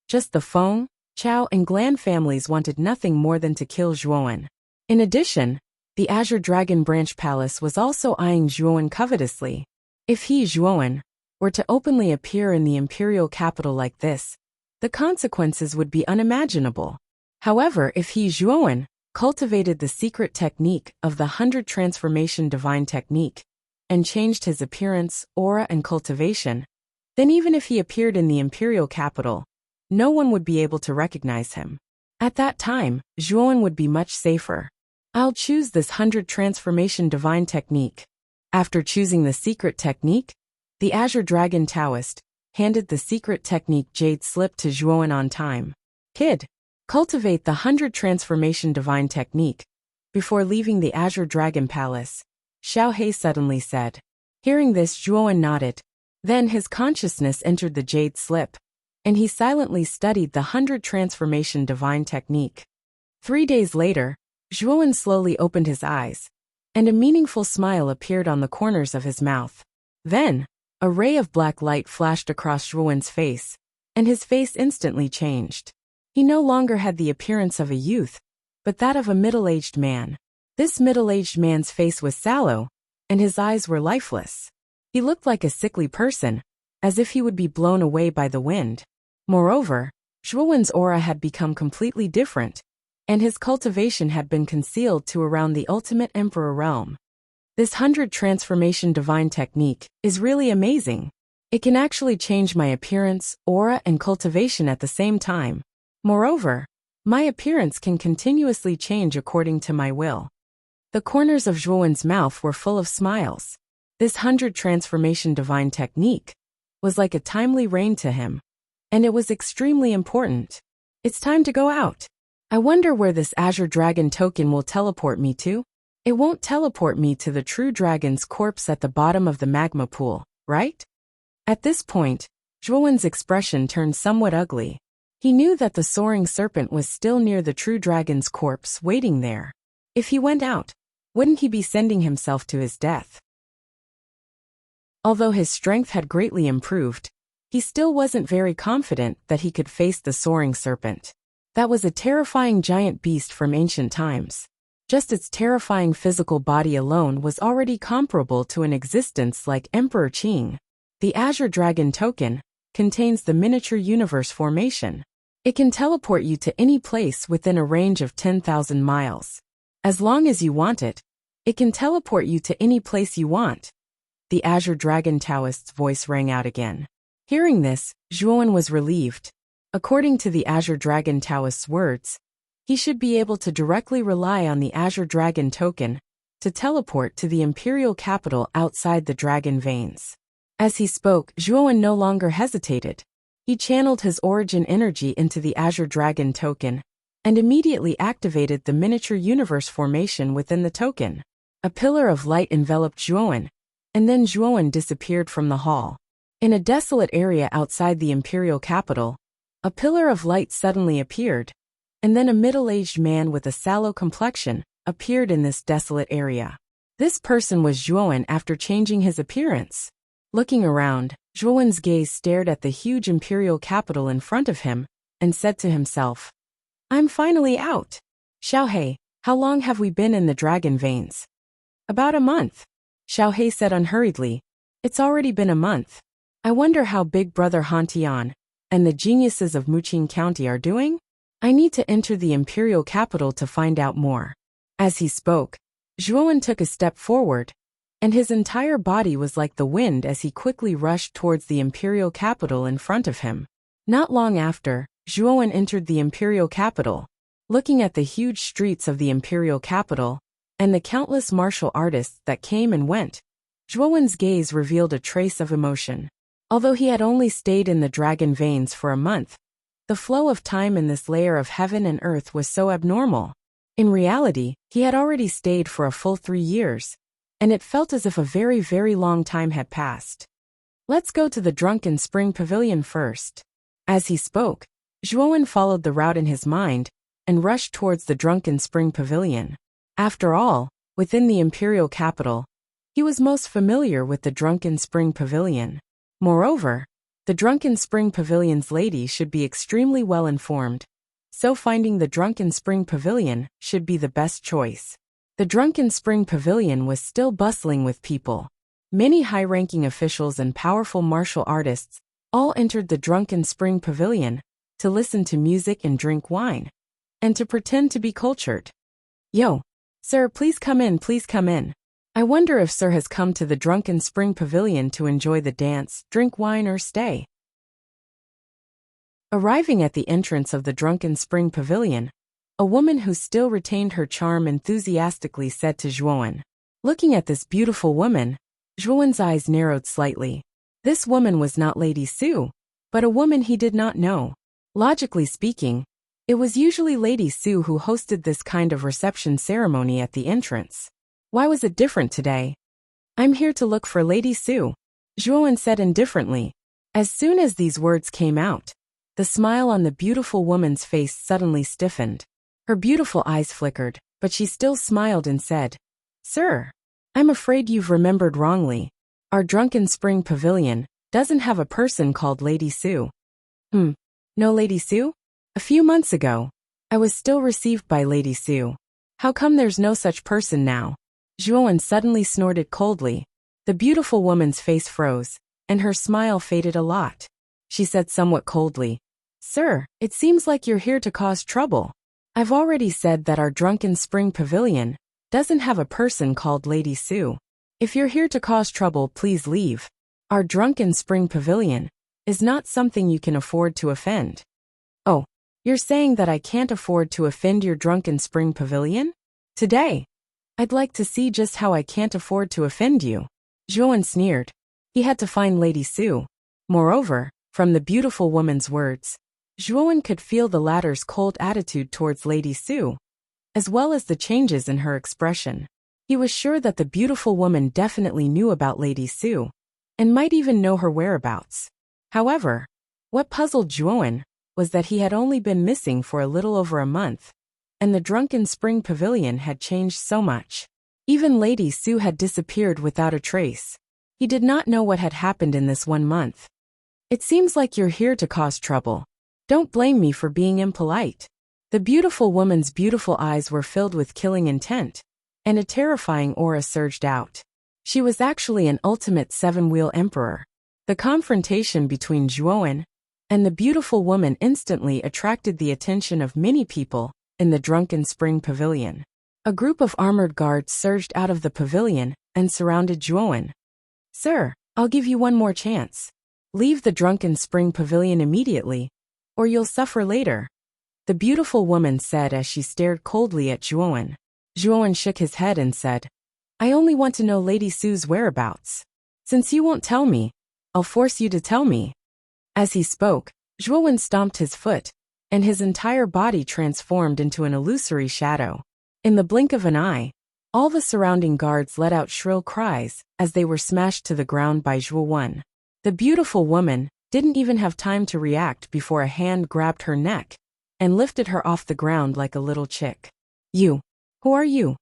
Just the Feng, Chao and Glan families wanted nothing more than to kill Zhuowen. In addition, the Azure Dragon Branch Palace was also eyeing Zhuowen covetously. If he, Zhuowen, were to openly appear in the imperial capital like this, the consequences would be unimaginable. However, if he, Zhuowen, cultivated the secret technique of the 100 Transformation Divine Technique, and changed his appearance, aura and cultivation, then even if he appeared in the imperial capital, no one would be able to recognize him. At that time, Zhuowen would be much safer. I'll choose this 100 Transformation Divine Technique. After choosing the secret technique, the Azure Dragon Taoist handed the secret technique Jade Slip to Zhuowen on time. Kid, cultivate the 100 Transformation Divine Technique. Before leaving the Azure Dragon Palace, Xiao He suddenly said. Hearing this, Zhuowen nodded. Then his consciousness entered the Jade Slip, and he silently studied the 100 Transformation Divine Technique. 3 days later, Zhuowen slowly opened his eyes, and a meaningful smile appeared on the corners of his mouth. Then, a ray of black light flashed across Zhuowen's face, and his face instantly changed. He no longer had the appearance of a youth, but that of a middle-aged man. This middle-aged man's face was sallow, and his eyes were lifeless. He looked like a sickly person, as if he would be blown away by the wind. Moreover, Zhuowen's aura had become completely different, and his cultivation had been concealed to around the ultimate emperor realm. This 100 Transformation Divine Technique is really amazing. It can actually change my appearance, aura, and cultivation at the same time. Moreover, my appearance can continuously change according to my will. The corners of Zhuowen's mouth were full of smiles. This 100 Transformation Divine Technique was like a timely rain to him, and it was extremely important. It's time to go out. I wonder where this Azure Dragon token will teleport me to? It won't teleport me to the true dragon's corpse at the bottom of the magma pool, right? At this point, Zhuowen's expression turned somewhat ugly. He knew that the soaring serpent was still near the true dragon's corpse waiting there. If he went out, wouldn't he be sending himself to his death? Although his strength had greatly improved, he still wasn't very confident that he could face the soaring serpent. That was a terrifying giant beast from ancient times. Just its terrifying physical body alone was already comparable to an existence like Emperor Qing. The Azure Dragon token contains the miniature universe formation. It can teleport you to any place within a range of 10,000 miles. As long as you want it, it can teleport you to any place you want. The Azure Dragon Taoist's voice rang out again. Hearing this, Zhuowen was relieved. According to the Azure Dragon Taoist's words, he should be able to directly rely on the Azure Dragon token to teleport to the imperial capital outside the dragon veins. As he spoke, Zhuowen no longer hesitated. He channeled his origin energy into the Azure Dragon token and immediately activated the miniature universe formation within the token. A pillar of light enveloped Zhuowen, and then Zhuowen disappeared from the hall. In a desolate area outside the imperial capital, a pillar of light suddenly appeared, and then a middle-aged man with a sallow complexion appeared in this desolate area. This person was Zhuowen after changing his appearance. Looking around, Zhuowen's gaze stared at the huge imperial capital in front of him and said to himself, I'm finally out. Xiaohei, how long have we been in the dragon veins? About a month. Xiaohei said unhurriedly. It's already been a month. I wonder how Big Brother Han Tian and the geniuses of Muqing County are doing? I need to enter the imperial capital to find out more. As he spoke, Zhuowen took a step forward, and his entire body was like the wind as he quickly rushed towards the imperial capital in front of him. Not long after, Zhuowen entered the imperial capital. Looking at the huge streets of the imperial capital, and the countless martial artists that came and went, Zhuowen's gaze revealed a trace of emotion. Although he had only stayed in the dragon veins for a month, the flow of time in this layer of heaven and earth was so abnormal. In reality, he had already stayed for a full 3 years, and it felt as if a very, very long time had passed. Let's go to the Drunken Spring Pavilion first. As he spoke, Zhuowen followed the route in his mind and rushed towards the Drunken Spring Pavilion. After all, within the imperial capital, he was most familiar with the Drunken Spring Pavilion. Moreover, the Drunken Spring Pavilion's lady should be extremely well informed, so finding the Drunken Spring Pavilion should be the best choice. The Drunken Spring Pavilion was still bustling with people. Many high-ranking officials and powerful martial artists all entered the Drunken Spring Pavilion to listen to music and drink wine, and to pretend to be cultured. Yo, sir, please come in, please come in. I wonder if sir has come to the Drunken Spring Pavilion to enjoy the dance, drink wine or stay. Arriving at the entrance of the Drunken Spring Pavilion, a woman who still retained her charm enthusiastically said to Zhuowen. Looking at this beautiful woman, Zhuowen's eyes narrowed slightly. This woman was not Lady Su, but a woman he did not know. Logically speaking, it was usually Lady Su who hosted this kind of reception ceremony at the entrance. Why was it different today? I'm here to look for Lady Su, Zhuowen said indifferently. As soon as these words came out, the smile on the beautiful woman's face suddenly stiffened. Her beautiful eyes flickered, but she still smiled and said, Sir, I'm afraid you've remembered wrongly. Our Drunken Spring Pavilion doesn't have a person called Lady Su. No Lady Su? A few months ago, I was still received by Lady Su. How come there's no such person now? Zhuowen suddenly snorted coldly. The beautiful woman's face froze, and her smile faded a lot. She said somewhat coldly, Sir, it seems like you're here to cause trouble. I've already said that our Drunken Spring Pavilion doesn't have a person called Lady Su. If you're here to cause trouble, please leave. Our Drunken Spring Pavilion is not something you can afford to offend. Oh, you're saying that I can't afford to offend your Drunken Spring Pavilion? Today, I'd like to see just how I can't afford to offend you. Zhuowen sneered. He had to find Lady Su. Moreover, from the beautiful woman's words, Zhuowen could feel the latter's cold attitude towards Lady Su, as well as the changes in her expression. He was sure that the beautiful woman definitely knew about Lady Su, and might even know her whereabouts. However, what puzzled Zhuowen was that he had only been missing for a little over a month, and the Drunken Spring Pavilion had changed so much. Even Lady Su had disappeared without a trace. He did not know what had happened in this 1 month. It seems like you're here to cause trouble. Don't blame me for being impolite. The beautiful woman's beautiful eyes were filled with killing intent, and a terrifying aura surged out. She was actually an ultimate 7-wheel emperor. The confrontation between Zhuowen and the beautiful woman instantly attracted the attention of many people in the Drunken Spring Pavilion. A group of armored guards surged out of the pavilion and surrounded Zhuowen. Sir, I'll give you one more chance. Leave the Drunken Spring Pavilion immediately, or you'll suffer later, the beautiful woman said as she stared coldly at Zhuowen. Zhuowen shook his head and said, I only want to know Lady Su's whereabouts. Since you won't tell me, I'll force you to tell me. As he spoke, Zhuowen stomped his foot, and his entire body transformed into an illusory shadow. In the blink of an eye, all the surrounding guards let out shrill cries as they were smashed to the ground by Zhuowen. The beautiful woman didn't even have time to react before a hand grabbed her neck and lifted her off the ground like a little chick. You, who are you?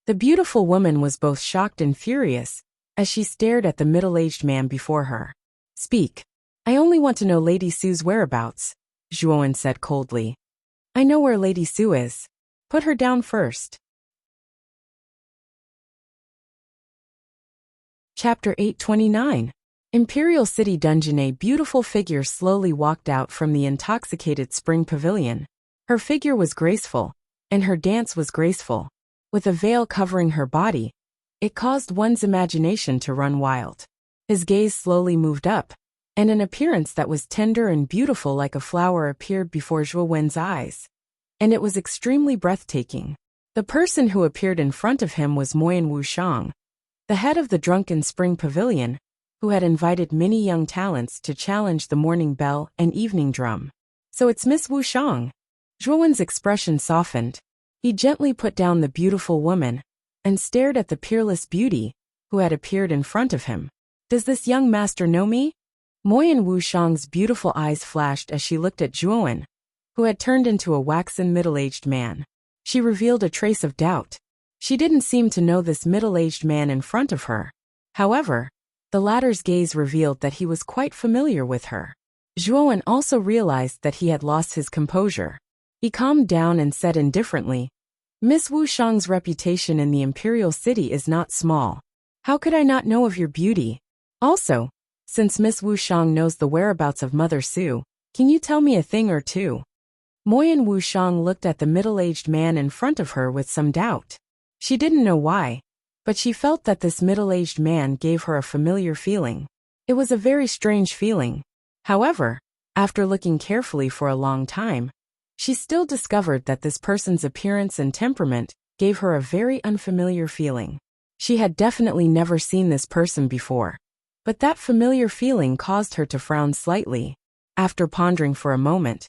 The beautiful woman was both shocked and furious as she stared at the middle-aged man before her. Speak. I only want to know Lady Sue's whereabouts, Zhuowen said coldly. I know where Lady Sue is. Put her down first. Chapter 829. Imperial City Dungeon. A beautiful figure slowly walked out from the intoxicated spring pavilion. Her figure was graceful, and her dance was graceful. With a veil covering her body, it caused one's imagination to run wild. His gaze slowly moved up, and an appearance that was tender and beautiful like a flower appeared before Zhuowen's eyes. And it was extremely breathtaking. The person who appeared in front of him was Moyan Wuxiang, the head of the Drunken Spring Pavilion, who had invited many young talents to challenge the Morning Bell and Evening Drum. So it's Miss Wuxiang. Zhuowen's expression softened. He gently put down the beautiful woman and stared at the peerless beauty who had appeared in front of him. Does this young master know me? Moyan Wuxiang's beautiful eyes flashed as she looked at Zhuowen, who had turned into a waxen middle-aged man. She revealed a trace of doubt. She didn't seem to know this middle-aged man in front of her. However, the latter's gaze revealed that he was quite familiar with her. Zhuowen also realized that he had lost his composure. He calmed down and said indifferently, Miss Wuxiang's reputation in the Imperial City is not small. How could I not know of your beauty? Also, since Miss Wuxiang knows the whereabouts of Mother Sue, can you tell me a thing or two? Moyan Wuxiang looked at the middle-aged man in front of her with some doubt. She didn't know why, but she felt that this middle-aged man gave her a familiar feeling. It was a very strange feeling. However, after looking carefully for a long time, she still discovered that this person's appearance and temperament gave her a very unfamiliar feeling. She had definitely never seen this person before, but that familiar feeling caused her to frown slightly. After pondering for a moment,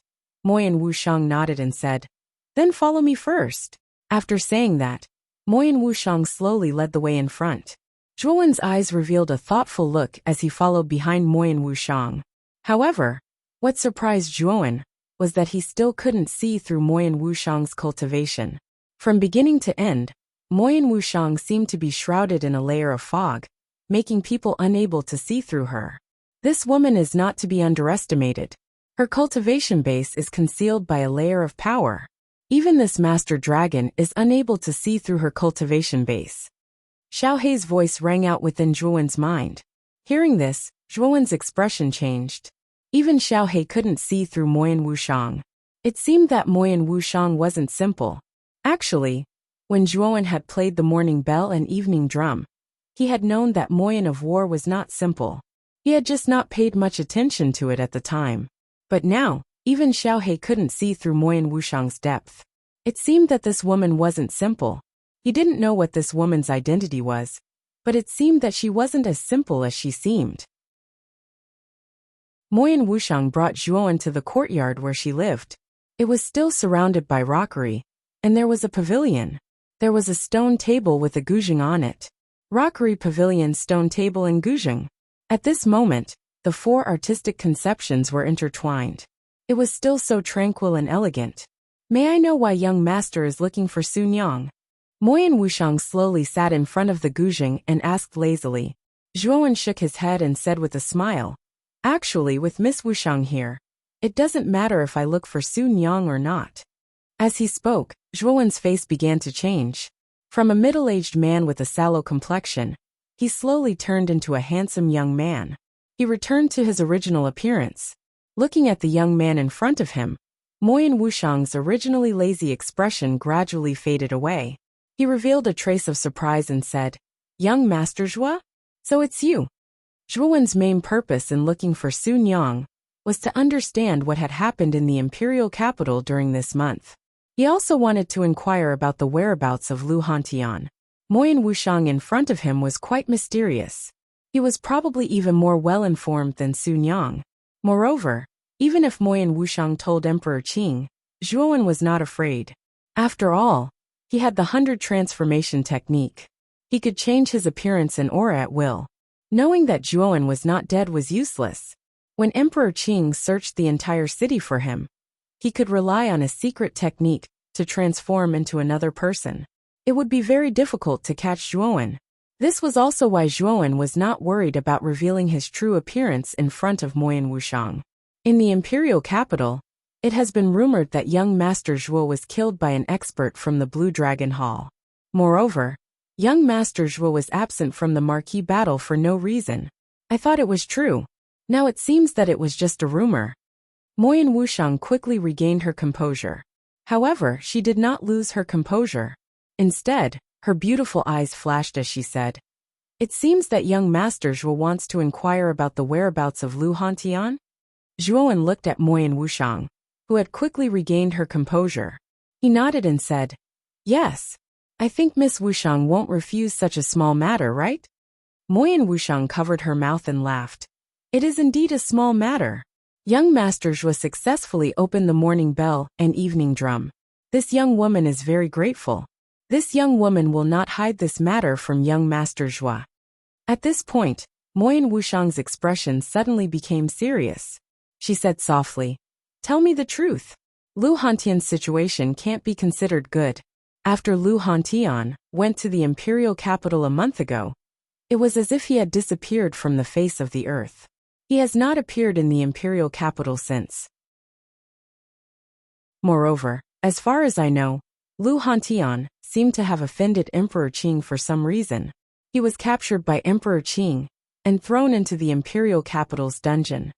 Moyan Wuxiang nodded and said, Then follow me first. After saying that, Moyan Wuxiang slowly led the way in front. Zhuowen's eyes revealed a thoughtful look as he followed behind Moyan Wuxiang. However, what surprised Zhuowen was that he still couldn't see through Moyan Wuxiang's cultivation. From beginning to end, Moyan Wuxiang seemed to be shrouded in a layer of fog, making people unable to see through her. This woman is not to be underestimated. Her cultivation base is concealed by a layer of power. Even this master dragon is unable to see through her cultivation base. Xiaohei's voice rang out within Zhuowen's mind. Hearing this, Zhuowen's expression changed. Even Xiaohei couldn't see through Moyan Wuxiang. It seemed that Moyan Wuxiang wasn't simple. Actually, when Zhuowen had played the Morning Bell and Evening Drum, he had known that Moyan of War was not simple. He had just not paid much attention to it at the time. But now, even Xiaohei couldn't see through Moyan Wuxiang's depth. It seemed that this woman wasn't simple. He didn't know what this woman's identity was, but it seemed that she wasn't as simple as she seemed. Moyan Wuxiang brought Zhuowen to the courtyard where she lived. It was still surrounded by rockery, and there was a pavilion. There was a stone table with a guzheng on it. Rockery, pavilion, stone table, and guzheng. At this moment, the four artistic conceptions were intertwined. It was still so tranquil and elegant. May I know why young master is looking for Sun Yang? Moyan Wuxiang slowly sat in front of the guzheng and asked lazily. Zhuowen shook his head and said with a smile, Actually, with Miss Wuxiang here, it doesn't matter if I look for Sun Yang or not. As he spoke, Zhuowen's face began to change. From a middle-aged man with a sallow complexion, he slowly turned into a handsome young man. He returned to his original appearance. Looking at the young man in front of him, Moyan Wuxiang's originally lazy expression gradually faded away. He revealed a trace of surprise and said, Young Master Zhuo? So it's you. Zhuowen's main purpose in looking for Sun Yang was to understand what had happened in the imperial capital during this month. He also wanted to inquire about the whereabouts of Lu Hantian. Moyan Wuxiang in front of him was quite mysterious. He was probably even more well-informed than Sun Yang. Moreover, even if Moyan Wuxiang told Emperor Qing, Zhuowen was not afraid. After all, he had the 100 transformation technique. He could change his appearance and aura at will. Knowing that Zhuowen was not dead was useless. When Emperor Qing searched the entire city for him, he could rely on a secret technique to transform into another person. It would be very difficult to catch Zhuowen. This was also why Zhuowen was not worried about revealing his true appearance in front of Moyan Wushang. In the imperial capital, it has been rumored that young Master Zhuo was killed by an expert from the Blue Dragon Hall. Moreover, young Master Zhuo was absent from the marquee battle for no reason. I thought it was true. Now it seems that it was just a rumor. Moyan Wushang quickly regained her composure. However, she did not lose her composure. Instead, her beautiful eyes flashed as she said, "It seems that young Master Zhuo wants to inquire about the whereabouts of Lu Hantian?" Zhuowen looked at Moyan Wushang, who had quickly regained her composure. He nodded and said, "Yes. I think Miss Wushang won't refuse such a small matter, right?" Moyan Wushang covered her mouth and laughed. "It is indeed a small matter." Young Master Zhuo successfully opened the morning bell and evening drum. This young woman is very grateful. This young woman will not hide this matter from young Master Zhuo. At this point, Moyan Wushang's expression suddenly became serious. She said softly, "Tell me the truth. Lu Hantian's situation can't be considered good. After Lu Hantian went to the imperial capital a month ago, it was as if he had disappeared from the face of the earth. He has not appeared in the imperial capital since. Moreover, as far as I know, Lu Hantian seemed to have offended Emperor Qing for some reason. He was captured by Emperor Qing and thrown into the imperial capital's dungeon."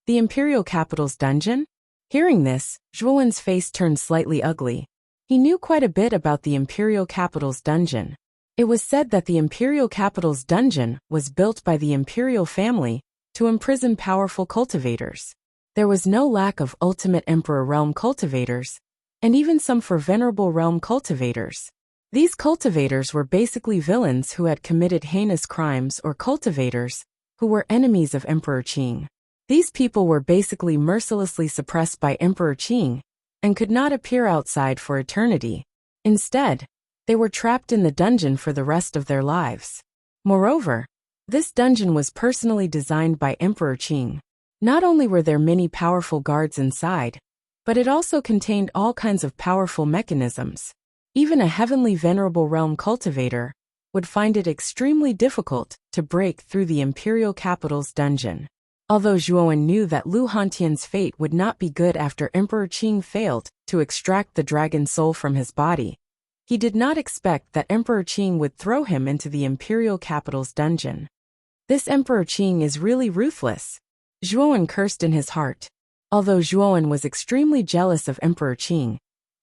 The imperial capital's dungeon? Hearing this, Zhuowen's face turned slightly ugly. He knew quite a bit about the imperial capital's dungeon. It was said that the imperial capital's dungeon was built by the imperial family to imprison powerful cultivators. There was no lack of ultimate emperor realm cultivators, and even some for venerable realm cultivators. These cultivators were basically villains who had committed heinous crimes or cultivators who were enemies of Emperor Qing. These people were basically mercilessly suppressed by Emperor Qing and could not appear outside for eternity. Instead, they were trapped in the dungeon for the rest of their lives. Moreover, this dungeon was personally designed by Emperor Qing. Not only were there many powerful guards inside, but it also contained all kinds of powerful mechanisms. Even a heavenly venerable realm cultivator would find it extremely difficult to break through the imperial capital's dungeon. Although Zhuowen knew that Lu Hantian's fate would not be good after Emperor Qing failed to extract the dragon soul from his body, he did not expect that Emperor Qing would throw him into the imperial capital's dungeon. This Emperor Qing is really ruthless. Zhuowen cursed in his heart. Although Zhuowen was extremely jealous of Emperor Qing,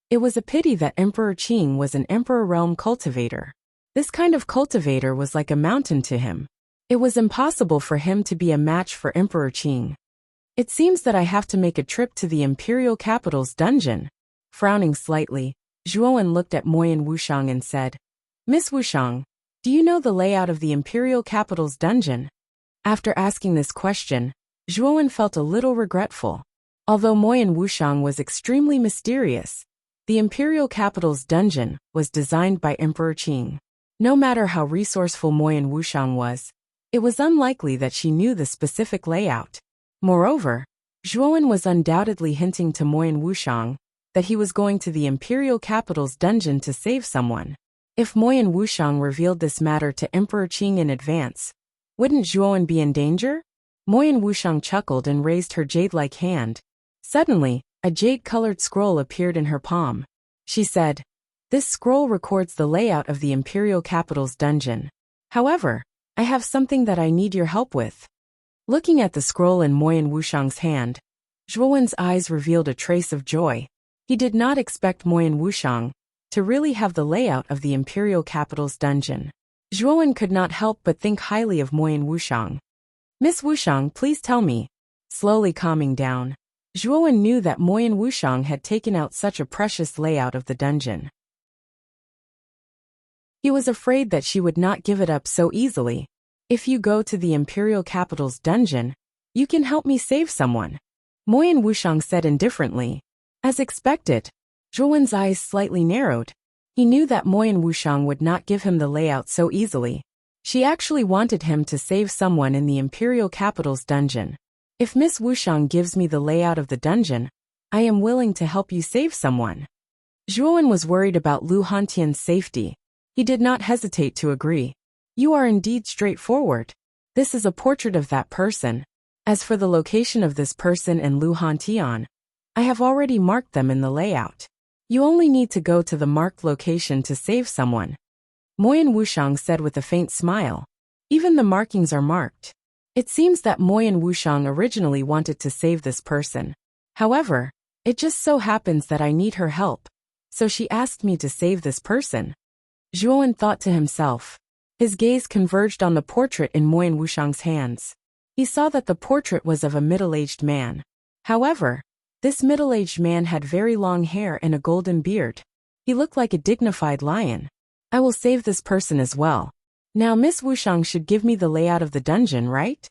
it was a pity that Emperor Qing was an emperor realm cultivator. This kind of cultivator was like a mountain to him. It was impossible for him to be a match for Emperor Qing. "It seems that I have to make a trip to the imperial capital's dungeon." Frowning slightly, Zhuowen looked at Moyan Wushang and said, "Miss Wushang, do you know the layout of the imperial capital's dungeon?" After asking this question, Zhuowen felt a little regretful. Although Moyan Wushang was extremely mysterious, the imperial capital's dungeon was designed by Emperor Qing. No matter how resourceful Moyan Wushang was, it was unlikely that she knew the specific layout. Moreover, Zhuowen was undoubtedly hinting to Moyan Wushang that he was going to the imperial capital's dungeon to save someone. If Moyan Wushang revealed this matter to Emperor Qing in advance, wouldn't Zhuowen be in danger? Moyan Wushang chuckled and raised her jade-like hand. Suddenly, a jade-colored scroll appeared in her palm. She said, "This scroll records the layout of the imperial capital's dungeon. However, I have something that I need your help with." Looking at the scroll in Moyan Wushang's hand, Zhuowen's eyes revealed a trace of joy. He did not expect Moyan Wushang to really have the layout of the imperial capital's dungeon. Zhuowen could not help but think highly of Moyan Wushang. "Miss Wushang, please tell me." Slowly calming down, Zhuowen knew that Moyan Wushang had taken out such a precious layout of the dungeon. He was afraid that she would not give it up so easily. "If you go to the imperial capital's dungeon, you can help me save someone," Moyan Wushang said indifferently. As expected, Zhuowen's eyes slightly narrowed. He knew that Moyan Wushang would not give him the layout so easily. She actually wanted him to save someone in the imperial capital's dungeon. "If Miss Wushang gives me the layout of the dungeon, I am willing to help you save someone." Zhuowen was worried about Lu Hantian's safety. He did not hesitate to agree. You are indeed straightforward. This is a portrait of that person. As for the location of this person and Lu Hantian, I have already marked them in the layout. You only need to go to the marked location to save someone. Moyan Wuxiang said with a faint smile. Even the markings are marked. It seems that Moyan Wuxiang originally wanted to save this person. However, it just so happens that I need her help, so she asked me to save this person. Zhuowen thought to himself. His gaze converged on the portrait in Moyan Wuxiang's hands. He saw that the portrait was of a middle-aged man. However, this middle-aged man had very long hair and a golden beard. He looked like a dignified lion. I will save this person as well. Now Miss Wuxiang should give me the layout of the dungeon, right?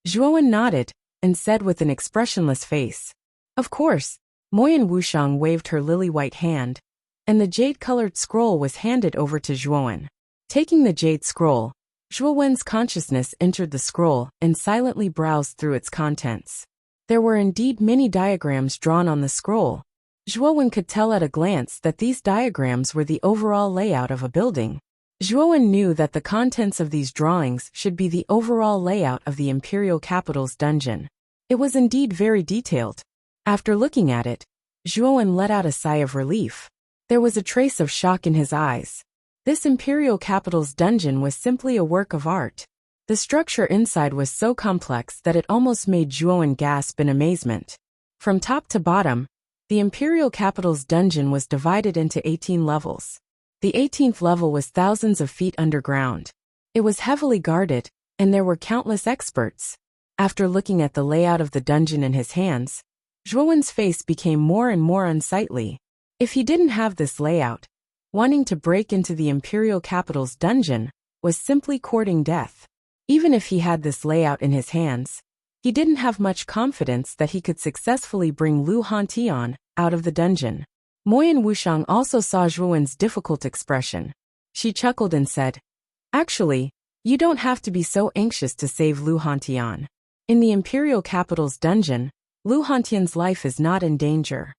Zhuowen nodded and said with an expressionless face. Of course. Moyan Wuxiang waved her lily-white hand, and the jade-colored scroll was handed over to Zhuowen. Taking the jade scroll, Zhuowen's consciousness entered the scroll and silently browsed through its contents. There were indeed many diagrams drawn on the scroll. Zhuowen could tell at a glance that these diagrams were the overall layout of a building. Zhuowen knew that the contents of these drawings should be the overall layout of the imperial capital's dungeon. It was indeed very detailed. After looking at it, Zhuowen let out a sigh of relief. There was a trace of shock in his eyes. This imperial capital's dungeon was simply a work of art. The structure inside was so complex that it almost made Zhuowen gasp in amazement. From top to bottom, the imperial capital's dungeon was divided into 18 levels. The 18th level was thousands of feet underground. It was heavily guarded, and there were countless experts. After looking at the layout of the dungeon in his hands, Zhuowen's face became more and more unsightly. If he didn't have this layout, wanting to break into the imperial capital's dungeon was simply courting death. Even if he had this layout in his hands, he didn't have much confidence that he could successfully bring Lu Hantian out of the dungeon. Moyan Wuxiang also saw Zhuowen's difficult expression. She chuckled and said, Actually, you don't have to be so anxious to save Lu Hantian. In the imperial capital's dungeon, Lu Hantian's life is not in danger.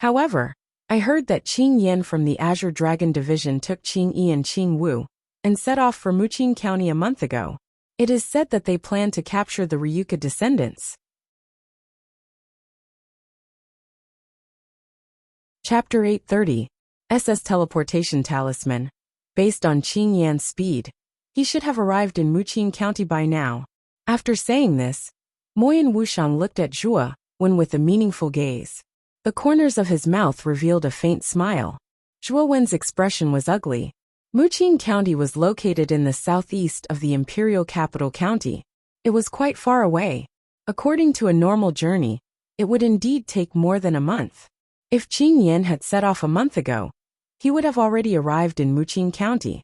However, I heard that Qing Yan from the Azure Dragon Division took Qing Yi and Qing Wu and set off for Muqing County a month ago. It is said that they plan to capture the Ryuka descendants. Chapter 830. SS Teleportation Talisman. Based on Qing Yan's speed, he should have arrived in Muqing County by now. After saying this, Moyan Wuxiang looked at Zhuowen with a meaningful gaze. The corners of his mouth revealed a faint smile. Zhuowen's expression was ugly. Muqing County was located in the southeast of the imperial capital county. It was quite far away. According to a normal journey, it would indeed take more than a month. If Qing Yan had set off a month ago, he would have already arrived in Muqing County.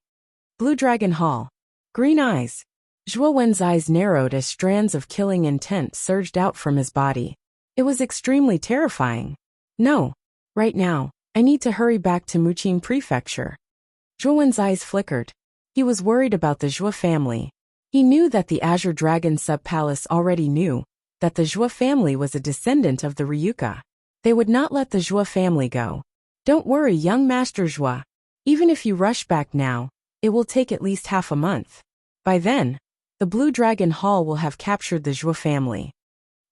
Blue Dragon Hall. Green eyes. Zhuowen's eyes narrowed as strands of killing intent surged out from his body. It was extremely terrifying. No. Right now, I need to hurry back to Muqing Prefecture. Zhuowen's eyes flickered. He was worried about the Zhuo family. He knew that the Azure Dragon Sub-Palace already knew that the Zhuo family was a descendant of the Ryuka. They would not let the Zhuo family go. Don't worry, young Master Zhuo. Even if you rush back now, it will take at least half a month. By then, the Blue Dragon Hall will have captured the Zhuo family.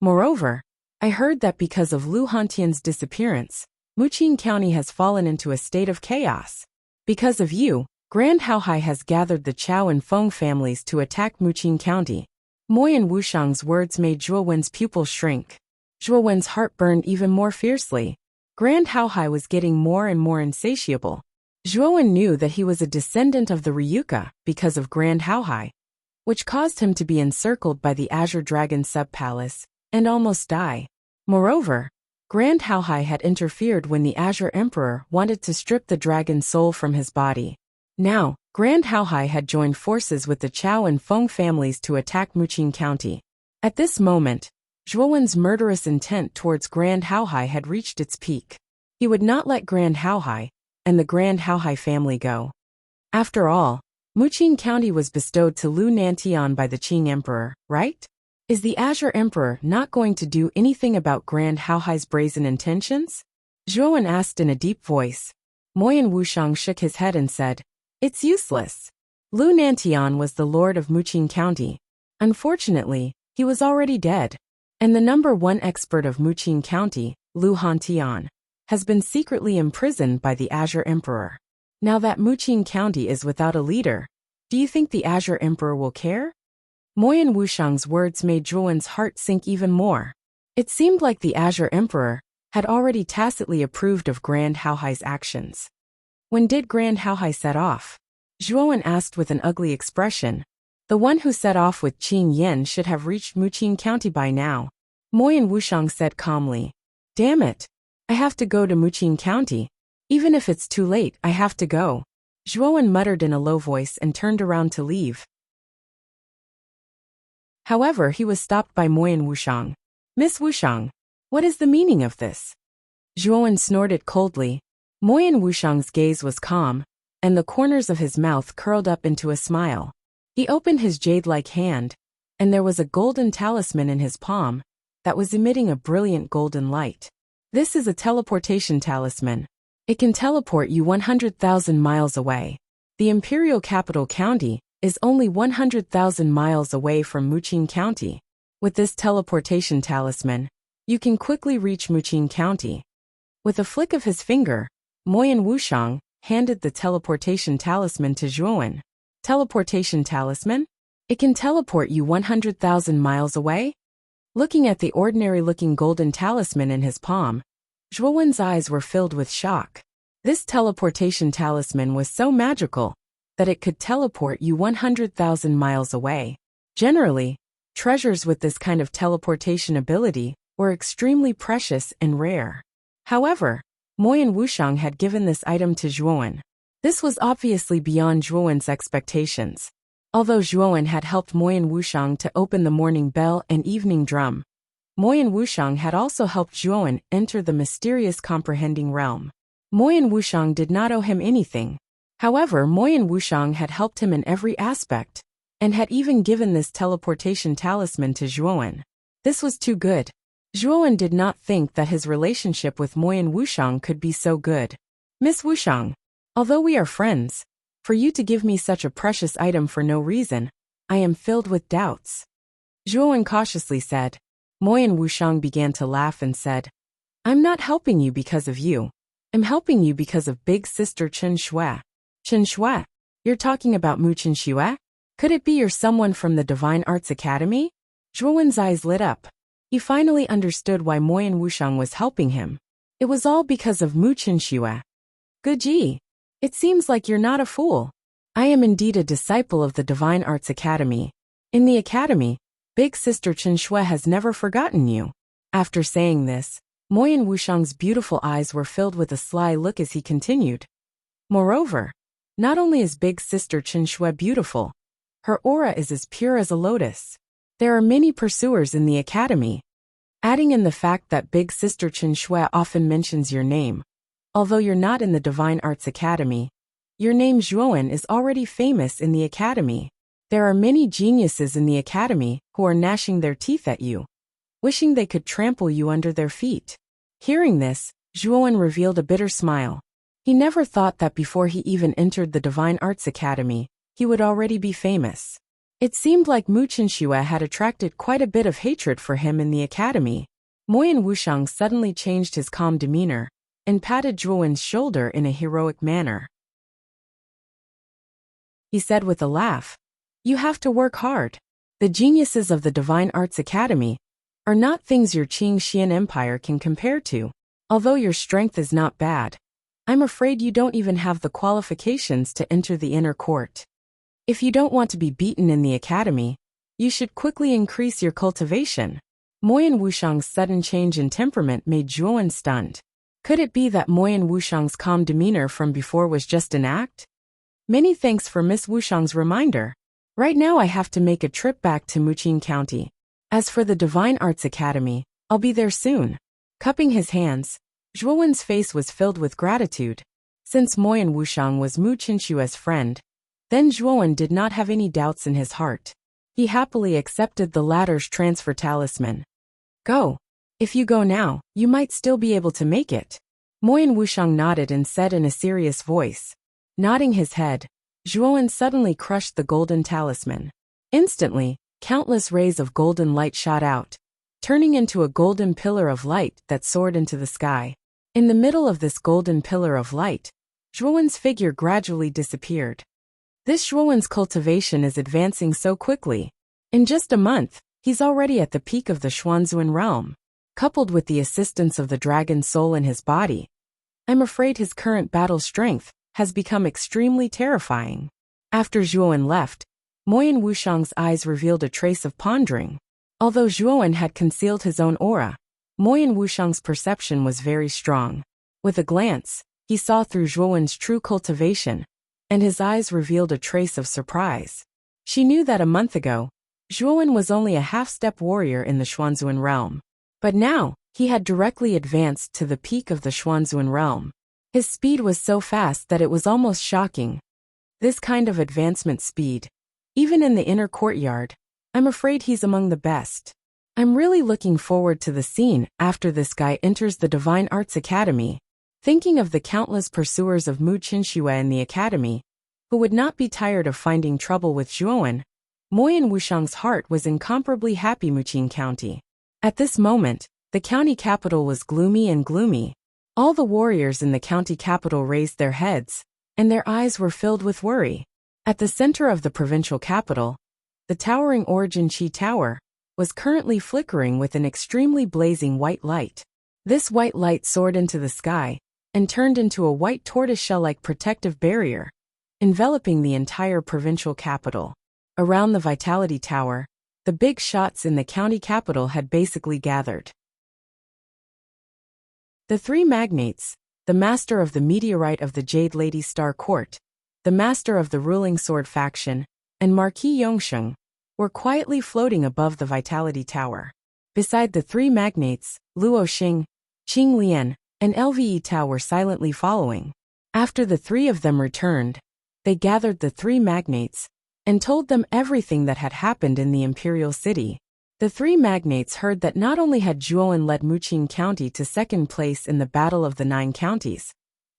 Moreover, I heard that because of Lu Hantian's disappearance, Muqing County has fallen into a state of chaos. Because of you, Grand Haohai has gathered the Chao and Feng families to attack Muqing County. Moyan Wuxiang's words made Zhuowen's pupils shrink. Zhuowen's heart burned even more fiercely. Grand Haohai was getting more and more insatiable. Zhuowen knew that he was a descendant of the Ryuka because of Grand Haohai, which caused him to be encircled by the Azure Dragon Sub-Palace and almost die. Moreover, Grand Haohai had interfered when the Azure Emperor wanted to strip the dragon's soul from his body. Now, Grand Haohai had joined forces with the Chao and Feng families to attack Muqing County. At this moment, Zhuowen's murderous intent towards Grand Haohai had reached its peak. He would not let Grand Haohai and the Grand Haohai family go. After all, Muqing County was bestowed to Lu Nantian by the Qing Emperor, right? Is the Azure Emperor not going to do anything about Grand Haohai's brazen intentions? Zhuowen asked in a deep voice. Moyan Wuxiang shook his head and said, It's useless. Lu Nantian was the lord of Muqing County. Unfortunately, he was already dead. And the #1 expert of Muqing County, Lu Hantian, has been secretly imprisoned by the Azure Emperor. Now that Muqing County is without a leader, do you think the Azure Emperor will care? Moyan Wushang's words made Zhuowen's heart sink even more. It seemed like the Azure Emperor had already tacitly approved of Grand Haohai's actions. When did Grand Haohai set off? Zhuowen asked with an ugly expression. The one who set off with Qin Yen should have reached Muqing County by now. Moyan Wushang said calmly. Damn it. I have to go to Muqing County. Even if it's too late, I have to go. Zhuowen muttered in a low voice and turned around to leave. However, he was stopped by Moyan Wushang. Miss Wushang, what is the meaning of this? Zhuowen snorted coldly. Moyan Wushang's gaze was calm, and the corners of his mouth curled up into a smile. He opened his jade-like hand, and there was a golden talisman in his palm that was emitting a brilliant golden light. This is a teleportation talisman. It can teleport you 100,000 miles away. The imperial capital county is only 100,000 miles away from Muqing County. With this teleportation talisman, you can quickly reach Muqing County. With a flick of his finger, Moyan Wushang handed the teleportation talisman to Zhuowen. Teleportation talisman? It can teleport you 100,000 miles away? Looking at the ordinary-looking golden talisman in his palm, Zhuowen's eyes were filled with shock. This teleportation talisman was so magical that it could teleport you 100,000 miles away. Generally, treasures with this kind of teleportation ability were extremely precious and rare. However, Moyan Wushang had given this item to Zhuowen. This was obviously beyond Zhuowen's expectations. Although Zhuowen had helped Moyan Wushang to open the morning bell and evening drum, Moyan Wushang had also helped Zhuowen enter the mysterious comprehending realm. Moyan Wushang did not owe him anything. However, Moyan Wushang had helped him in every aspect, and had even given this teleportation talisman to Zhuowen. This was too good. Zhuowen did not think that his relationship with Moyan Wushang could be so good. Miss Wushang, although we are friends, for you to give me such a precious item for no reason, I am filled with doubts. Zhuowen cautiously said. Moyan Wushang began to laugh and said, I'm not helping you because of you. I'm helping you because of big sister Chen Shui. Chen Shui? You're talking about Mu Chen Shui? Could it be you're someone from the Divine Arts Academy? Zhuowen's eyes lit up. He finally understood why Moyan Wushang was helping him. It was all because of Mu Chen Shui. Good gee. It seems like you're not a fool. I am indeed a disciple of the Divine Arts Academy. In the academy, Big Sister Chen Shui has never forgotten you. After saying this, Moyan Wushang's beautiful eyes were filled with a sly look as he continued. Moreover, not only is Big Sister Chen Shui beautiful, her aura is as pure as a lotus. There are many pursuers in the academy. Adding in the fact that Big Sister Chen Shui often mentions your name. Although you're not in the Divine Arts Academy, your name Zhuowen is already famous in the academy. There are many geniuses in the academy who are gnashing their teeth at you, wishing they could trample you under their feet. Hearing this, Zhuowen revealed a bitter smile. He never thought that before he even entered the Divine Arts Academy, he would already be famous. It seemed like Mu Chen Shui had attracted quite a bit of hatred for him in the academy. Moyan Wushang suddenly changed his calm demeanor and patted Zhuowen's shoulder in a heroic manner. He said with a laugh, You have to work hard. The geniuses of the Divine Arts Academy are not things your Qing Xian Empire can compare to. Although your strength is not bad, I'm afraid you don't even have the qualifications to enter the inner court. If you don't want to be beaten in the academy, you should quickly increase your cultivation. Moyan Wushang's sudden change in temperament made Zhuowen stunned. Could it be that Moyan Wushang's calm demeanor from before was just an act? Many thanks for Miss Wushang's reminder. Right now I have to make a trip back to Muqing County. As for the Divine Arts Academy, I'll be there soon. Cupping his hands, Zhuowen's face was filled with gratitude. Since Moyan Wushang was Mu Chen Shui's friend, then Zhuowen did not have any doubts in his heart. He happily accepted the latter's transfer talisman. Go. If you go now, you might still be able to make it. Moyan Wushang nodded and said in a serious voice. Nodding his head, Zhuowen suddenly crushed the golden talisman. Instantly, countless rays of golden light shot out, turning into a golden pillar of light that soared into the sky. In the middle of this golden pillar of light, Zhuowen's figure gradually disappeared. This Zhuowen's cultivation is advancing so quickly. In just a month, he's already at the peak of the Xuanzuan realm. Coupled with the assistance of the dragon soul in his body, I'm afraid his current battle strength has become extremely terrifying. After Zhuowen left, Moyan Wuxiang's eyes revealed a trace of pondering. Although Zhuowen had concealed his own aura, Moyan Wuxiang's perception was very strong. With a glance, he saw through Zhuowen's true cultivation, and his eyes revealed a trace of surprise. She knew that a month ago, Zhuowen was only a half-step warrior in the Xuanzuan realm. But now, he had directly advanced to the peak of the Xuanzuan realm. His speed was so fast that it was almost shocking. This kind of advancement speed, even in the inner courtyard, I'm afraid he's among the best. I'm really looking forward to the scene after this guy enters the Divine Arts Academy. Thinking of the countless pursuers of Mu Qinxue in the academy, who would not be tired of finding trouble with Zhuowen, Moyan Wuxiang's heart was incomparably happy. Muqing County. At this moment, the county capital was gloomy and gloomy. All the warriors in the county capital raised their heads, and their eyes were filled with worry. At the center of the provincial capital, the towering Origin Qi Tower was currently flickering with an extremely blazing white light. This white light soared into the sky and turned into a white tortoiseshell-like protective barrier, enveloping the entire provincial capital. Around the Vitality Tower, the big shots in the county capital had basically gathered. The three magnates, the master of the meteorite of the Jade Lady Star Court, the master of the ruling sword faction, and Marquis Yongsheng, were quietly floating above the Vitality Tower. Beside the three magnates, Luo Xing, Qing Lian, and Lve Tao were silently following. After the three of them returned, they gathered the three magnates and told them everything that had happened in the imperial city. The three magnates heard that not only had Zhuowen led Muqing County to second place in the Battle of the Nine Counties,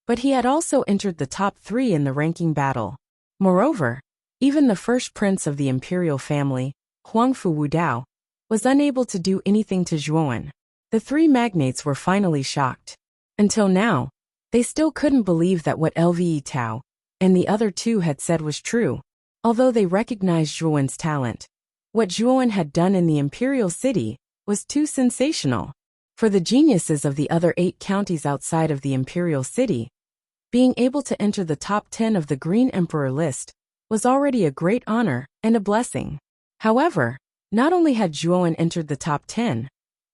but he had also entered the top 3 in the ranking battle. Moreover, even the first prince of the imperial family, Huangfu Wudao, was unable to do anything to Zhuowen. The three magnates were finally shocked. Until now, they still couldn't believe that what Lve Tao and the other two had said was true. Although they recognized Zhuowen's talent, what Zhuowen had done in the imperial city was too sensational. For the geniuses of the other 8 counties outside of the imperial city, being able to enter the top 10 of the Green Emperor list was already a great honor and a blessing. However, not only had Zhuowen entered the top 10,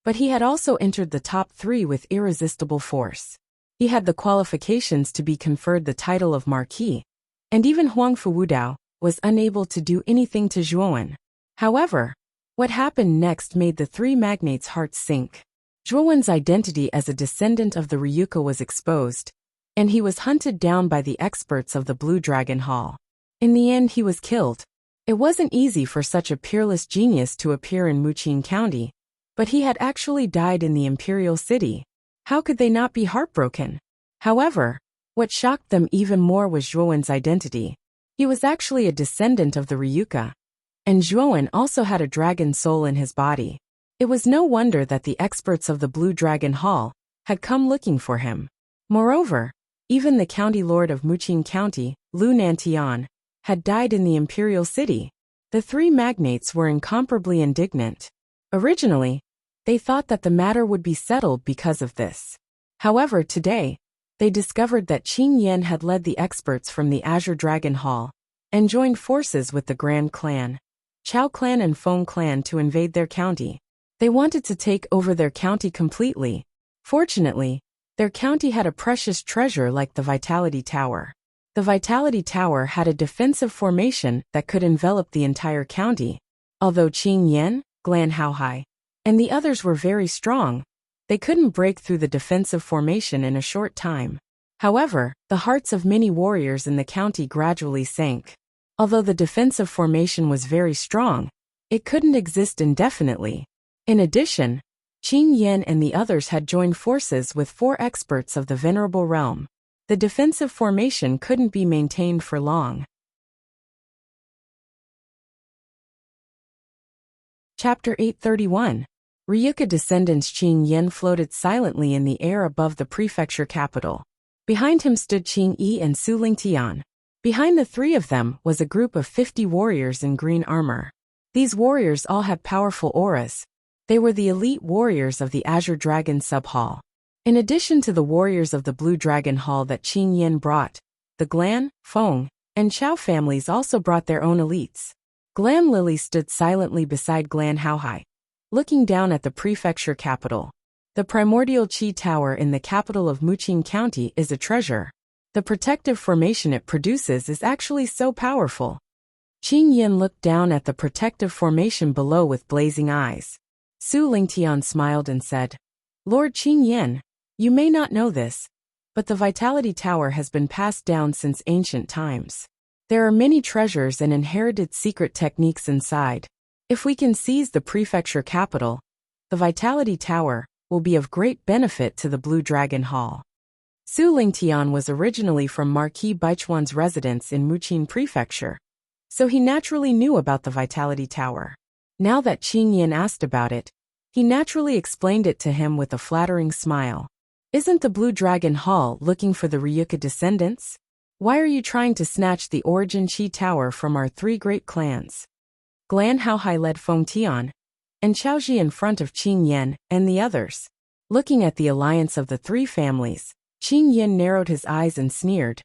but he had also entered the top 3 with irresistible force. He had the qualifications to be conferred the title of Marquis, and even Huangfu Wudao was unable to do anything to Zhuowen. However, what happened next made the three magnates' hearts sink. Zhuowen's identity as a descendant of the Ryuka was exposed, and he was hunted down by the experts of the Blue Dragon Hall. In the end, he was killed. It wasn't easy for such a peerless genius to appear in Muqing County, but he had actually died in the imperial city. How could they not be heartbroken? However, what shocked them even more was Zhuowen's identity. He was actually a descendant of the Ryuka, and Zhuowen also had a dragon soul in his body. It was no wonder that the experts of the Blue Dragon Hall had come looking for him. Moreover, even the county lord of Muqing County, Lu Nantian, had died in the imperial city. The three magnates were incomparably indignant. Originally, they thought that the matter would be settled because of this. However, today, they discovered that Qing Yan had led the experts from the Azure Dragon Hall and joined forces with the Grand Clan, Chao Clan and Feng Clan to invade their county. They wanted to take over their county completely. Fortunately, their county had a precious treasure like the Vitality Tower. The Vitality Tower had a defensive formation that could envelop the entire county. Although Qing Yan, Glan Haohai, and the others were very strong, they couldn't break through the defensive formation in a short time. However, the hearts of many warriors in the county gradually sank. Although the defensive formation was very strong, it couldn't exist indefinitely. In addition, Qing Yan and the others had joined forces with 4 experts of the Venerable Realm. The defensive formation couldn't be maintained for long. Chapter 831. Ryuka descendants. Qing Yin floated silently in the air above the prefecture capital. Behind him stood Qing Yi and Su Lingtian. Behind the three of them was a group of 50 warriors in green armor. These warriors all had powerful auras. They were the elite warriors of the Azure Dragon Sub-Hall. In addition to the warriors of the Blue Dragon Hall that Qing Yin brought, the Glan, Feng, and Chao families also brought their own elites. Glan Lily stood silently beside Glan Haohai, looking down at the prefecture capital. The primordial Qi Tower in the capital of Muqing County is a treasure. The protective formation it produces is actually so powerful. Qing Yin looked down at the protective formation below with blazing eyes. Su Lingtian smiled and said, "Lord Qing Yin, you may not know this, but the Vitality Tower has been passed down since ancient times. There are many treasures and inherited secret techniques inside. If we can seize the prefecture capital, the Vitality Tower will be of great benefit to the Blue Dragon Hall." Su Lingtian was originally from Marquis Baichuan's residence in Muqing Prefecture, so he naturally knew about the Vitality Tower. Now that Qing Yin asked about it, he naturally explained it to him with a flattering smile. "Isn't the Blue Dragon Hall looking for the Ryuka descendants? Why are you trying to snatch the Origin Qi Tower from our three great clans?" Glan Haohai led Feng Tian and Chaoji in front of Qing Yin and the others. Looking at the alliance of the three families, Qing Yin narrowed his eyes and sneered.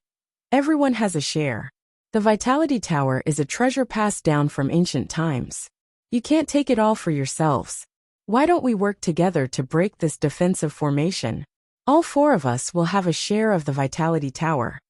"Everyone has a share. The Vitality Tower is a treasure passed down from ancient times. You can't take it all for yourselves. Why don't we work together to break this defensive formation? All four of us will have a share of the Vitality Tower."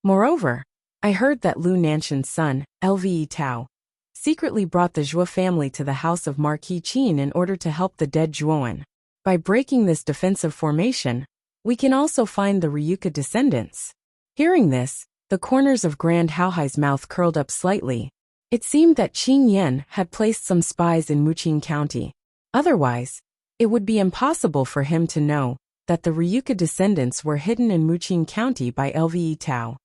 Moreover, I heard that Lu Nanshan's son, Lve Tao, secretly brought the Zhuo family to the house of Marquis Qin in order to help the dead Zhuoan. By breaking this defensive formation, we can also find the Ryuka descendants. Hearing this, the corners of Grand Haohai's mouth curled up slightly. It seemed that Qing Yin had placed some spies in Muqing County. Otherwise, it would be impossible for him to know that the Ryuka descendants were hidden in Muqing County by Lve Tao.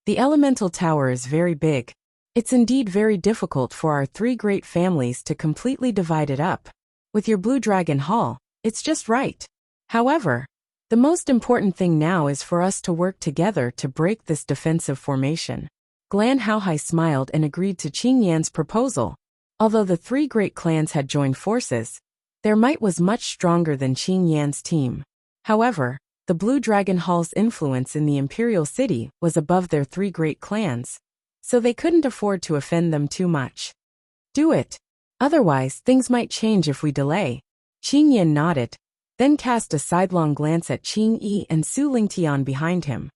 The Elemental Tower is very big. It's indeed very difficult for our three great families to completely divide it up. With your Blue Dragon Hall, it's just right. However, the most important thing now is for us to work together to break this defensive formation. Glan Haohai smiled and agreed to Qing Yan's proposal. Although the three great clans had joined forces, their might was much stronger than Qing Yan's team. However, the Blue Dragon Hall's influence in the Imperial City was above their three great clans, so they couldn't afford to offend them too much. "Do it. Otherwise, things might change if we delay." Qing Yin nodded, then cast a sidelong glance at Qing Yi and Su Lingtian behind him.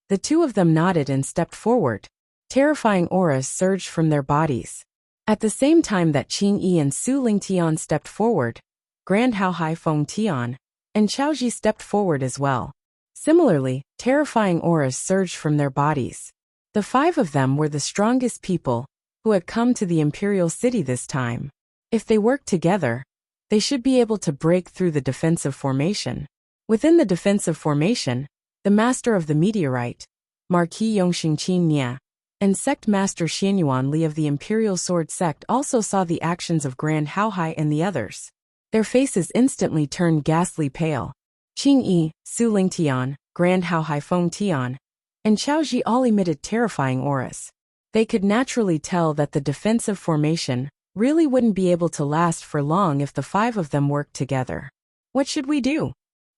The two of them nodded and stepped forward. Terrifying auras surged from their bodies. At the same time that Qing Yi and Su Lingtian stepped forward, Grand Haohai Feng Tian and Chaoji stepped forward as well. Similarly, terrifying auras surged from their bodies. The five of them were the strongest people who had come to the Imperial City this time. If they worked together, they should be able to break through the defensive formation. Within the defensive formation, the Master of the Meteorite, Marquis Yongxing Qin Nia, and Sect Master Xianyuan Li of the Imperial Sword Sect also saw the actions of Grand Haohai and the others. Their faces instantly turned ghastly pale. Qing Yi, Su Lingtian, Grand Haohai Feng Tian, and Chaoji all emitted terrifying auras. They could naturally tell that the defensive formation really wouldn't be able to last for long if the five of them worked together. "What should we do?"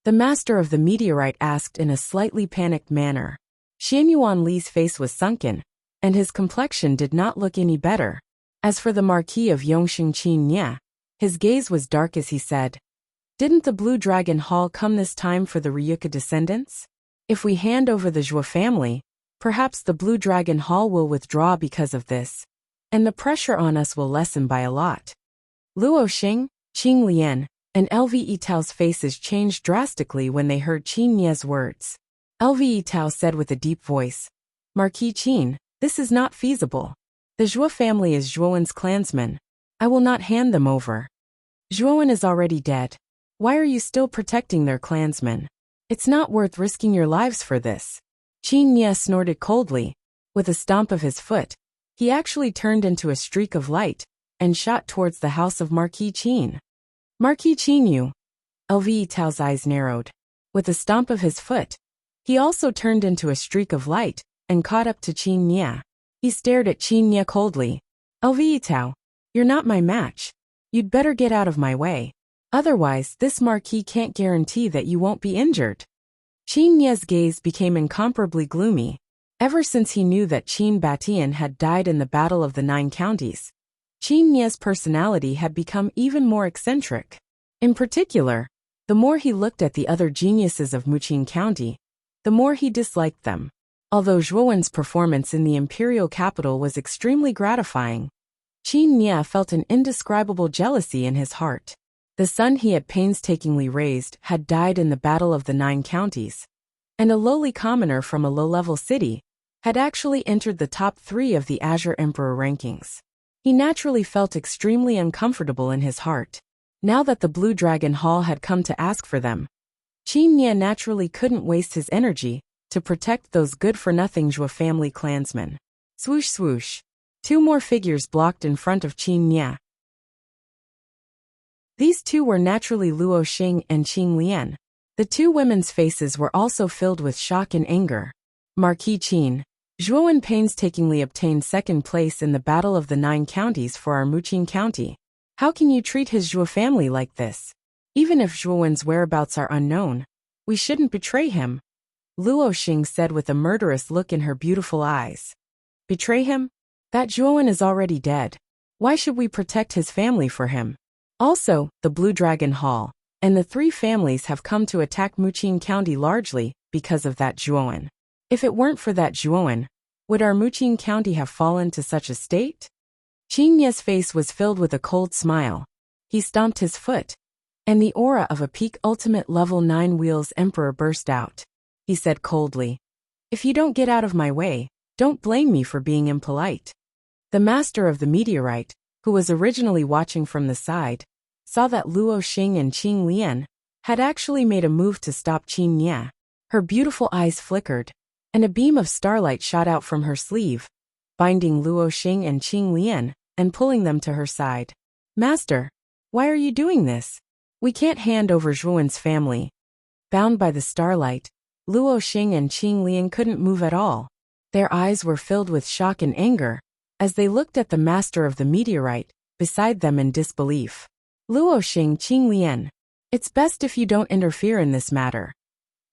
the Master of the Meteorite asked in a slightly panicked manner. Xianyuan Li's face was sunken, and his complexion did not look any better. As for the Marquis of Yongxing Qin Nia, his gaze was dark as he said, "Didn't the Blue Dragon Hall come this time for the Ryuka descendants? If we hand over the Zhuo family, perhaps the Blue Dragon Hall will withdraw because of this, and the pressure on us will lessen by a lot." Luo Xing, Qing Lian, and Lve Tao's faces changed drastically when they heard Qin Nia's words. Lve Tao said with a deep voice, "Marquis Qin, this is not feasible. The Zhuo family is Zhuoan's clansmen. I will not hand them over. Zhuoan is already dead. Why are you still protecting their clansmen? It's not worth risking your lives for this." Qin Nia snorted coldly. With a stomp of his foot, he actually turned into a streak of light and shot towards the house of Marquis Qin. Marquis Qin you. Lve Tao's eyes narrowed. With a stomp of his foot, he also turned into a streak of light and caught up to Qin Nye. He stared at Qin Nye coldly. Lve Tao, you're not my match. You'd better get out of my way. Otherwise, this Marquis can't guarantee that you won't be injured. Qin Nye's gaze became incomparably gloomy. Ever since he knew that Qin Batian had died in the Battle of the Nine Counties, Qin Nye's personality had become even more eccentric. In particular, the more he looked at the other geniuses of Muqin County, the more he disliked them. Although Zhuowen's performance in the imperial capital was extremely gratifying, Qin Nye felt an indescribable jealousy in his heart. The son he had painstakingly raised had died in the Battle of the Nine Counties, and a lowly commoner from a low-level city had actually entered the top 3 of the Azure Emperor rankings. He naturally felt extremely uncomfortable in his heart. Now that the Blue Dragon Hall had come to ask for them, Qin Nye naturally couldn't waste his energy to protect those good-for-nothing Zhuo family clansmen. Swoosh swoosh. 2 more figures blocked in front of Qin Nye. These 2 were naturally Luo Xing and Qing Lian. The 2 women's faces were also filled with shock and anger. Marquis Qin, Zhuowen painstakingly obtained 2nd place in the Battle of the Nine Counties for our Muqin County. How can you treat his Zhuo family like this? Even if Zhuowen's whereabouts are unknown, we shouldn't betray him, Luo Xing said with a murderous look in her beautiful eyes. Betray him? That Zhuowen is already dead. Why should we protect his family for him? Also, the Blue Dragon Hall and the 3 families have come to attack Muqin County largely because of that Zhuowen. If it weren't for that Zhuowen, would our Muqin County have fallen to such a state? Qin Nye's face was filled with a cold smile. He stomped his foot, and the aura of a peak ultimate level 9 wheels emperor burst out. He said coldly, "If you don't get out of my way, don't blame me for being impolite." The master of the meteorite, who was originally watching from the side, saw that Luo Xing and Qing Lian had actually made a move to stop Qin Nye. Her beautiful eyes flickered, and a beam of starlight shot out from her sleeve, binding Luo Xing and Qing Lian and pulling them to her side. "Master, why are you doing this? We can't hand over Zhuowen's family." Bound by the starlight, Luo Xing and Qing Lian couldn't move at all. Their eyes were filled with shock and anger as they looked at the master of the meteorite beside them in disbelief. "Luo Xing, Qing Lian, it's best if you don't interfere in this matter."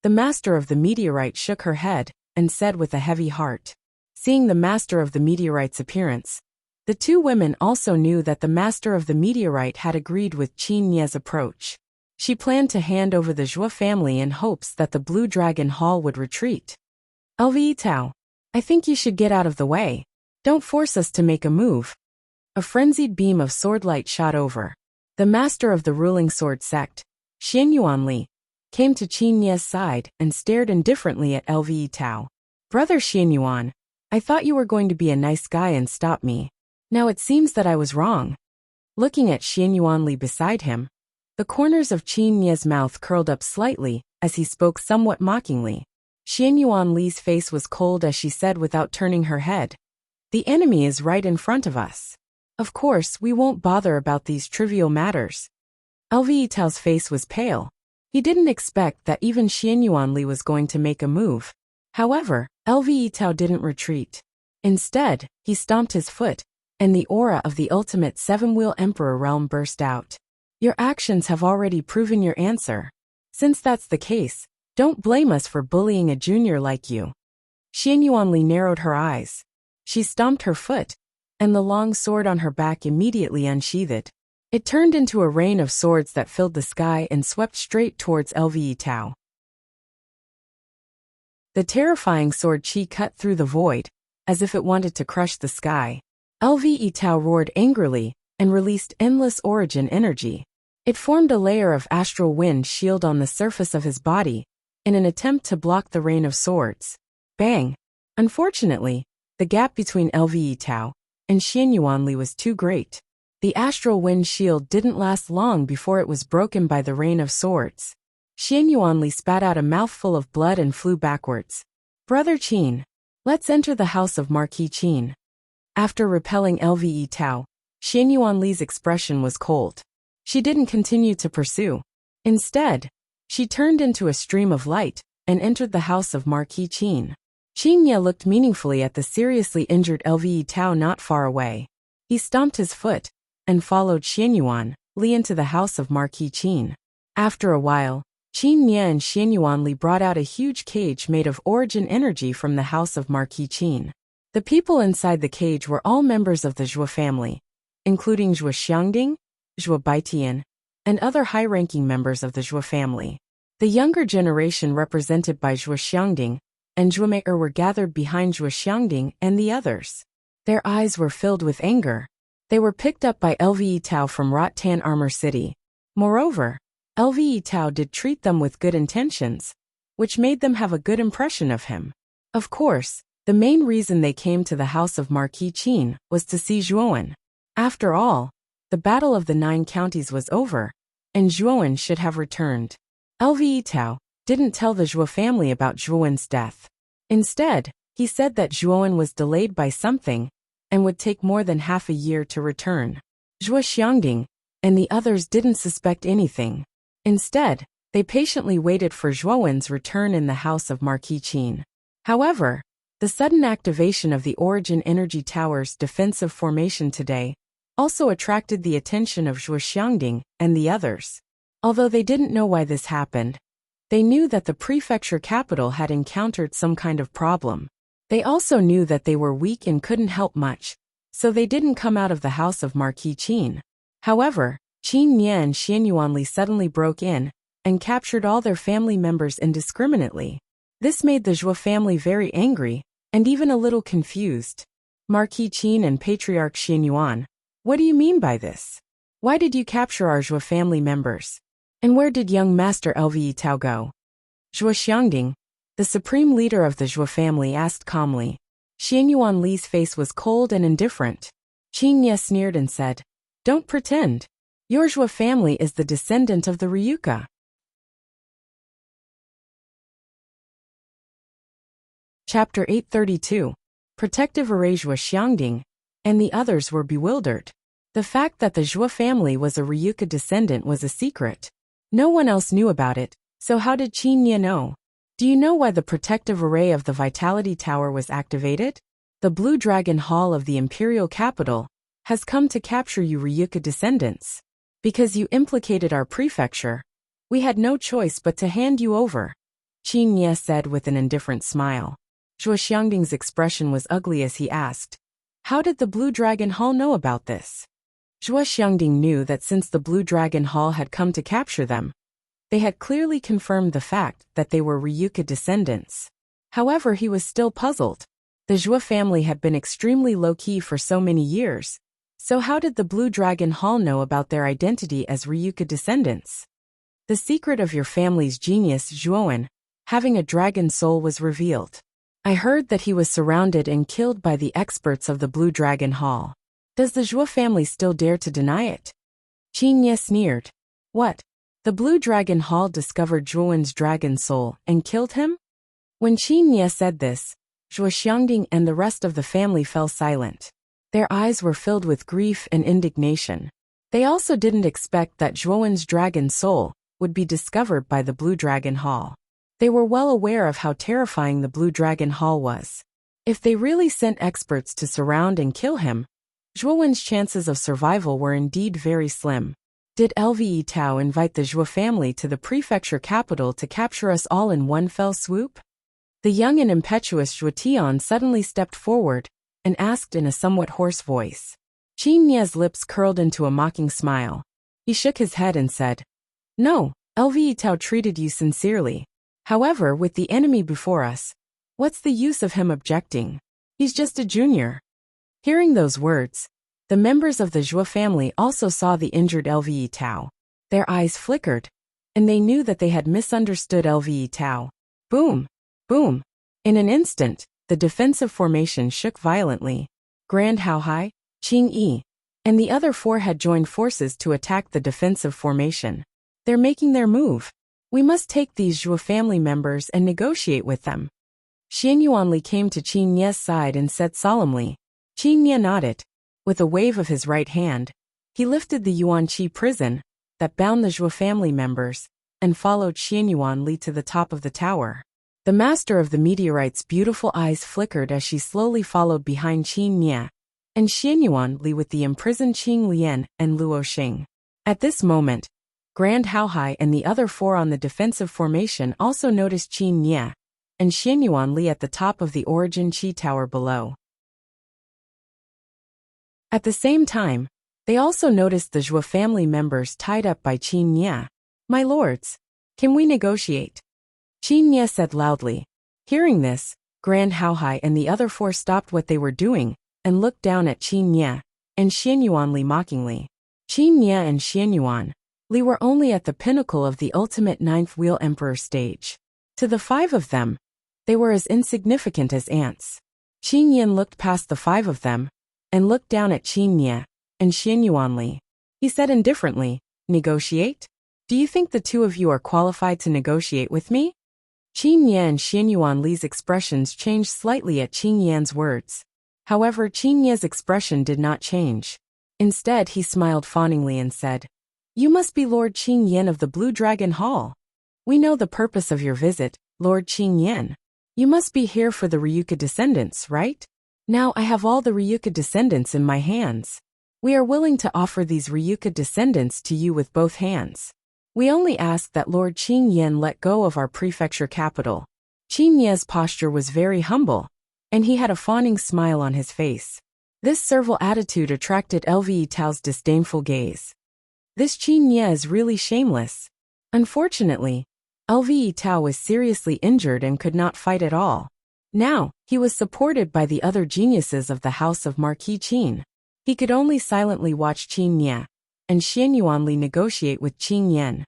The master of the meteorite shook her head and said with a heavy heart. Seeing the master of the meteorite's appearance, the 2 women also knew that the master of the meteorite had agreed with Qin Nye's approach. She planned to hand over the Zhuo family in hopes that the Blue Dragon Hall would retreat. "Lve Tao, I think you should get out of the way. Don't force us to make a move." A frenzied beam of swordlight shot over. The master of the ruling sword sect, Xianyuan Li, came to Qin Nye's side and stared indifferently at Lve Tao. "Brother Xianyuan, I thought you were going to be a nice guy and stop me. Now it seems that I was wrong." Looking at Xianyuan Li beside him, the corners of Qin Nye's mouth curled up slightly as he spoke somewhat mockingly. Xianyuan Li's face was cold as she said without turning her head, "The enemy is right in front of us. Of course, we won't bother about these trivial matters." Lve Tao's face was pale. He didn't expect that even Xianyuan Li was going to make a move. However, Lve Tao didn't retreat. Instead, he stomped his foot, and the aura of the ultimate 7-wheel emperor realm burst out. "Your actions have already proven your answer. Since that's the case, don't blame us for bullying a junior like you." Xianyuan Li narrowed her eyes. She stomped her foot, and the long sword on her back immediately unsheathed. It turned into a rain of swords that filled the sky and swept straight towards Lve Tao. The terrifying sword chi cut through the void, as if it wanted to crush the sky. Lve Tao roared angrily and released endless origin energy. It formed a layer of astral wind shield on the surface of his body in an attempt to block the rain of swords. Bang! Unfortunately, the gap between Lve Tao and Xianyuan Li was too great. The astral wind shield didn't last long before it was broken by the rain of swords. Xianyuan Li spat out a mouthful of blood and flew backwards. "Brother Qin, let's enter the house of Marquis Qin." After repelling Lve Tao, Xian Yuanli's expression was cold. She didn't continue to pursue. Instead, she turned into a stream of light and entered the house of Marquis Qin. Qin Ye looked meaningfully at the seriously injured Lve Tao not far away. He stomped his foot and followed Xian Yuanli into the house of Marquis Qin. After a while, Qin Ye and Xian Yuanli brought out a huge cage made of origin energy from the house of Marquis Qin. The people inside the cage were all members of the Zhuo family, including Zhuo Xiangding, Zhuo Baitian, and other high-ranking members of the Zhuo family. The younger generation represented by Zhuo Xiangding and Zhuo Mei were gathered behind Zhuo Xiangding and the others. Their eyes were filled with anger. They were picked up by Lve Tao from Rotan Armor City. Moreover, Lve Tao did treat them with good intentions, which made them have a good impression of him. Of course, the main reason they came to the house of Marquis Qin was to see Zhuowen. After all, the Battle of the 9 Counties was over, and Zhuowen should have returned. Lve Tao didn't tell the Zhuo family about Zhuowen's death. Instead, he said that Zhuowen was delayed by something and would take more than half a year to return. Zhuo Xiangding and the others didn't suspect anything. Instead, they patiently waited for Zhuowen's return in the house of Marquis Qin. However, the sudden activation of the Origin Energy Tower's defensive formation today also attracted the attention of Zhuo Xiangding and the others. Although they didn't know why this happened, they knew that the prefecture capital had encountered some kind of problem. They also knew that they were weak and couldn't help much, so they didn't come out of the house of Marquis Qin. However, Qin Ye and Xian Yuanli suddenly broke in and captured all their family members indiscriminately. This made the Zhuo family very angry and even a little confused. Marquis Qin and Patriarch Xian Yuan, what do you mean by this? Why did you capture our Zhuo family members? And where did young Master Lve Tao go? Zhuo Xiangding, the supreme leader of the Zhuo family, asked calmly. Xian Yuanli's face was cold and indifferent. Qin Ye sneered and said, "Don't pretend. Your Zhuo family is the descendant of the Ryuka." Chapter 832. Protective Array. Zhuo Xiangding and the others were bewildered. The fact that the Zhuo family was a Ryuka descendant was a secret. No one else knew about it, so how did Qin Ye know? Do you know why the protective array of the Vitality Tower was activated? The Blue Dragon Hall of the Imperial Capital has come to capture you Ryuka descendants. Because you implicated our prefecture, we had no choice but to hand you over, Qin Ye said with an indifferent smile. Zhuo Xiangding's expression was ugly as he asked, "How did the Blue Dragon Hall know about this?" Zhuo Xiangding knew that since the Blue Dragon Hall had come to capture them, they had clearly confirmed the fact that they were Ryuka descendants. However, he was still puzzled. The Zhuo family had been extremely low-key for so many years, so how did the Blue Dragon Hall know about their identity as Ryuka descendants? The secret of your family's genius Zhuowen, having a dragon soul, was revealed. I heard that he was surrounded and killed by the experts of the Blue Dragon Hall. Does the Zhuo family still dare to deny it? Qin Ye sneered. What? The Blue Dragon Hall discovered Zhuowen's dragon soul and killed him? When Qin Ye said this, Zhuo Xiangding and the rest of the family fell silent. Their eyes were filled with grief and indignation. They also didn't expect that Zhuowen's dragon soul would be discovered by the Blue Dragon Hall. They were well aware of how terrifying the Blue Dragon Hall was. If they really sent experts to surround and kill him, Zhuowen's chances of survival were indeed very slim. Did Lve Tao invite the Zhuo family to the prefecture capital to capture us all in one fell swoop? The young and impetuous Zhuo Tian suddenly stepped forward and asked in a somewhat hoarse voice. Qin Ye's lips curled into a mocking smile. He shook his head and said, "No, Lve Tao treated you sincerely. However, with the enemy before us, what's the use of him objecting? He's just a junior." Hearing those words, the members of the Zhuo family also saw the injured Lve Tao. Their eyes flickered, and they knew that they had misunderstood Lve Tao. Boom! Boom! In an instant, the defensive formation shook violently. Grand Hao Hai, Qing Yi, and the other four had joined forces to attack the defensive formation. They're making their move. We must take these Zhuo family members and negotiate with them. Xian Yuanli came to Qin Ye's side and said solemnly. Qin Ye nodded. With a wave of his right hand, he lifted the Yuanqi prison that bound the Zhuo family members and followed Xianyuan Li to the top of the tower. The master of the meteorite's beautiful eyes flickered as she slowly followed behind Qin Nye and Xianyuan Li with the imprisoned Qing Lian and Luo Xing. At this moment, Grand Haohai and the other four on the defensive formation also noticed Qin Nye and Xianyuan Li at the top of the origin Qi tower below. At the same time, they also noticed the Zhuo family members tied up by Qin Nye. "My lords, can we negotiate?" Qin Nye said loudly. Hearing this, Grand Haohai and the other four stopped what they were doing and looked down at Qin Nye and Xianyuan Li mockingly. Qin Nye and Xianyuan Li were only at the pinnacle of the ultimate ninth wheel emperor stage. To the five of them, they were as insignificant as ants. Qin Yin looked past the five of them and looked down at Qin Nye and Xianyuan Li. He said indifferently, "Negotiate? Do you think the two of you are qualified to negotiate with me?" Qin Nye and Xianyuan Li's expressions changed slightly at Qin Yan's words. However, Qin Nye's expression did not change. Instead, he smiled fawningly and said, "You must be Lord Qin Yan of the Blue Dragon Hall. We know the purpose of your visit, Lord Qin Yan. You must be here for the Ryuka descendants, right? Now I have all the Ryuka descendants in my hands. We are willing to offer these Ryuka descendants to you with both hands. We only ask that Lord Qin Yan let go of our prefecture capital." Qin Ye's posture was very humble, and he had a fawning smile on his face. This servile attitude attracted Lve Tao's disdainful gaze. This Qin Ye is really shameless. Unfortunately, Lve Tao was seriously injured and could not fight at all. Now, he was supported by the other geniuses of the house of Marquis Qin. He could only silently watch Qin Nye and Xianyuan Li negotiate with Qin Yan.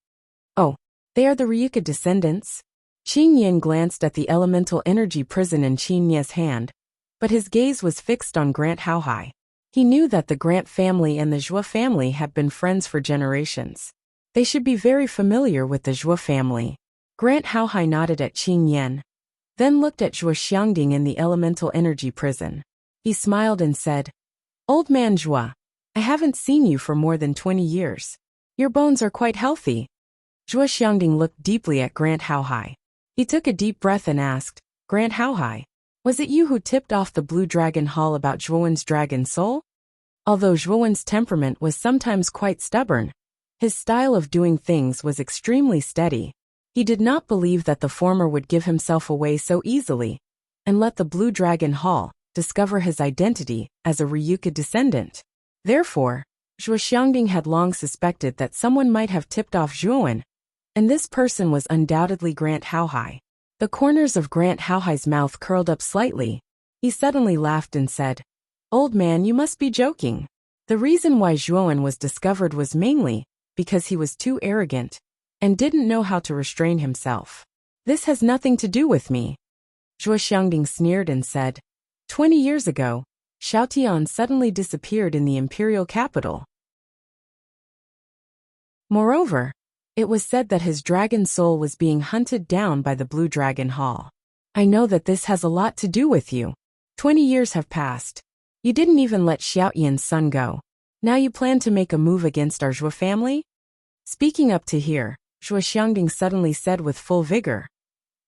"Oh, they are the Ryuka descendants?" Qin Yan glanced at the elemental energy prison in Qin Nye's hand, but his gaze was fixed on Grant Haohai. He knew that the Grant family and the Zhuo family had been friends for generations. They should be very familiar with the Zhuo family. Grant Haohai nodded at Qin Yan, then looked at Zhuo Xiangding in the elemental energy prison. He smiled and said, "Old man Zhuo, I haven't seen you for more than 20 years. Your bones are quite healthy." Zhuo Xiangding looked deeply at Grant Haohai. He took a deep breath and asked, "Grant Haohai, was it you who tipped off the Blue Dragon Hall about Zhuowen's dragon soul?" Although Zhuowen's temperament was sometimes quite stubborn, his style of doing things was extremely steady. He did not believe that the former would give himself away so easily and let the Blue Dragon Hall discover his identity as a Ryuka descendant. Therefore, Zhuo Xiangding had long suspected that someone might have tipped off Zhuowen, and this person was undoubtedly Grant Haohai. The corners of Grant Haohai's mouth curled up slightly. He suddenly laughed and said, "Old man, you must be joking. The reason why Zhuowen was discovered was mainly because he was too arrogant and didn't know how to restrain himself. This has nothing to do with me." Zhuo Xiangding sneered and said, 20 years ago, Xiaotian suddenly disappeared in the imperial capital. Moreover, it was said that his dragon soul was being hunted down by the Blue Dragon Hall. I know that this has a lot to do with you. 20 years have passed. You didn't even let Xiaotian's son go. Now you plan to make a move against our Zhuo family? Speaking up to here, Zhuo Xiangding suddenly said with full vigor,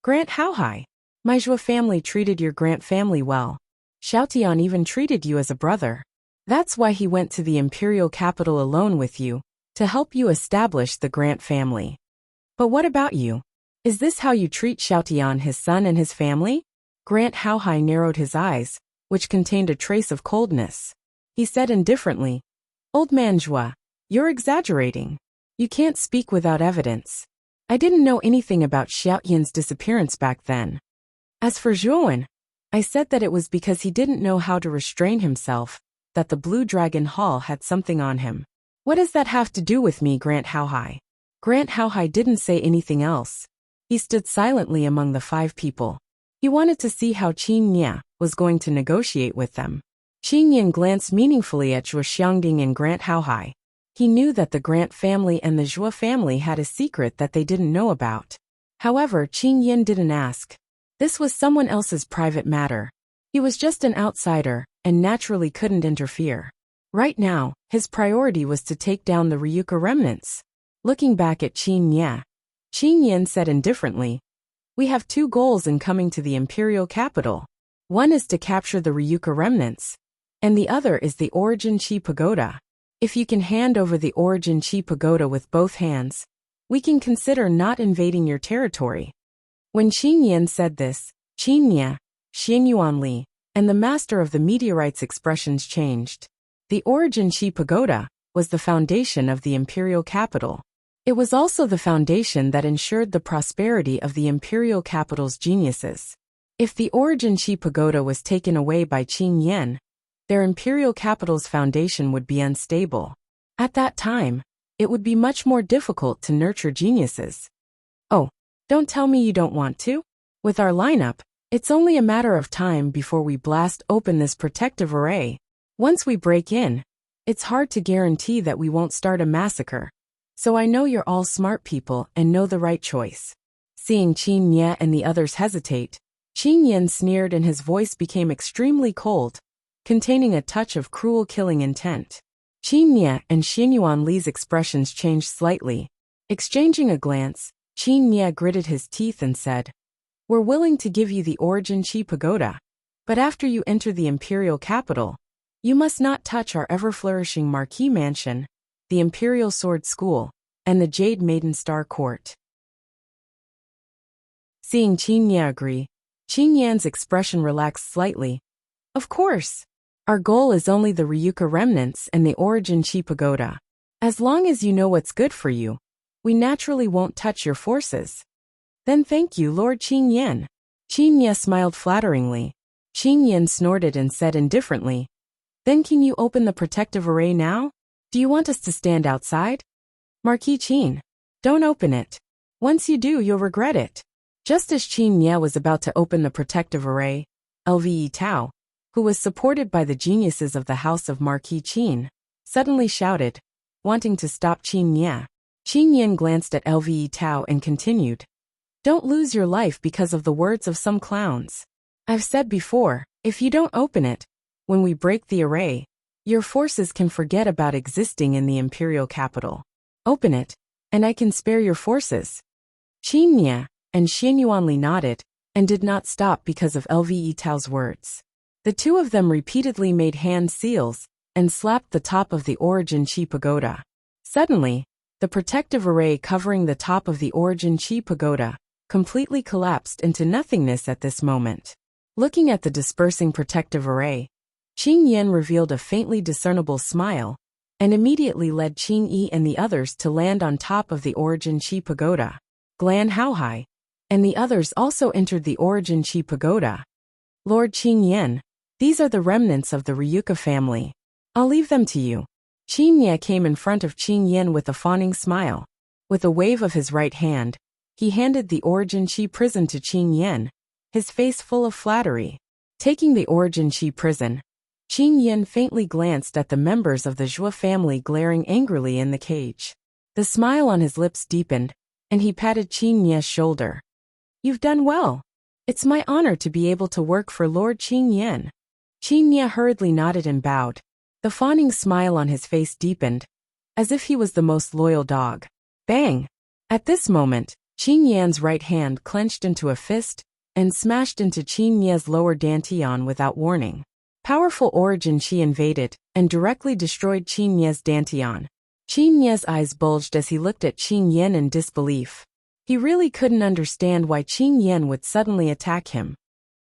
"Grant Haohai, my Zhuo family treated your Grant family well. Xiaotian even treated you as a brother. That's why he went to the imperial capital alone with you, to help you establish the Grant family. But what about you? Is this how you treat Xiaotian, his son, and his family?" Grant Haohai narrowed his eyes, which contained a trace of coldness. He said indifferently, "Old man Zhuo, you're exaggerating. You can't speak without evidence. I didn't know anything about Xiaotian's disappearance back then. As for Zhuowen, I said that it was because he didn't know how to restrain himself, that the Blue Dragon Hall had something on him. What does that have to do with me, Grant Haohai?" Grant Haohai didn't say anything else. He stood silently among the five people. He wanted to see how Qin Nye was going to negotiate with them. Qin Yan glanced meaningfully at Zhuo Xiangding and Grant Haohai. He knew that the Grant family and the Zhuo family had a secret that they didn't know about. However, Qin Yan didn't ask. This was someone else's private matter. He was just an outsider and naturally couldn't interfere. Right now, his priority was to take down the Ryuka remnants. Looking back at Qin Yin said indifferently, "We have two goals in coming to the imperial capital. One is to capture the Ryuka remnants, and the other is the Origin Chi Pagoda. If you can hand over the Origin Chi Pagoda with both hands, we can consider not invading your territory." When Qin Yin said this, Qin Ye, Xianyuan Li, and the master of the meteorites' expressions changed. The Origin Chi Pagoda was the foundation of the imperial capital. It was also the foundation that ensured the prosperity of the imperial capital's geniuses. If the Origin Chi Pagoda was taken away by Qin Yin, their imperial capital's foundation would be unstable. At that time, it would be much more difficult to nurture geniuses. Oh, don't tell me you don't want to? With our lineup, it's only a matter of time before we blast open this protective array. Once we break in, it's hard to guarantee that we won't start a massacre. So I know you're all smart people and know the right choice. Seeing Qin Ye and the others hesitate, Qin Yin sneered and his voice became extremely cold, containing a touch of cruel killing intent. Qin Ye and Xianyuan Li's expressions changed slightly. Exchanging a glance, Qin Ye gritted his teeth and said, "We're willing to give you the Origin Chi Pagoda, but after you enter the imperial capital, you must not touch our ever-flourishing Marquis Mansion, the Imperial Sword School, and the Jade Maiden Star Court." Seeing Qin Ye agree, Qin Yan's expression relaxed slightly. "Of course. Our goal is only the Ryuka remnants and the Origin Chi Pagoda. As long as you know what's good for you, we naturally won't touch your forces." "Then thank you, Lord Qin Yin." Qin Ye smiled flatteringly. Qin Yin snorted and said indifferently, "Then can you open the protective array now? Do you want us to stand outside?" "Marquis Qin, don't open it. Once you do, you'll regret it." Just as Qin Ye was about to open the protective array, Lve Tao, who was supported by the geniuses of the House of Marquis Qin, suddenly shouted, wanting to stop Qin Ye. Qin Yin glanced at Lve Tao and continued, "Don't lose your life because of the words of some clowns. I've said before, if you don't open it, when we break the array, your forces can forget about existing in the imperial capital. Open it, and I can spare your forces." Qin Ye and Xianyuan Li nodded, and did not stop because of Lve Tao's words. The two of them repeatedly made hand seals, and slapped the top of the Origin Chi Pagoda. Suddenly, the protective array covering the top of the Origin Chi Pagoda completely collapsed into nothingness at this moment. Looking at the dispersing protective array, Qin Yin revealed a faintly discernible smile, and immediately led Qin Yi and the others to land on top of the Origin Chi Pagoda. Glan Haohai and the others also entered the Origin Chi Pagoda. "Lord Qin Yin, these are the remnants of the Ryuka family. I'll leave them to you." Qin Ye came in front of Qin Yin with a fawning smile. With a wave of his right hand, he handed the Origin Chi prison to Qin Yin, his face full of flattery. Taking the Origin Chi prison, Qin Yin faintly glanced at the members of the Zhua family glaring angrily in the cage. The smile on his lips deepened, and he patted Qin Ye's shoulder. "You've done well. It's my honor to be able to work for Lord Qin Yin." Qin Ye hurriedly nodded and bowed. The fawning smile on his face deepened, as if he was the most loyal dog. Bang! At this moment, Qin Yan's right hand clenched into a fist and smashed into Qin Ye's lower dantian without warning. Powerful Origin Chi invaded and directly destroyed Qin Ye's dantian. Qin Ye's eyes bulged as he looked at Qin Yin in disbelief. He really couldn't understand why Qin Yin would suddenly attack him.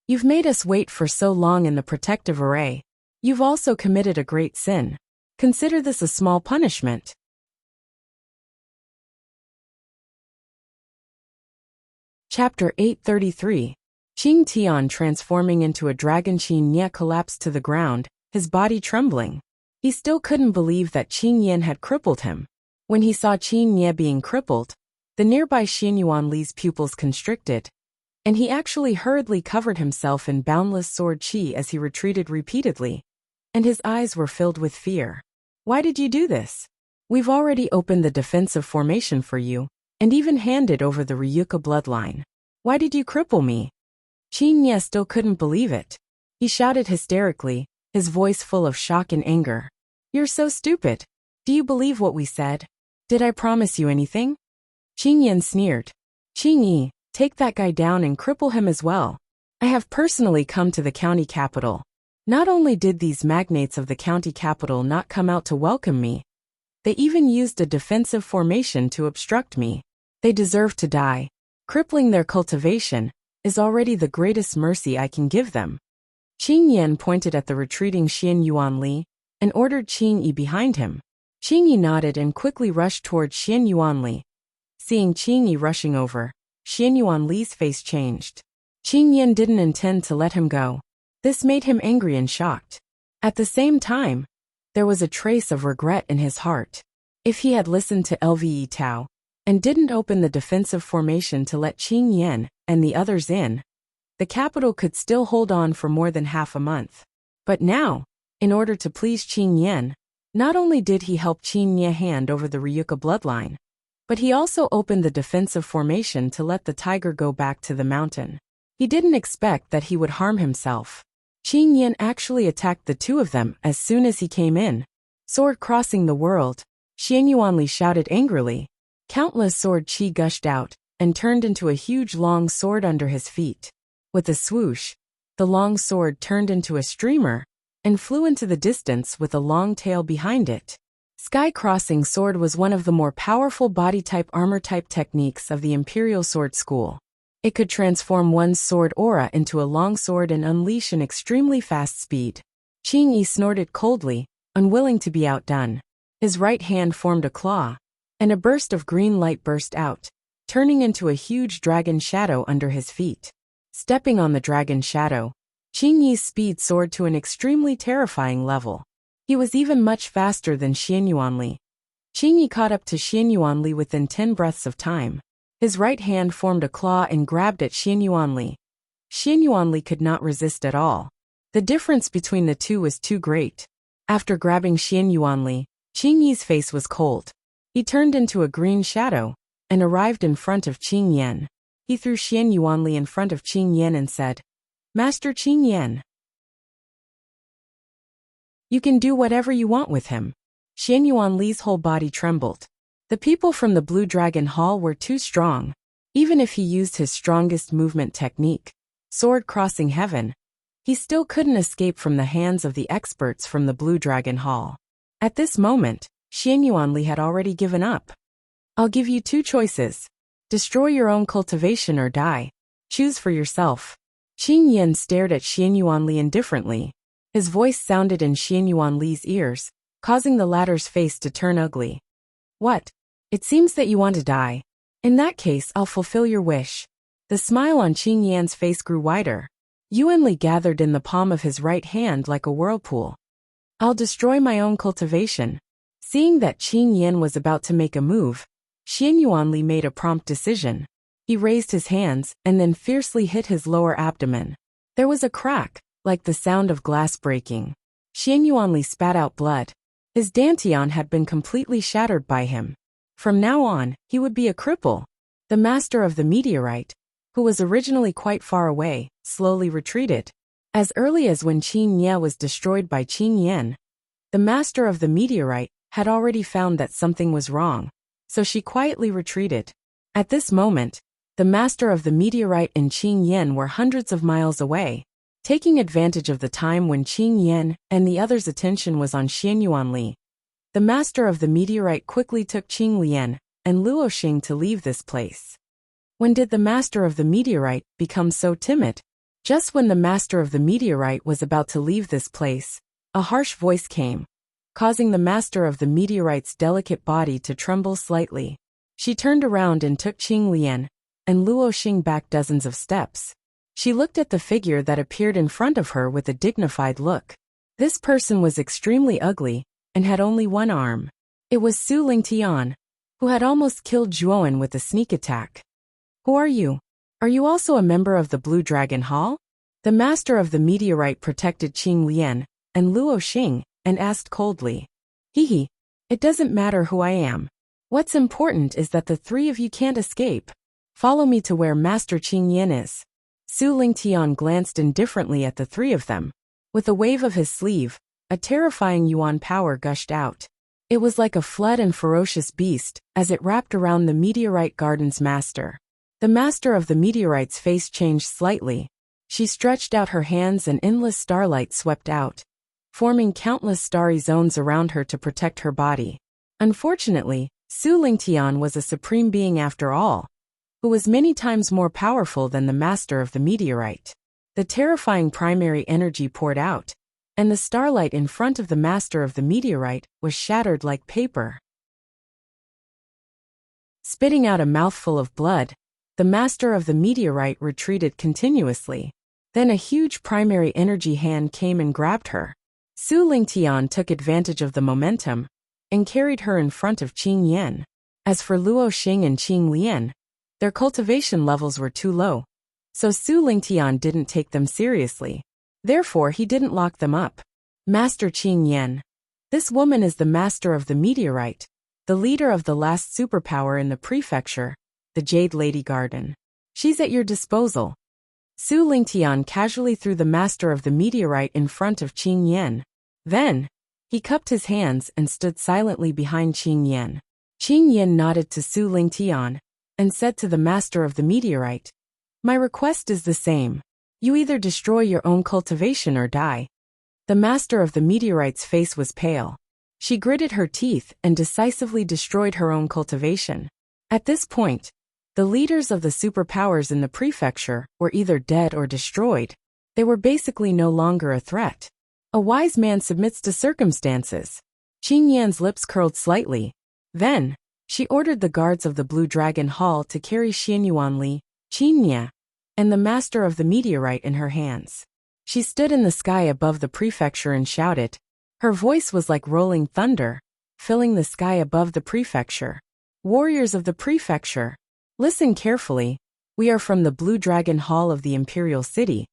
"You've made us wait for so long in the protective array. You've also committed a great sin. Consider this a small punishment." Chapter 833. Qing Tian transforming into a dragon. Qin Ye collapsed to the ground, his body trembling. He still couldn't believe that Qin Yin had crippled him. When he saw Qin Ye being crippled, the nearby Xianyuan Li's pupils constricted, and he actually hurriedly covered himself in boundless sword chi as he retreated repeatedly, and his eyes were filled with fear. "Why did you do this? We've already opened the defensive formation for you, and even handed over the Ryuka bloodline. Why did you cripple me?" Qin Ye still couldn't believe it. He shouted hysterically, his voice full of shock and anger. You're so stupid. Do you believe what we said? Did I promise you anything? Qing Yan sneered. Qing Yi, take that guy down and cripple him as well. I have personally come to the county capital. Not only did these magnates of the county capital not come out to welcome me, they even used a defensive formation to obstruct me. They deserve to die. Crippling their cultivation is already the greatest mercy I can give them. Qing Yan pointed at the retreating Xian Yuanli and ordered Qing Yi behind him. Qing Yi nodded and quickly rushed toward Xian Yuanli. Seeing Qing Yi rushing over, Xian Yuanli's face changed. Qing Yan didn't intend to let him go. This made him angry and shocked. At the same time, there was a trace of regret in his heart. If he had listened to Lve Tao and didn't open the defensive formation to let Qing Yan and the others in, the capital could still hold on for more than half a month. But now, in order to please Qing Yan, not only did he help Qing Ye hand over the Ryuka bloodline, but he also opened the defensive formation to let the tiger go back to the mountain. He didn't expect that he would harm himself. Qing Yan actually attacked the two of them as soon as he came in. Sword crossing the world, Xian Yuanli shouted angrily. Countless sword chi gushed out and turned into a huge long sword under his feet. With a swoosh, the long sword turned into a streamer and flew into the distance with a long tail behind it. Sky crossing sword was one of the more powerful body-type armor-type techniques of the Imperial Sword School. It could transform one's sword aura into a long sword and unleash an extremely fast speed. Qing Yi snorted coldly, unwilling to be outdone. His right hand formed a claw, and a burst of green light burst out, turning into a huge dragon shadow under his feet. Stepping on the dragon shadow, Qing Yi's speed soared to an extremely terrifying level. He was even much faster than Xian Yuanli. Qing Yi caught up to Xian Yuanli within 10 breaths of time. His right hand formed a claw and grabbed at Xian Yuanli. Xian Yuanli could not resist at all. The difference between the two was too great. After grabbing Xian Yuanli, Qing Yi's face was cold. He turned into a green shadow and arrived in front of Qing Yan. He threw Xian Yuanli in front of Qing Yan and said, "Master Qing Yan, you can do whatever you want with him." Xian Yuanli's whole body trembled. The people from the Blue Dragon Hall were too strong. Even if he used his strongest movement technique, sword crossing heaven, he still couldn't escape from the hands of the experts from the Blue Dragon Hall. At this moment, Xian Yuanli had already given up. "I'll give you two choices. Destroy your own cultivation or die. Choose for yourself." Qing Yan stared at Xian Yuanli indifferently. His voice sounded in Xian Yuanli's ears, causing the latter's face to turn ugly. "What? It seems that you want to die. In that case, I'll fulfill your wish." The smile on Qing Yan's face grew wider. Yuanli gathered in the palm of his right hand like a whirlpool. "I'll destroy my own cultivation." Seeing that Qing Yan was about to make a move, Xian Yuanli made a prompt decision. He raised his hands and then fiercely hit his lower abdomen. There was a crack, like the sound of glass breaking. Xian Yuanli spat out blood. His dantian had been completely shattered by him. From now on, he would be a cripple. The master of the meteorite, who was originally quite far away, slowly retreated. As early as when Qing Ye was destroyed by Qing Yan, the master of the meteorite had already found that something was wrong, so she quietly retreated. At this moment, the master of the meteorite and Qing Yan were hundreds of miles away. Taking advantage of the time when Qing Yan and the others' attention was on Xian Yuanli, the master of the meteorite quickly took Qing Lian and Luo Xing to leave this place. When did the master of the meteorite become so timid? Just when the master of the meteorite was about to leave this place, a harsh voice came, causing the master of the meteorite's delicate body to tremble slightly. She turned around and took Qing Lian and Luo Xing back dozens of steps. She looked at the figure that appeared in front of her with a dignified look. This person was extremely ugly and had only one arm. It was Su Lingtian, who had almost killed Zhuoan with a sneak attack. "Who are you? Are you also a member of the Blue Dragon Hall?" The master of the meteorite protected Qing Lian and Luo Xing and asked coldly. "Hehe, it doesn't matter who I am. What's important is that the three of you can't escape. Follow me to where Master Qing Yan is." Su Lingtian glanced indifferently at the three of them. With a wave of his sleeve, a terrifying yuan power gushed out. It was like a flood and ferocious beast as it wrapped around the meteorite garden's master. The master of the meteorite's face changed slightly. She stretched out her hands and endless starlight swept out, forming countless starry zones around her to protect her body. Unfortunately, Su Lingtian was a supreme being after all, who was many times more powerful than the master of the meteorite. The terrifying primary energy poured out, and the starlight in front of the master of the meteorite was shattered like paper. Spitting out a mouthful of blood, the master of the meteorite retreated continuously. Then a huge primary energy hand came and grabbed her. Su Lingtian took advantage of the momentum and carried her in front of Qing Yan. As for Luo Xing and Qing Lian, their cultivation levels were too low, so Su Lingtian didn't take them seriously. Therefore, he didn't lock them up. Master Qing Yan. This woman is the master of the meteorite, the leader of the last superpower in the prefecture, the Jade Lady Garden. She's at your disposal. Su Lingtian casually threw the master of the meteorite in front of Qing Yan. Then, he cupped his hands and stood silently behind Qing Yan. Qing Yan nodded to Su Lingtian and said to the master of the meteorite, "My request is the same. You either destroy your own cultivation or die." The master of the meteorite's face was pale. She gritted her teeth and decisively destroyed her own cultivation. At this point, the leaders of the superpowers in the prefecture were either dead or destroyed. They were basically no longer a threat. A wise man submits to circumstances. Qing Yan's lips curled slightly. Then, she ordered the guards of the Blue Dragon Hall to carry Xianyuan Li, Qin Nia, and the master of the meteorite in her hands. She stood in the sky above the prefecture and shouted. Her voice was like rolling thunder, filling the sky above the prefecture. "Warriors of the prefecture, listen carefully. We are from the Blue Dragon Hall of the Imperial City,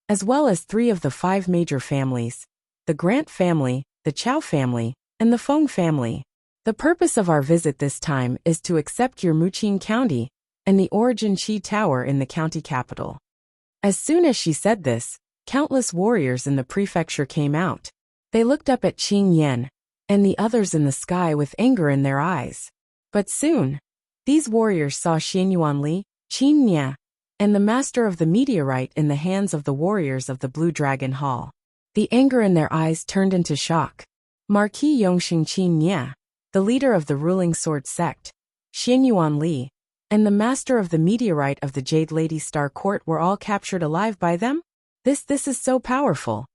as well as 3 of the 5 major families, the Grant family, the Chao family, and the Feng family. The purpose of our visit this time is to accept your Muqing County and the Origin Qi Tower in the county capital." As soon as she said this, countless warriors in the prefecture came out. They looked up at Qing Yan and the others in the sky with anger in their eyes. But soon, these warriors saw Xianyuan Li, Qin Nia, and the master of the meteorite in the hands of the warriors of the Blue Dragon Hall. The anger in their eyes turned into shock. Marquis Yongxing Qin Nia, the leader of the ruling sword sect, Xianyuan Li, and the master of the meteorite of the Jade Lady Star Court were all captured alive by them? This is so powerful.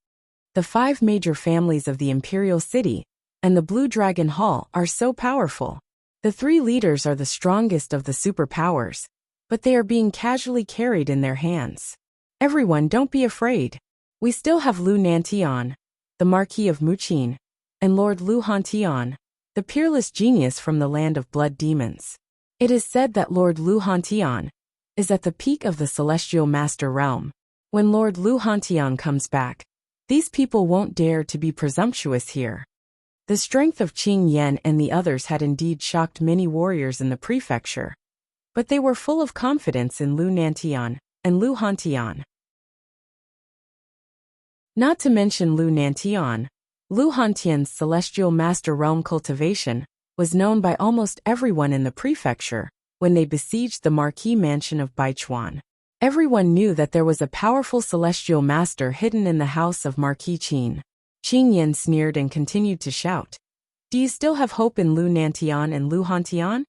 The 5 major families of the Imperial City and the Blue Dragon Hall are so powerful. The 3 leaders are the strongest of the superpowers, but they are being casually carried in their hands. Everyone, don't be afraid. We still have Lu Nantian, the Marquis of Muqing, and Lord Lu Hantian, the peerless genius from the land of blood demons. It is said that Lord Lu Hantian is at the peak of the Celestial Master Realm. When Lord Lu Hantian comes back, these people won't dare to be presumptuous here. The strength of Qing Yan and the others had indeed shocked many warriors in the prefecture, but they were full of confidence in Lu Nantian and Lu Hantian. Not to mention Lu Nantian, Lu Hantian's Celestial Master Realm cultivation was known by almost everyone in the prefecture when they besieged the Marquis Mansion of Baichuan. Everyone knew that there was a powerful celestial master hidden in the house of Marquis Qin. Qing Yan sneered and continued to shout. "Do you still have hope in Lu Nantian and Lu Hantian?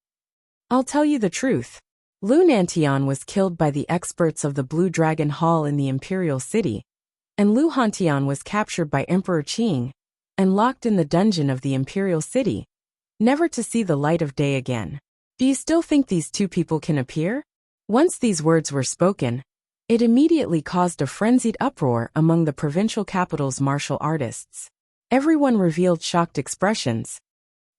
I'll tell you the truth. Lu Nantian was killed by the experts of the Blue Dragon Hall in the Imperial City, and Lu Hantian was captured by Emperor Qing and locked in the dungeon of the Imperial City, never to see the light of day again. Do you still think these 2 people can appear?" Once these words were spoken, it immediately caused a frenzied uproar among the provincial capital's martial artists. Everyone revealed shocked expressions.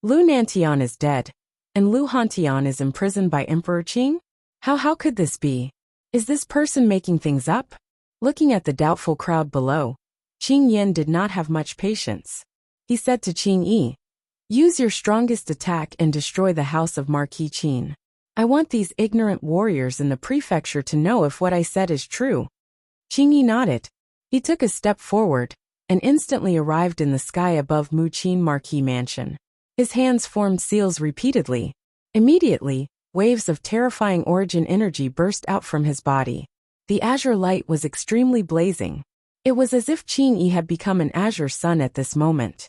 Lu Nantian is dead, and Lu Hantian is imprisoned by Emperor Qing? How could this be? Is this person making things up? Looking at the doubtful crowd below, Qing Yan did not have much patience. He said to Qing Yi, "Use your strongest attack and destroy the house of Marquis Qin. I want these ignorant warriors in the prefecture to know if what I said is true." Qing Yi nodded. He took a step forward, and instantly arrived in the sky above Wuxia Marquis Mansion. His hands formed seals repeatedly. Immediately, waves of terrifying origin energy burst out from his body. The azure light was extremely blazing. It was as if Qing Yi had become an azure sun at this moment.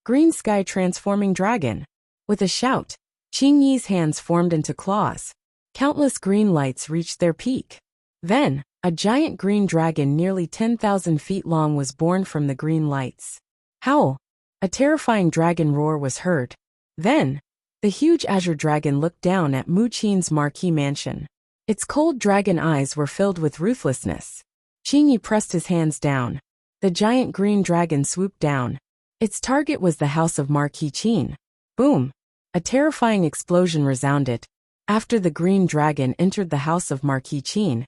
Green sky transforming dragon. With a shout, Qing Yi's hands formed into claws. Countless green lights reached their peak. Then, a giant green dragon nearly 10,000 feet long was born from the green lights. Howl! A terrifying dragon roar was heard. Then, the huge azure dragon looked down at Wuxia's Marquis Mansion. Its cold dragon eyes were filled with ruthlessness. Qing Yi pressed his hands down. The giant green dragon swooped down. Its target was the house of Marquis Qin. Boom! A terrifying explosion resounded. After the green dragon entered the house of Marquis Qin,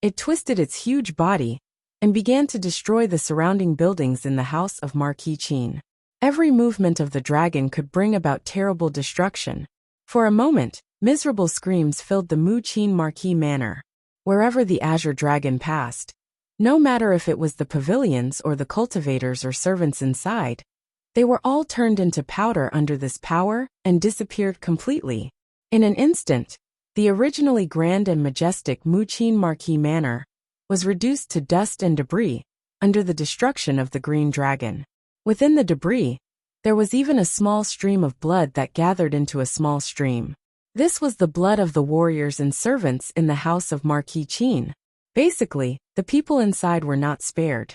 it twisted its huge body and began to destroy the surrounding buildings in the house of Marquis Qin. Every movement of the dragon could bring about terrible destruction. For a moment, miserable screams filled the Wuxia Marquis Manor. Wherever the azure dragon passed, no matter if it was the pavilions or the cultivators or servants inside, they were all turned into powder under this power and disappeared completely. In an instant, the originally grand and majestic Wuxia Marquis Manor was reduced to dust and debris under the destruction of the green dragon. Within the debris, there was even a small stream of blood that gathered into a small stream. This was the blood of the warriors and servants in the house of Marquis Qin. Basically, the people inside were not spared.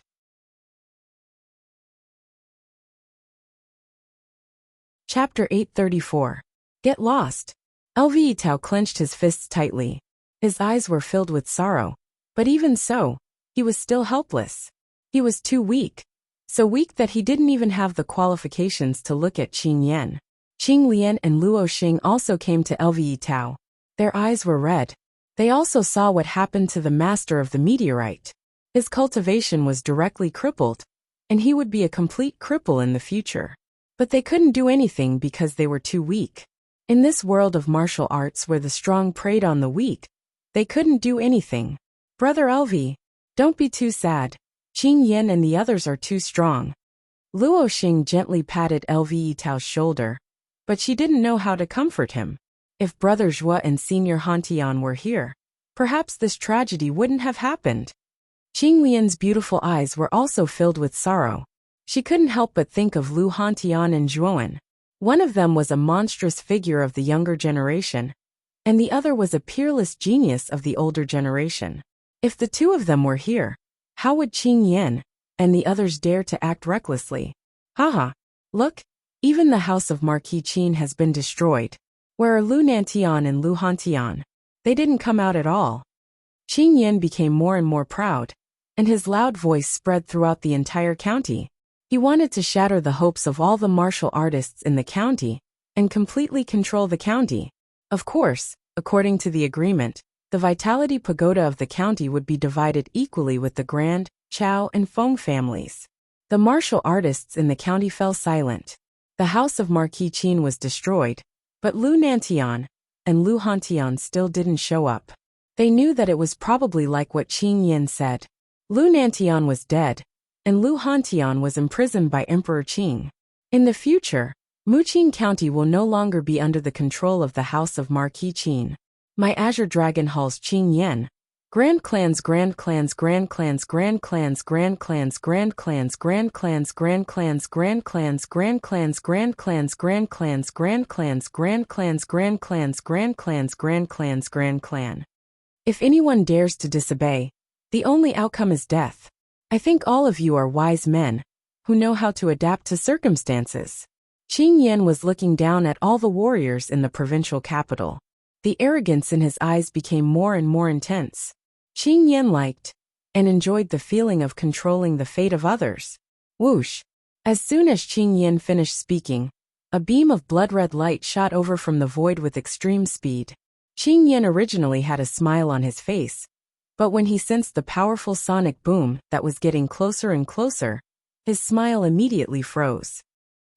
Chapter 834. Get lost. Lv Tao clenched his fists tightly. His eyes were filled with sorrow, but even so, he was still helpless. He was too weak. So weak that he didn't even have the qualifications to look at Qing Yan. Qing Lian and Luo Xing also came to Lv Tao. Their eyes were red. They also saw what happened to the master of the meteorite. His cultivation was directly crippled, and he would be a complete cripple in the future. But they couldn't do anything because they were too weak. In this world of martial arts where the strong preyed on the weak, they couldn't do anything. Brother Lv, don't be too sad. Qing Yan and the others are too strong. Luo Xing gently patted Lv Tao's shoulder, but she didn't know how to comfort him. If Brother Zhua and Senior Hantian were here, perhaps this tragedy wouldn't have happened. Qing Lian's beautiful eyes were also filled with sorrow. She couldn't help but think of Lu Hantian and Zhuan. One of them was a monstrous figure of the younger generation, and the other was a peerless genius of the older generation. If the two of them were here, how would Qing Yan and the others dare to act recklessly? Haha, look, even the house of Marquis Qin has been destroyed. Where are Lu Nantian and Lu Hantian? They didn't come out at all. Qing Yan became more and more proud, and his loud voice spread throughout the entire county. He wanted to shatter the hopes of all the martial artists in the county and completely control the county. Of course, according to the agreement, the Vitality Pagoda of the county would be divided equally with the Grand, Chao, and Feng families. The martial artists in the county fell silent. The house of Marquis Qin was destroyed, but Lu Nantian and Lu Hantian still didn't show up. They knew that it was probably like what Qing Yan said. Lu Nantian was dead, and Lu Hantian was imprisoned by Emperor Qing. In the future, Wuxia County will no longer be under the control of the house of Marquis Qin. My Azure Dragon Halls Qing Yan. Grand clans, grand clans, grand clans, grand clans, grand clans, grand clans, grand clans, grand clans, grand clans, grand clans, grand clans, grand clans, grand clans, grand clans, grand clans, grand clans, grand clans, grand clan. If anyone dares to disobey, the only outcome is death. I think all of you are wise men, who know how to adapt to circumstances. Qing Yan was looking down at all the warriors in the provincial capital. The arrogance in his eyes became more and more intense. Qing Yan liked and enjoyed the feeling of controlling the fate of others. Whoosh! As soon as Qing Yan finished speaking, a beam of blood-red light shot over from the void with extreme speed. Qing Yan originally had a smile on his face, but when he sensed the powerful sonic boom that was getting closer and closer, his smile immediately froze.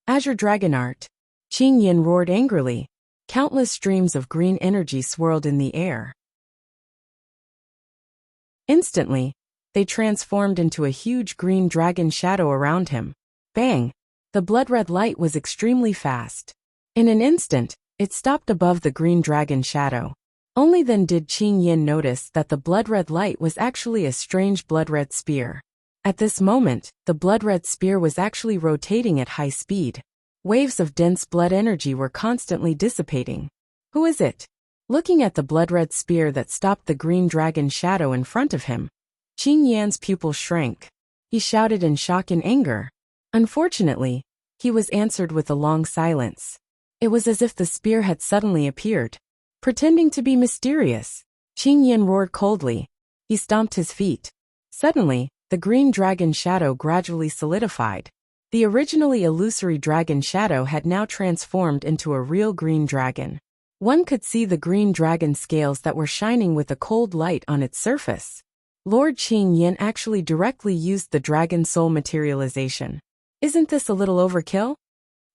Azure Dragon Art! Qing Yan roared angrily. Countless streams of green energy swirled in the air. Instantly, they transformed into a huge green dragon shadow around him. Bang! The blood-red light was extremely fast. In an instant, it stopped above the green dragon shadow. Only then did Qing Yin notice that the blood-red light was actually a strange blood-red spear. At this moment, the blood-red spear was actually rotating at high speed. Waves of dense blood energy were constantly dissipating. Who is it? Looking at the blood-red spear that stopped the green dragon shadow in front of him, Qing Yan's pupil shrank. He shouted in shock and anger. Unfortunately, he was answered with a long silence. It was as if the spear had suddenly appeared. Pretending to be mysterious, Qing Yan roared coldly. He stomped his feet. Suddenly, the green dragon shadow gradually solidified. The originally illusory dragon shadow had now transformed into a real green dragon. One could see the green dragon scales that were shining with a cold light on its surface. Lord Qing Yin actually directly used the dragon soul materialization. Isn't this a little overkill?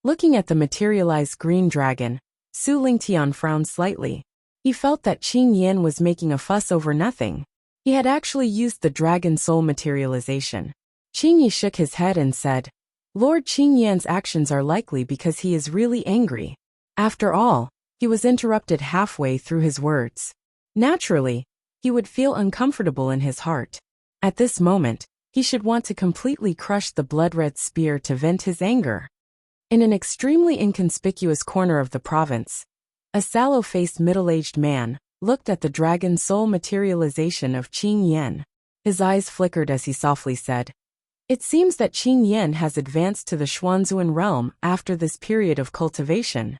Looking at the materialized green dragon, Su Lingtian frowned slightly. He felt that Qing Yin was making a fuss over nothing. He had actually used the dragon soul materialization. Qing Yi shook his head and said, Lord Qing Yan's actions are likely because he is really angry. After all, he was interrupted halfway through his words. Naturally, he would feel uncomfortable in his heart. At this moment, he should want to completely crush the blood-red spear to vent his anger. In an extremely inconspicuous corner of the province, a sallow-faced middle-aged man looked at the dragon soul materialization of Qing Yan. His eyes flickered as he softly said, It seems that Qing Yan has advanced to the Xuanzuan realm after this period of cultivation.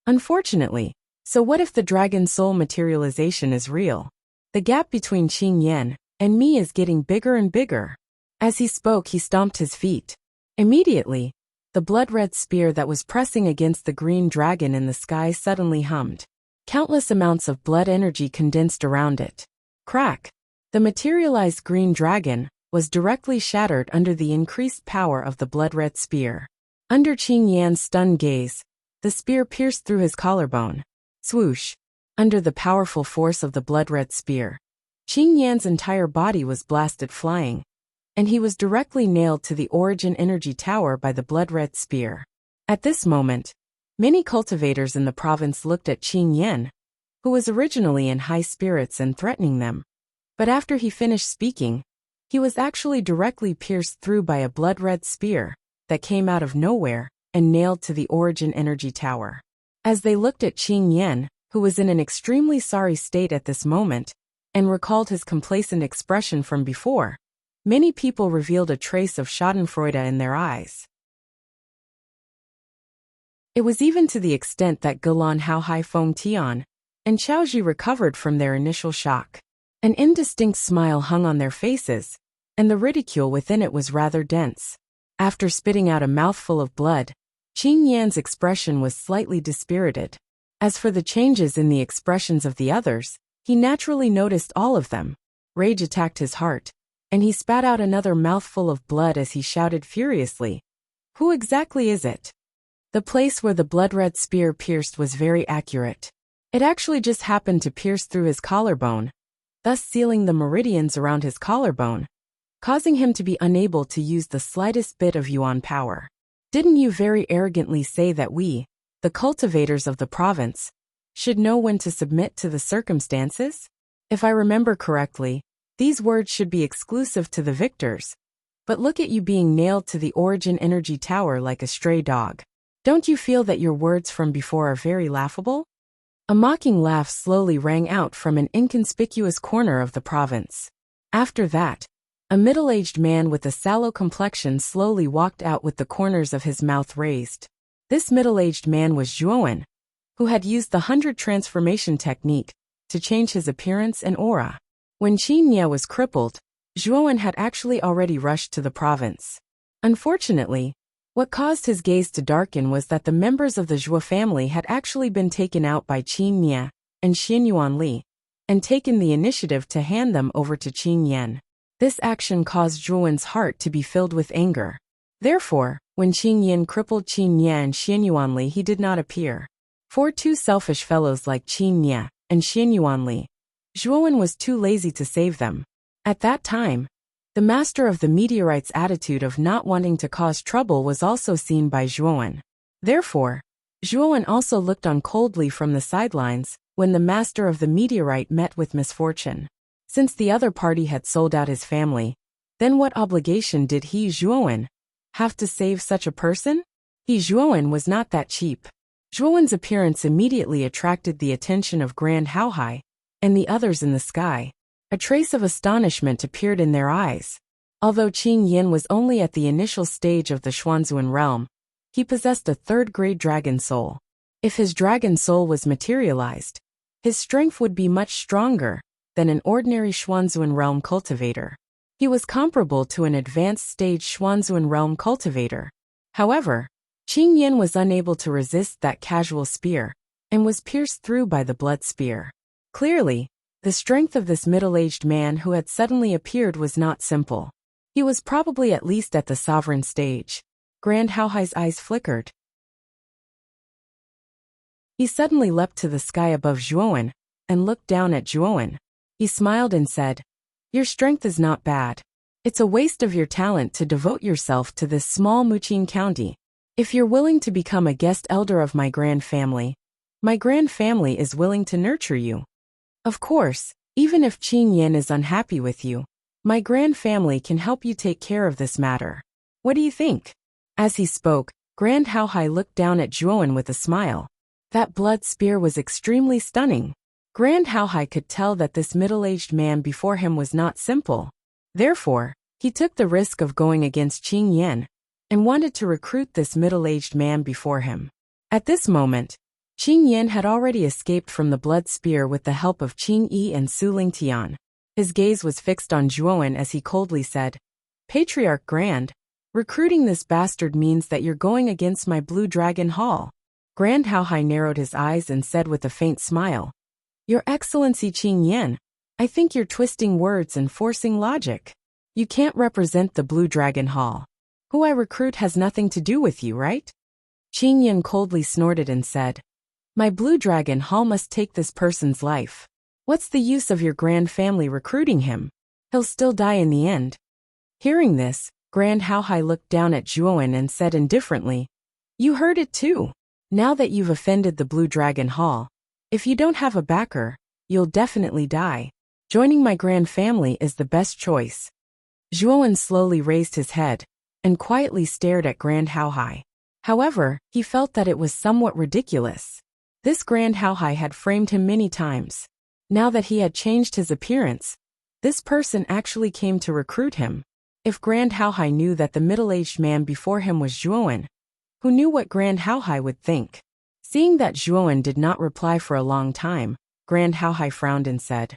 Unfortunately, so what if the dragon soul materialization is real? The gap between Qing Yan and me is getting bigger and bigger. As he spoke, he stomped his feet. Immediately, the blood-red spear that was pressing against the green dragon in the sky suddenly hummed. Countless amounts of blood energy condensed around it. Crack! The materialized green dragon was directly shattered under the increased power of the blood-red spear. Under Qing Yan's stunned gaze, the spear pierced through his collarbone. Swoosh! Under the powerful force of the blood-red spear, Qing Yan's entire body was blasted flying, and he was directly nailed to the origin energy tower by the blood-red spear. At this moment, many cultivators in the province looked at Qing Yan, who was originally in high spirits and threatening them. But after he finished speaking, he was actually directly pierced through by a blood-red spear that came out of nowhere and nailed to the origin energy tower. As they looked at Qing Yan, who was in an extremely sorry state at this moment, and recalled his complacent expression from before, many people revealed a trace of schadenfreude in their eyes. It was even to the extent that Gulan Hao Hai Feng Tian and Xiaoji recovered from their initial shock. An indistinct smile hung on their faces, and the ridicule within it was rather dense. After spitting out a mouthful of blood, Qing Yan's expression was slightly dispirited. As for the changes in the expressions of the others, he naturally noticed all of them. Rage attacked his heart, and he spat out another mouthful of blood as he shouted furiously, Who exactly is it? The place where the blood-red spear pierced was very accurate. It actually just happened to pierce through his collarbone, thus sealing the meridians around his collarbone, causing him to be unable to use the slightest bit of yuan power. Didn't you very arrogantly say that we, the cultivators of the province, should know when to submit to the circumstances? If I remember correctly, these words should be exclusive to the victors. But look at you being nailed to the origin energy tower like a stray dog. Don't you feel that your words from before are very laughable? A mocking laugh slowly rang out from an inconspicuous corner of the province. After that, a middle-aged man with a sallow complexion slowly walked out with the corners of his mouth raised. This middle-aged man was Zhuowen, who had used the 100 transformation technique to change his appearance and aura. When Qin Ye was crippled, Zhuowen had actually already rushed to the province. Unfortunately, what caused his gaze to darken was that the members of the Zhuo family had actually been taken out by Qin Ye and Xianyuan Li, and taken the initiative to hand them over to Qin Yan. This action caused Zhuowen's heart to be filled with anger. Therefore, when Qin Yin crippled Qin Ye and Xianyuan Li, he did not appear. For two selfish fellows like Qin Ye and Xianyuan Li, Zhuowen was too lazy to save them. At that time, The master of the meteorite's attitude of not wanting to cause trouble was also seen by Zhuowen. Therefore, Zhuowen also looked on coldly from the sidelines when the master of the meteorite met with misfortune. Since the other party had sold out his family, then what obligation did he, Zhuowen, have to save such a person? He, Zhuowen, was not that cheap. Zhuowen's appearance immediately attracted the attention of Grand Haohai and the others in the sky. A trace of astonishment appeared in their eyes. Although Qing Yin was only at the initial stage of the Xuanzuan realm, he possessed a third-grade dragon soul. If his dragon soul was materialized, his strength would be much stronger than an ordinary Xuanzuan realm cultivator. He was comparable to an advanced stage Xuanzuan realm cultivator. However, Qing Yin was unable to resist that casual spear and was pierced through by the blood spear. Clearly, the strength of this middle-aged man who had suddenly appeared was not simple. He was probably at least at the sovereign stage. Grand Haohai's eyes flickered. He suddenly leapt to the sky above Zhuowen and looked down at Zhuowen. He smiled and said, "Your strength is not bad. It's a waste of your talent to devote yourself to this small Muqing county. If you're willing to become a guest elder of my grand family is willing to nurture you. Of course, even if Qing Yin is unhappy with you, my grand family can help you take care of this matter. What do you think?" As he spoke, Grand Haohai looked down at Zhuowen with a smile. That blood spear was extremely stunning. Grand Haohai could tell that this middle-aged man before him was not simple. Therefore, he took the risk of going against Qing Yin and wanted to recruit this middle-aged man before him. At this moment, Qing Yin had already escaped from the blood spear with the help of Qing Yi and Su Lingtian. His gaze was fixed on Zhuowen as he coldly said, "Patriarch Grand, recruiting this bastard means that you're going against my Blue Dragon Hall." Grand Haohai narrowed his eyes and said with a faint smile, "Your Excellency Qing Yin, I think you're twisting words and forcing logic. You can't represent the Blue Dragon Hall. Who I recruit has nothing to do with you, right?" Qing Yin coldly snorted and said, "My Blue Dragon Hall must take this person's life. What's the use of your grand family recruiting him? He'll still die in the end." Hearing this, Grand Haohai looked down at Zhuowen and said indifferently, "You heard it too. Now that you've offended the Blue Dragon Hall, if you don't have a backer, you'll definitely die. Joining my grand family is the best choice." Zhuowen slowly raised his head and quietly stared at Grand Haohai. However, he felt that it was somewhat ridiculous. This Grand Haohai had framed him many times. Now that he had changed his appearance, this person actually came to recruit him. If Grand Haohai knew that the middle-aged man before him was Zhuowen, who knew what Grand Haohai would think? Seeing that Zhuowen did not reply for a long time, Grand Haohai frowned and said,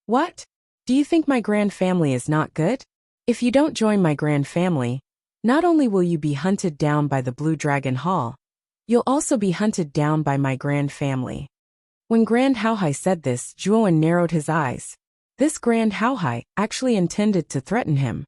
"What? Do you think my grand family is not good? If you don't join my grand family, not only will you be hunted down by the Blue Dragon Hall, you'll also be hunted down by my grand family." When Grand Haohai said this, Zhuowen narrowed his eyes. This Grand Haohai actually intended to threaten him.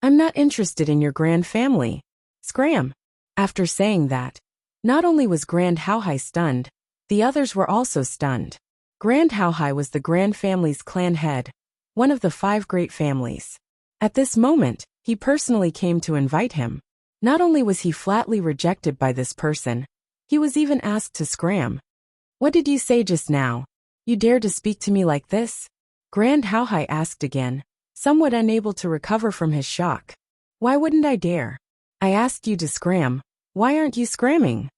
"I'm not interested in your grand family. Scram." After saying that, not only was Grand Haohai stunned, the others were also stunned. Grand Haohai was the grand family's clan head, one of the 5 great families. At this moment, he personally came to invite him. Not only was he flatly rejected by this person, he was even asked to scram. "What did you say just now? You dare to speak to me like this?" Grand Haohai asked again, somewhat unable to recover from his shock. "Why wouldn't I dare? I asked you to scram. Why aren't you scramming?"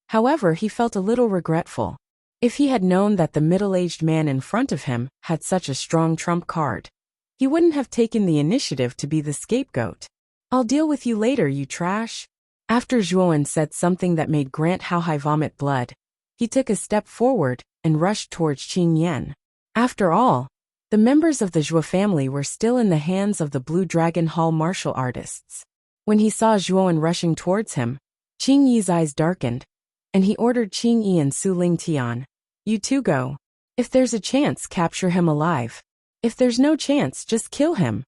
However, he felt a little regretful. If he had known that the middle-aged man in front of him had such a strong trump card, he wouldn't have taken the initiative to be the scapegoat. "I'll deal with you later, you trash." After Zhuowen said something that made Grand Haohai vomit blood, he took a step forward and rushed towards Qing Yin. After all, the members of the Zhuo family were still in the hands of the Blue Dragon Hall martial artists. When he saw Zhuowen rushing towards him, Qing Yi's eyes darkened, and he ordered Qing Yi and Su Lingtian, "You two go. If there's a chance, capture him alive. If there's no chance, just kill him."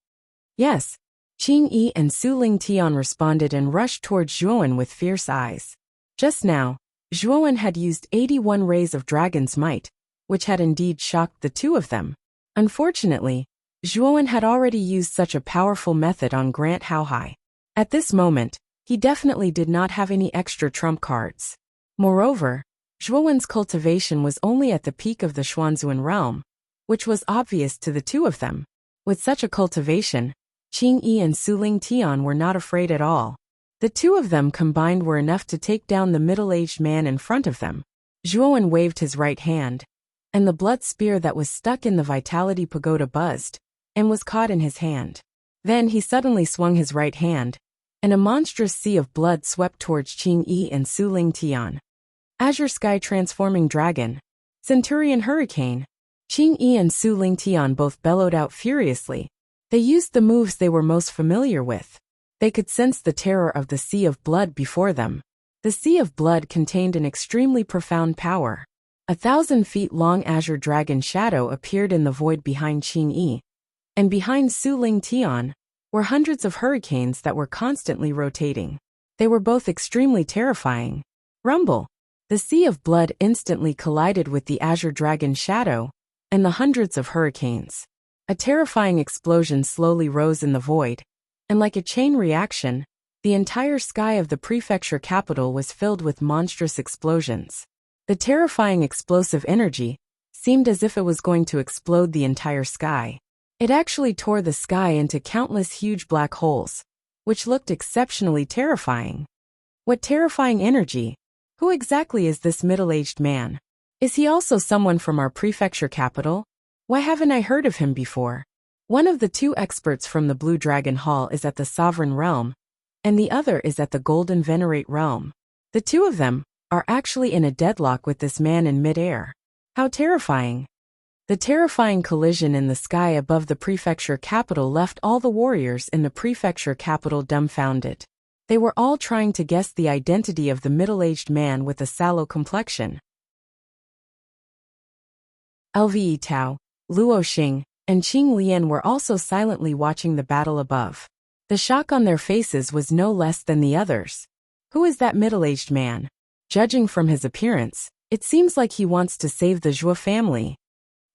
"Yes." Qing Yi and Su Lingtian responded and rushed towards Zhuowen with fierce eyes. Just now, Zhuowen had used 81 rays of dragon's might, which had indeed shocked the two of them. Unfortunately, Zhuowen had already used such a powerful method on Grant Haohai. At this moment, he definitely did not have any extra trump cards. Moreover, Zhuowen's cultivation was only at the peak of the Xuanzuan realm, which was obvious to the two of them. With such a cultivation, Qing Yi and Su Ling Tian were not afraid at all. The two of them combined were enough to take down the middle-aged man in front of them. Zhuowen waved his right hand, and the blood spear that was stuck in the Vitality Pagoda buzzed, and was caught in his hand. Then he suddenly swung his right hand, and a monstrous sea of blood swept towards Qing Yi and Su Ling Tian. Azure Sky Transforming Dragon, Centurion Hurricane. Qing Yi and Su Ling Tian both bellowed out furiously. They used the moves they were most familiar with. They could sense the terror of the sea of blood before them. The sea of blood contained an extremely profound power. 1,000 feet long azure dragon shadow appeared in the void behind Qing Yi, and behind Su Ling Tian were hundreds of hurricanes that were constantly rotating. They were both extremely terrifying. Rumble! The sea of blood instantly collided with the azure dragon shadow and the hundreds of hurricanes. A terrifying explosion slowly rose in the void, and like a chain reaction, the entire sky of the prefecture capital was filled with monstrous explosions. The terrifying explosive energy seemed as if it was going to explode the entire sky. It actually tore the sky into countless huge black holes, which looked exceptionally terrifying. What terrifying energy! Who exactly is this middle-aged man? Is he also someone from our prefecture capital? Why haven't I heard of him before? One of the two experts from the Blue Dragon Hall is at the Sovereign Realm, and the other is at the Golden Venerate Realm. The two of them are actually in a deadlock with this man in mid-air. How terrifying! The terrifying collision in the sky above the prefecture capital left all the warriors in the prefecture capital dumbfounded. They were all trying to guess the identity of the middle-aged man with a sallow complexion. Lve Tao, Luo Xing, and Qing Lian were also silently watching the battle above. The shock on their faces was no less than the others. Who is that middle-aged man? Judging from his appearance, it seems like he wants to save the Zhuo family.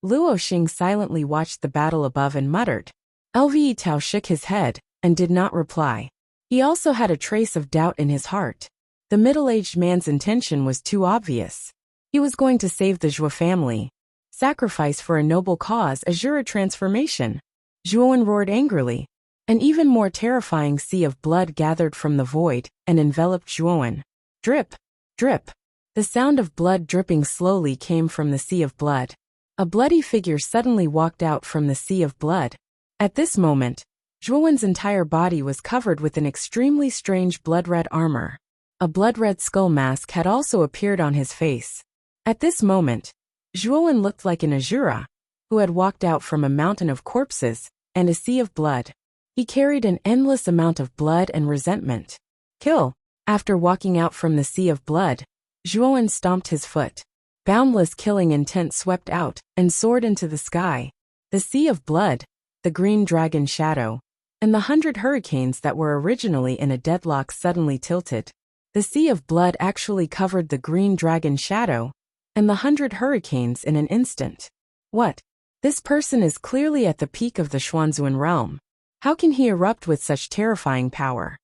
Luo Xing silently watched the battle above and muttered. Lve Tao shook his head and did not reply. He also had a trace of doubt in his heart. The middle-aged man's intention was too obvious. He was going to save the Zhuo family. Sacrifice for a noble cause, Azura transformation. Zhuowen roared angrily. An even more terrifying sea of blood gathered from the void and enveloped Zhuowen. Drip, drip. The sound of blood dripping slowly came from the sea of blood. A bloody figure suddenly walked out from the sea of blood. At this moment, Zhuowen's entire body was covered with an extremely strange blood-red armor. A blood-red skull mask had also appeared on his face. At this moment, Zhuowen looked like an Azura, who had walked out from a mountain of corpses and a sea of blood. He carried an endless amount of blood and resentment. Kill! After walking out from the sea of blood, Zhuowen stomped his foot. Boundless killing intent swept out and soared into the sky. The sea of blood, the green dragon shadow, and the 100 hurricanes that were originally in a deadlock suddenly tilted. The sea of blood actually covered the green dragon shadow and the 100 hurricanes in an instant. What? This person is clearly at the peak of the Xuanzuan realm. How can he erupt with such terrifying power?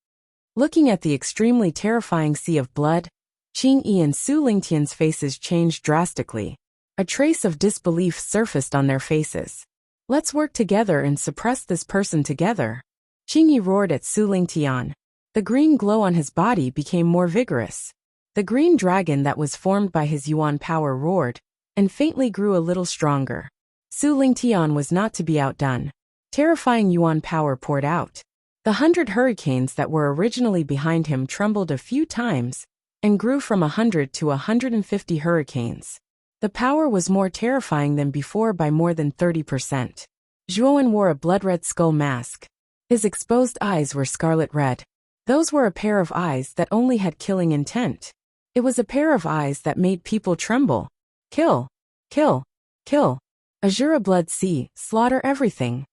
Looking at the extremely terrifying sea of blood, Qing Yi and Su Lingtian's faces changed drastically. A trace of disbelief surfaced on their faces. Let's work together and suppress this person together. Qing Yi roared at Su Lingtian. The green glow on his body became more vigorous. The green dragon that was formed by his yuan power roared, and faintly grew a little stronger. Su Lingtian was not to be outdone. Terrifying yuan power poured out. The 100 hurricanes that were originally behind him trembled a few times, and grew from 100 to 150 hurricanes. The power was more terrifying than before by more than 30%. Zhuowen wore a blood-red skull mask. His exposed eyes were scarlet red. Those were a pair of eyes that only had killing intent. It was a pair of eyes that made people tremble. Kill, kill, kill. Azura blood sea, slaughter everything.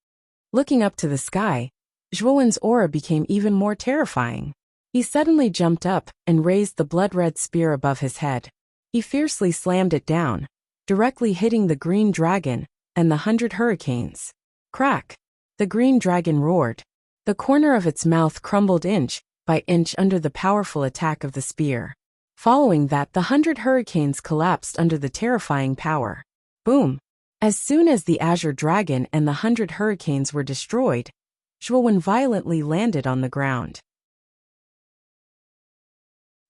Looking up to the sky, Zhuowen's aura became even more terrifying. He suddenly jumped up and raised the blood-red spear above his head. He fiercely slammed it down, directly hitting the green dragon and the 100 hurricanes. Crack! The green dragon roared. The corner of its mouth crumbled inch by inch under the powerful attack of the spear. Following that, the 100 hurricanes collapsed under the terrifying power. Boom! As soon as the azure dragon and the 100 hurricanes were destroyed, Zhuowen violently landed on the ground.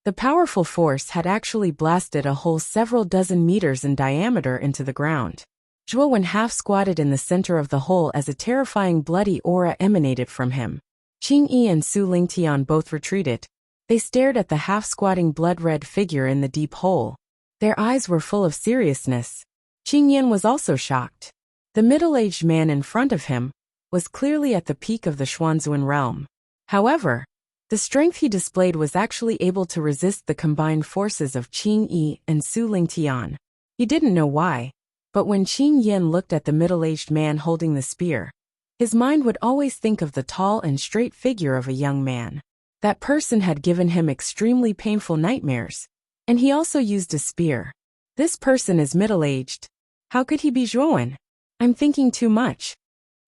The powerful force had actually blasted a hole several dozen meters in diameter into the ground. Zhuowen half-squatted in the center of the hole as a terrifying bloody aura emanated from him. Qingyi and Su Lingtian both retreated. They stared at the half-squatting blood-red figure in the deep hole. Their eyes were full of seriousness. Qingyan was also shocked. The middle-aged man in front of him was clearly at the peak of the Xuanzuan realm. However, the strength he displayed was actually able to resist the combined forces of Qingyi and Su Lingtian. He didn't know why, but when Qingyan looked at the middle-aged man holding the spear, his mind would always think of the tall and straight figure of a young man. That person had given him extremely painful nightmares, and he also used a spear. This person is middle-aged. How could he be Zhuowen? I'm thinking too much.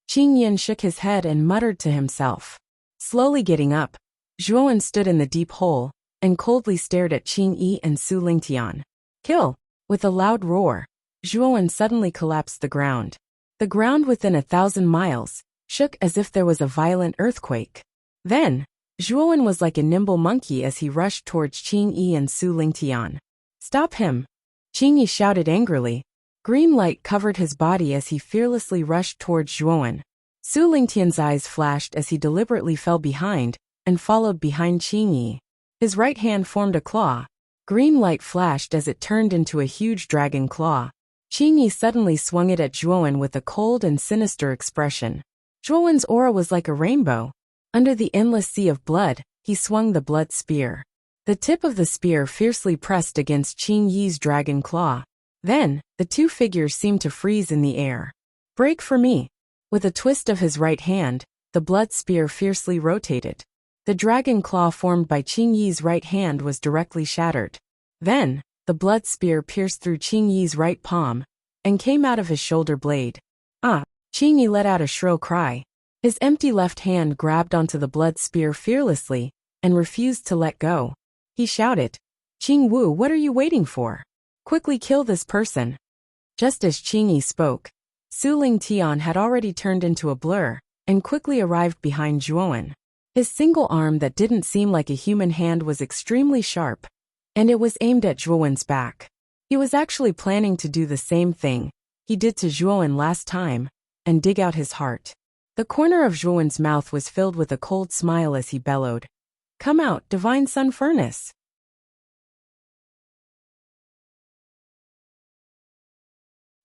Qingyan shook his head and muttered to himself. Slowly getting up, Zhuowen stood in the deep hole and coldly stared at Qingyi and Su Lingtian. Kill! With a loud roar, Zhuowen suddenly collapsed the ground. The ground within 1,000 miles shook as if there was a violent earthquake. Then, Zhuowen was like a nimble monkey as he rushed towards Qingyi and Su Lingtian. Stop him! Qingyi shouted angrily. Green light covered his body as he fearlessly rushed towards Zhuowen. Su Lingtian's eyes flashed as he deliberately fell behind and followed behind Qingyi. His right hand formed a claw. Green light flashed as it turned into a huge dragon claw. Qingyi suddenly swung it at Zhuowen with a cold and sinister expression. Zhuowen's aura was like a rainbow. Under the endless sea of blood, he swung the blood spear. The tip of the spear fiercely pressed against Qingyi's dragon claw. Then, the two figures seemed to freeze in the air. Break for me! With a twist of his right hand, the blood spear fiercely rotated. The dragon claw formed by Qingyi's right hand was directly shattered. Then, the blood spear pierced through Qingyi's right palm and came out of his shoulder blade. Ah! Qingyi let out a shrill cry. His empty left hand grabbed onto the blood spear fearlessly and refused to let go. He shouted, Qing Wu, what are you waiting for? Quickly kill this person. Just as Qingyi spoke, Su Lingtian had already turned into a blur and quickly arrived behind Zhuowen. His single arm that didn't seem like a human hand was extremely sharp, and it was aimed at Zhuowen's back. He was actually planning to do the same thing he did to Zhuowen last time and dig out his heart. The corner of Zhuowen's mouth was filled with a cold smile as he bellowed, Come out, divine sun furnace.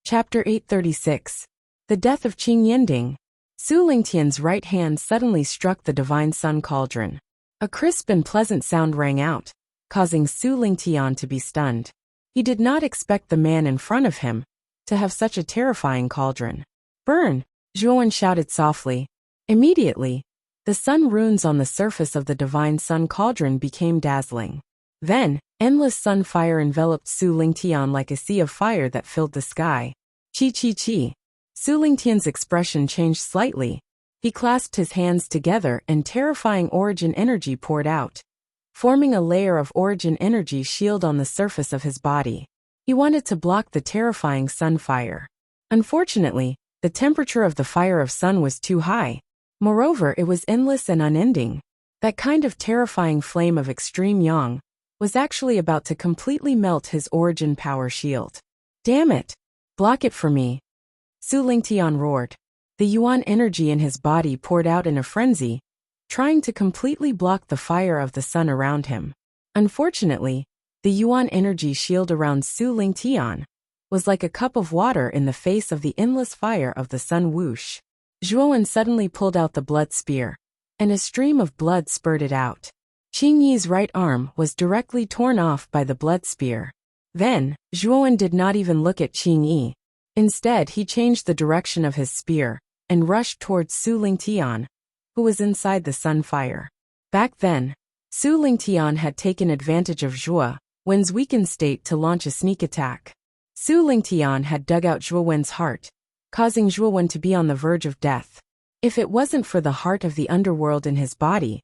Chapter 836. The Death of Qing Yinding. Su Lingtian's right hand suddenly struck the divine sun cauldron. A crisp and pleasant sound rang out, causing Su Lingtian to be stunned. He did not expect the man in front of him to have such a terrifying cauldron. Burn! Zhuowen shouted softly. Immediately, the sun runes on the surface of the divine sun cauldron became dazzling. Then, endless sun fire enveloped Su Lingtian like a sea of fire that filled the sky. Chi chi chi. Su Lingtian's expression changed slightly. He clasped his hands together and terrifying origin energy poured out, forming a layer of origin energy shield on the surface of his body. He wanted to block the terrifying sun fire. Unfortunately, the temperature of the fire of sun was too high. Moreover, it was endless and unending. That kind of terrifying flame of extreme yang was actually about to completely melt his origin power shield. Damn it! Block it for me! Su Lingtian roared. The yuan energy in his body poured out in a frenzy, trying to completely block the fire of the sun around him. Unfortunately, the yuan energy shield around Su Lingtian was like a cup of water in the face of the endless fire of the sun whoosh. Zhuowen suddenly pulled out the blood spear, and a stream of blood spurted out. Qingyi's right arm was directly torn off by the blood spear. Then, Zhuowen did not even look at Qingyi. Instead, he changed the direction of his spear and rushed towards Su Lingtian, who was inside the sun fire. Back then, Su Lingtian had taken advantage of Zhuo Wen's weakened state to launch a sneak attack. Su Lingtian had dug out Zhuo Wen's heart, causing Zhuo Wen to be on the verge of death. If it wasn't for the heart of the underworld in his body,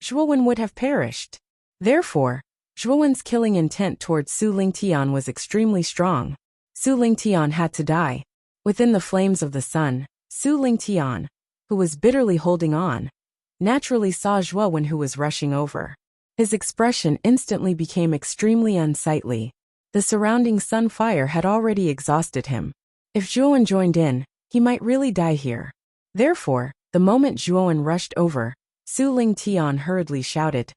Zhuo Wen would have perished. Therefore, Zhuo Wen's killing intent towards Su Lingtian was extremely strong. Su Lingtian had to die. Within the flames of the sun, Su Lingtian, who was bitterly holding on, naturally saw Zhuo Wen, who was rushing over. His expression instantly became extremely unsightly. The surrounding sun fire had already exhausted him. If Zhuo Wen joined in, he might really die here. Therefore, the moment Zhuo Wen rushed over, Su Lingtian hurriedly shouted,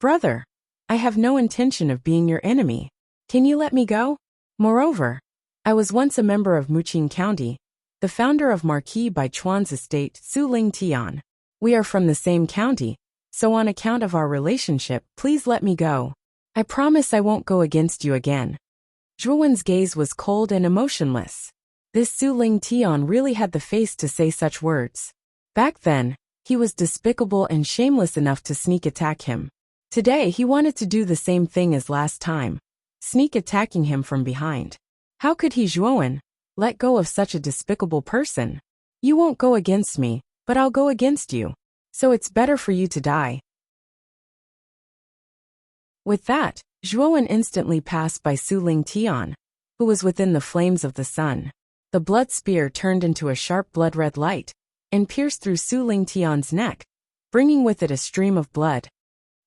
"Brother, I have no intention of being your enemy. Can you let me go? Moreover, I was once a member of Muqing County, the founder of Marquis Bai Chuan's estate, Su Lingtian. We are from the same county, so on account of our relationship, please let me go. I promise I won't go against you again." Zhuo Wen's gaze was cold and emotionless. This Su Lingtian really had the face to say such words. Back then, he was despicable and shameless enough to sneak attack him. Today he wanted to do the same thing as last time, sneak attacking him from behind. How could he, Zhuo Wen, let go of such a despicable person? You won't go against me, but I'll go against you. So it's better for you to die. With that, Zhuo Wen instantly passed by Su Lingtian, who was within the flames of the sun. The blood spear turned into a sharp blood-red light and pierced through Su Lingtian's neck, bringing with it a stream of blood.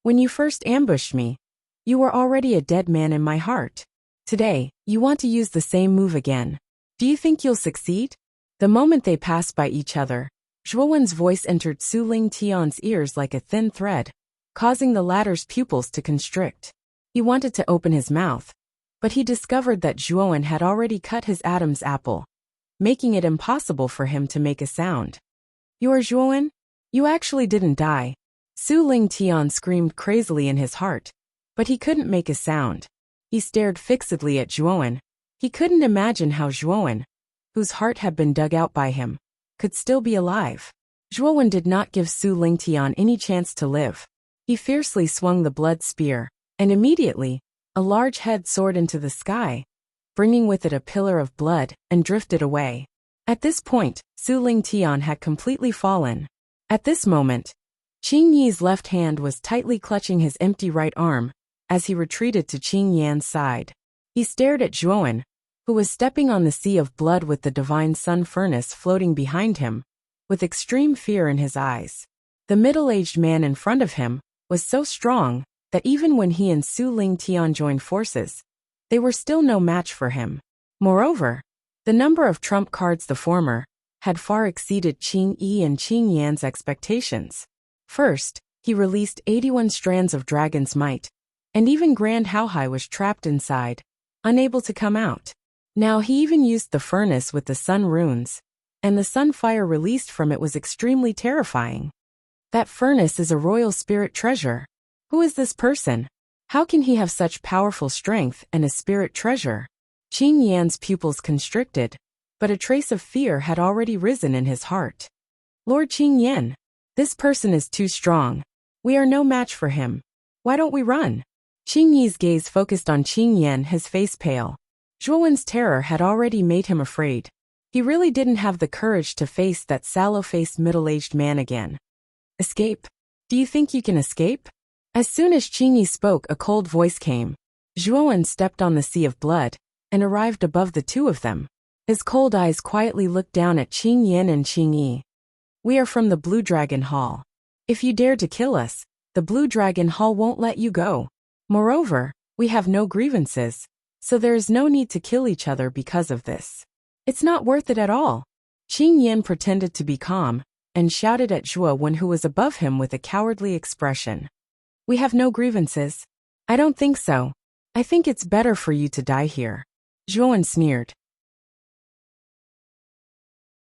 When you first ambushed me, you were already a dead man in my heart. Today, you want to use the same move again. Do you think you'll succeed? The moment they passed by each other, Zhuo Wen's voice entered Su Lingtian's ears like a thin thread, causing the latter's pupils to constrict. He wanted to open his mouth, but he discovered that Zhuo Wen had already cut his Adam's apple, making it impossible for him to make a sound. "You are Zhuo Wen? You actually didn't die." Su Lingtian screamed crazily in his heart, but he couldn't make a sound. He stared fixedly at Zhuo Wen. He couldn't imagine how Zhuo Wen, whose heart had been dug out by him, could still be alive. Zhuo Wen did not give Su Lingtian any chance to live. He fiercely swung the blood spear, and immediately, a large head soared into the sky, bringing with it a pillar of blood, and drifted away. At this point, Su Lingtian had completely fallen. At this moment, Qing Yi's left hand was tightly clutching his empty right arm as he retreated to Qing Yan's side. He stared at Zhuo Wen, who was stepping on the sea of blood with the divine sun furnace floating behind him, with extreme fear in his eyes. The middle-aged man in front of him was so strong that even when he and Su Lingtian joined forces, they were still no match for him. Moreover, the number of trump cards the former had far exceeded Qing Yi and Qing Yan's expectations. First, he released 81 strands of dragon's might, and even Grand Haohai was trapped inside, unable to come out. Now he even used the furnace with the sun runes, and the sun fire released from it was extremely terrifying. That furnace is a royal spirit treasure. Who is this person? How can he have such powerful strength and a spirit treasure? Qing Yan's pupils constricted, but a trace of fear had already risen in his heart. Lord Qing Yan, this person is too strong. We are no match for him. Why don't we run? Qing Yi's gaze focused on Qing Yan, his face pale. Zhuo Wen's terror had already made him afraid. He really didn't have the courage to face that sallow-faced middle-aged man again. Escape? Do you think you can escape? As soon as Qing Yi spoke, a cold voice came. Zhuo Wen stepped on the sea of blood and arrived above the two of them. His cold eyes quietly looked down at Qing Yan and Qing Yi. "We are from the Blue Dragon Hall. If you dare to kill us, the Blue Dragon Hall won't let you go. Moreover, we have no grievances, so there is no need to kill each other because of this. It's not worth it at all." Qing Yan pretended to be calm and shouted at Zhuo Wen, who was above him, with a cowardly expression. "We have no grievances. I don't think so. I think it's better for you to die here." Zhuo Wen sneered.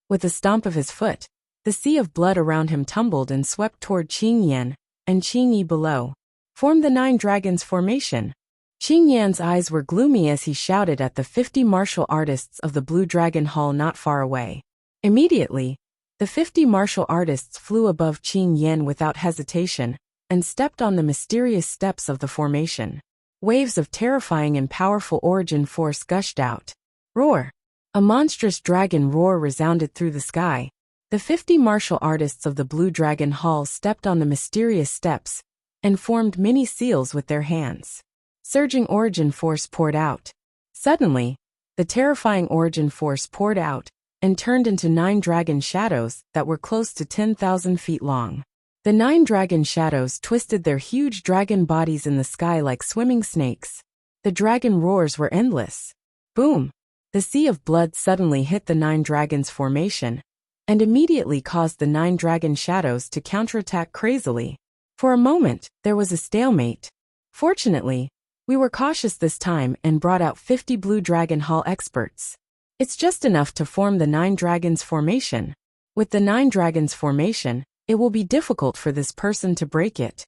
With a stomp of his foot, the sea of blood around him tumbled and swept toward Qing Yan, and Qing Yi below formed the 9 dragons formation. Qing Yan's eyes were gloomy as he shouted at the 50 martial artists of the Blue Dragon Hall not far away. Immediately, the 50 martial artists flew above Qing Yan without hesitation, and stepped on the mysterious steps of the formation. Waves of terrifying and powerful origin force gushed out. Roar! A monstrous dragon roar resounded through the sky. The 50 martial artists of the Blue Dragon Hall stepped on the mysterious steps and formed mini seals with their hands. Surging origin force poured out. Suddenly, the terrifying origin force poured out and turned into 9 dragon shadows that were close to 10,000 feet long. The 9 dragon shadows twisted their huge dragon bodies in the sky like swimming snakes. The dragon roars were endless. Boom! The sea of blood suddenly hit the 9 dragons formation and immediately caused the 9 dragon shadows to counterattack crazily. For a moment, there was a stalemate. Fortunately, we were cautious this time and brought out 50 Blue Dragon Hall experts. It's just enough to form the 9 dragons formation. With the 9 dragons formation, it will be difficult for this person to break it.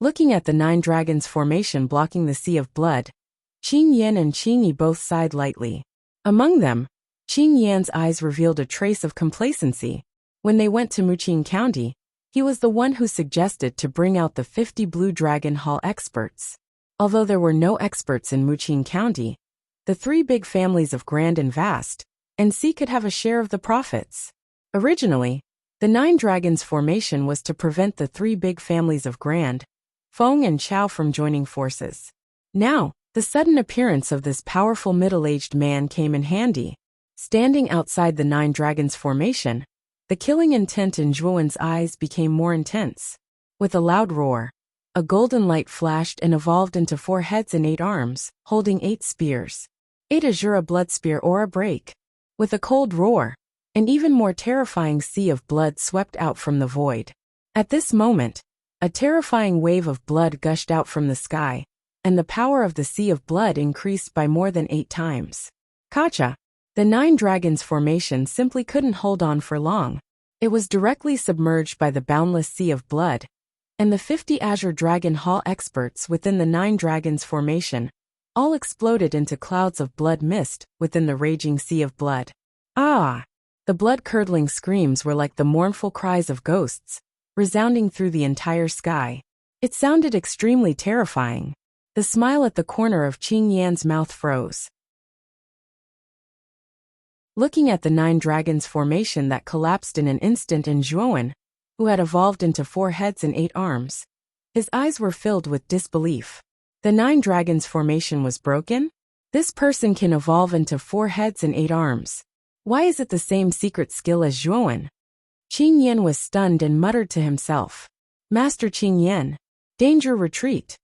Looking at the 9 dragons formation blocking the sea of blood, Qing Yan and Qing Yi both sighed lightly. Among them, Qing Yan's eyes revealed a trace of complacency. When they went to Muqing County, he was the one who suggested to bring out the 50 Blue Dragon Hall experts. Although there were no experts in Muqing County, the 3 big families of Grand and Vast and Sea could have a share of the profits. Originally, the 9 dragons formation was to prevent the 3 big families of Grand, Feng and Chao from joining forces. Now, the sudden appearance of this powerful middle-aged man came in handy. Standing outside the 9 dragons formation, the killing intent in Zhuowen's eyes became more intense. With a loud roar, a golden light flashed and evolved into 4 heads and 8 arms, holding 8 spears. 8 Azura blood spear aura break. With a cold roar, an even more terrifying sea of blood swept out from the void. At this moment, a terrifying wave of blood gushed out from the sky, and the power of the sea of blood increased by more than 8 times. Kacha! The 9 dragons formation simply couldn't hold on for long. It was directly submerged by the boundless sea of blood, and the 50 Azure Dragon Hall experts within the 9 dragons formation all exploded into clouds of blood mist within the raging sea of blood. Ah! The blood-curdling screams were like the mournful cries of ghosts, resounding through the entire sky. It sounded extremely terrifying. The smile at the corner of Qing Yan's mouth froze. Looking at the 9 dragons formation that collapsed in an instant in Zhuowen, who had evolved into 4 heads and 8 arms, his eyes were filled with disbelief. The 9 dragons formation was broken? This person can evolve into 4 heads and 8 arms. Why is it the same secret skill as Zhuowen? Qing Yan was stunned and muttered to himself. Master Qing Yan, danger retreat.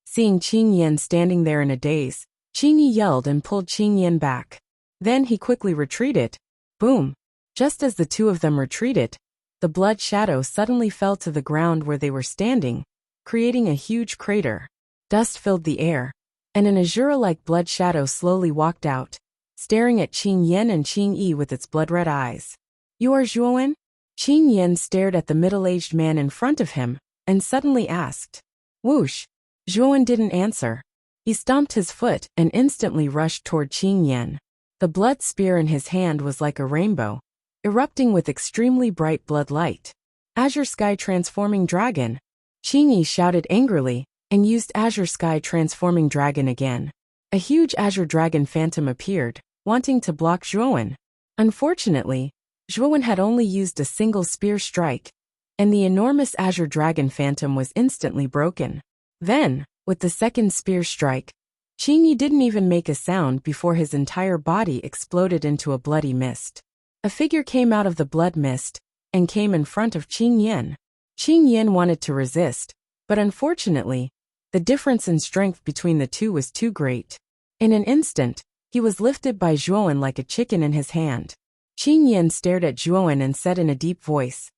Seeing Qing Yan standing there in a daze, Qing Yi yelled and pulled Qing Yan back. Then he quickly retreated. Boom! Just as the 2 of them retreated, the blood shadow suddenly fell to the ground where they were standing, creating a huge crater. Dust filled the air, and an Azura-like blood shadow slowly walked out, staring at Qing Yan and Qing Yi with its blood-red eyes. You are Zhuowen? Qing Yan stared at the middle-aged man in front of him, and suddenly asked. Whoosh! Zhuowen didn't answer. He stomped his foot and instantly rushed toward Qing Yan. The blood spear in his hand was like a rainbow, erupting with extremely bright blood light. Azure Sky Transforming Dragon! Qing Yi shouted angrily, and used Azure Sky Transforming Dragon again. A huge Azure Dragon Phantom appeared, wanting to block Zhuowen. Unfortunately, Zhuowen had only used a single spear strike, and the enormous Azure Dragon Phantom was instantly broken. Then, with the second spear strike, Qing Yi didn't even make a sound before his entire body exploded into a bloody mist. A figure came out of the blood mist and came in front of Qing Yan. Qing Yan wanted to resist, but unfortunately, the difference in strength between the 2 was too great. In an instant, he was lifted by Zhuowen like a chicken in his hand. Qing Yan stared at Zhuowen and said in a deep voice,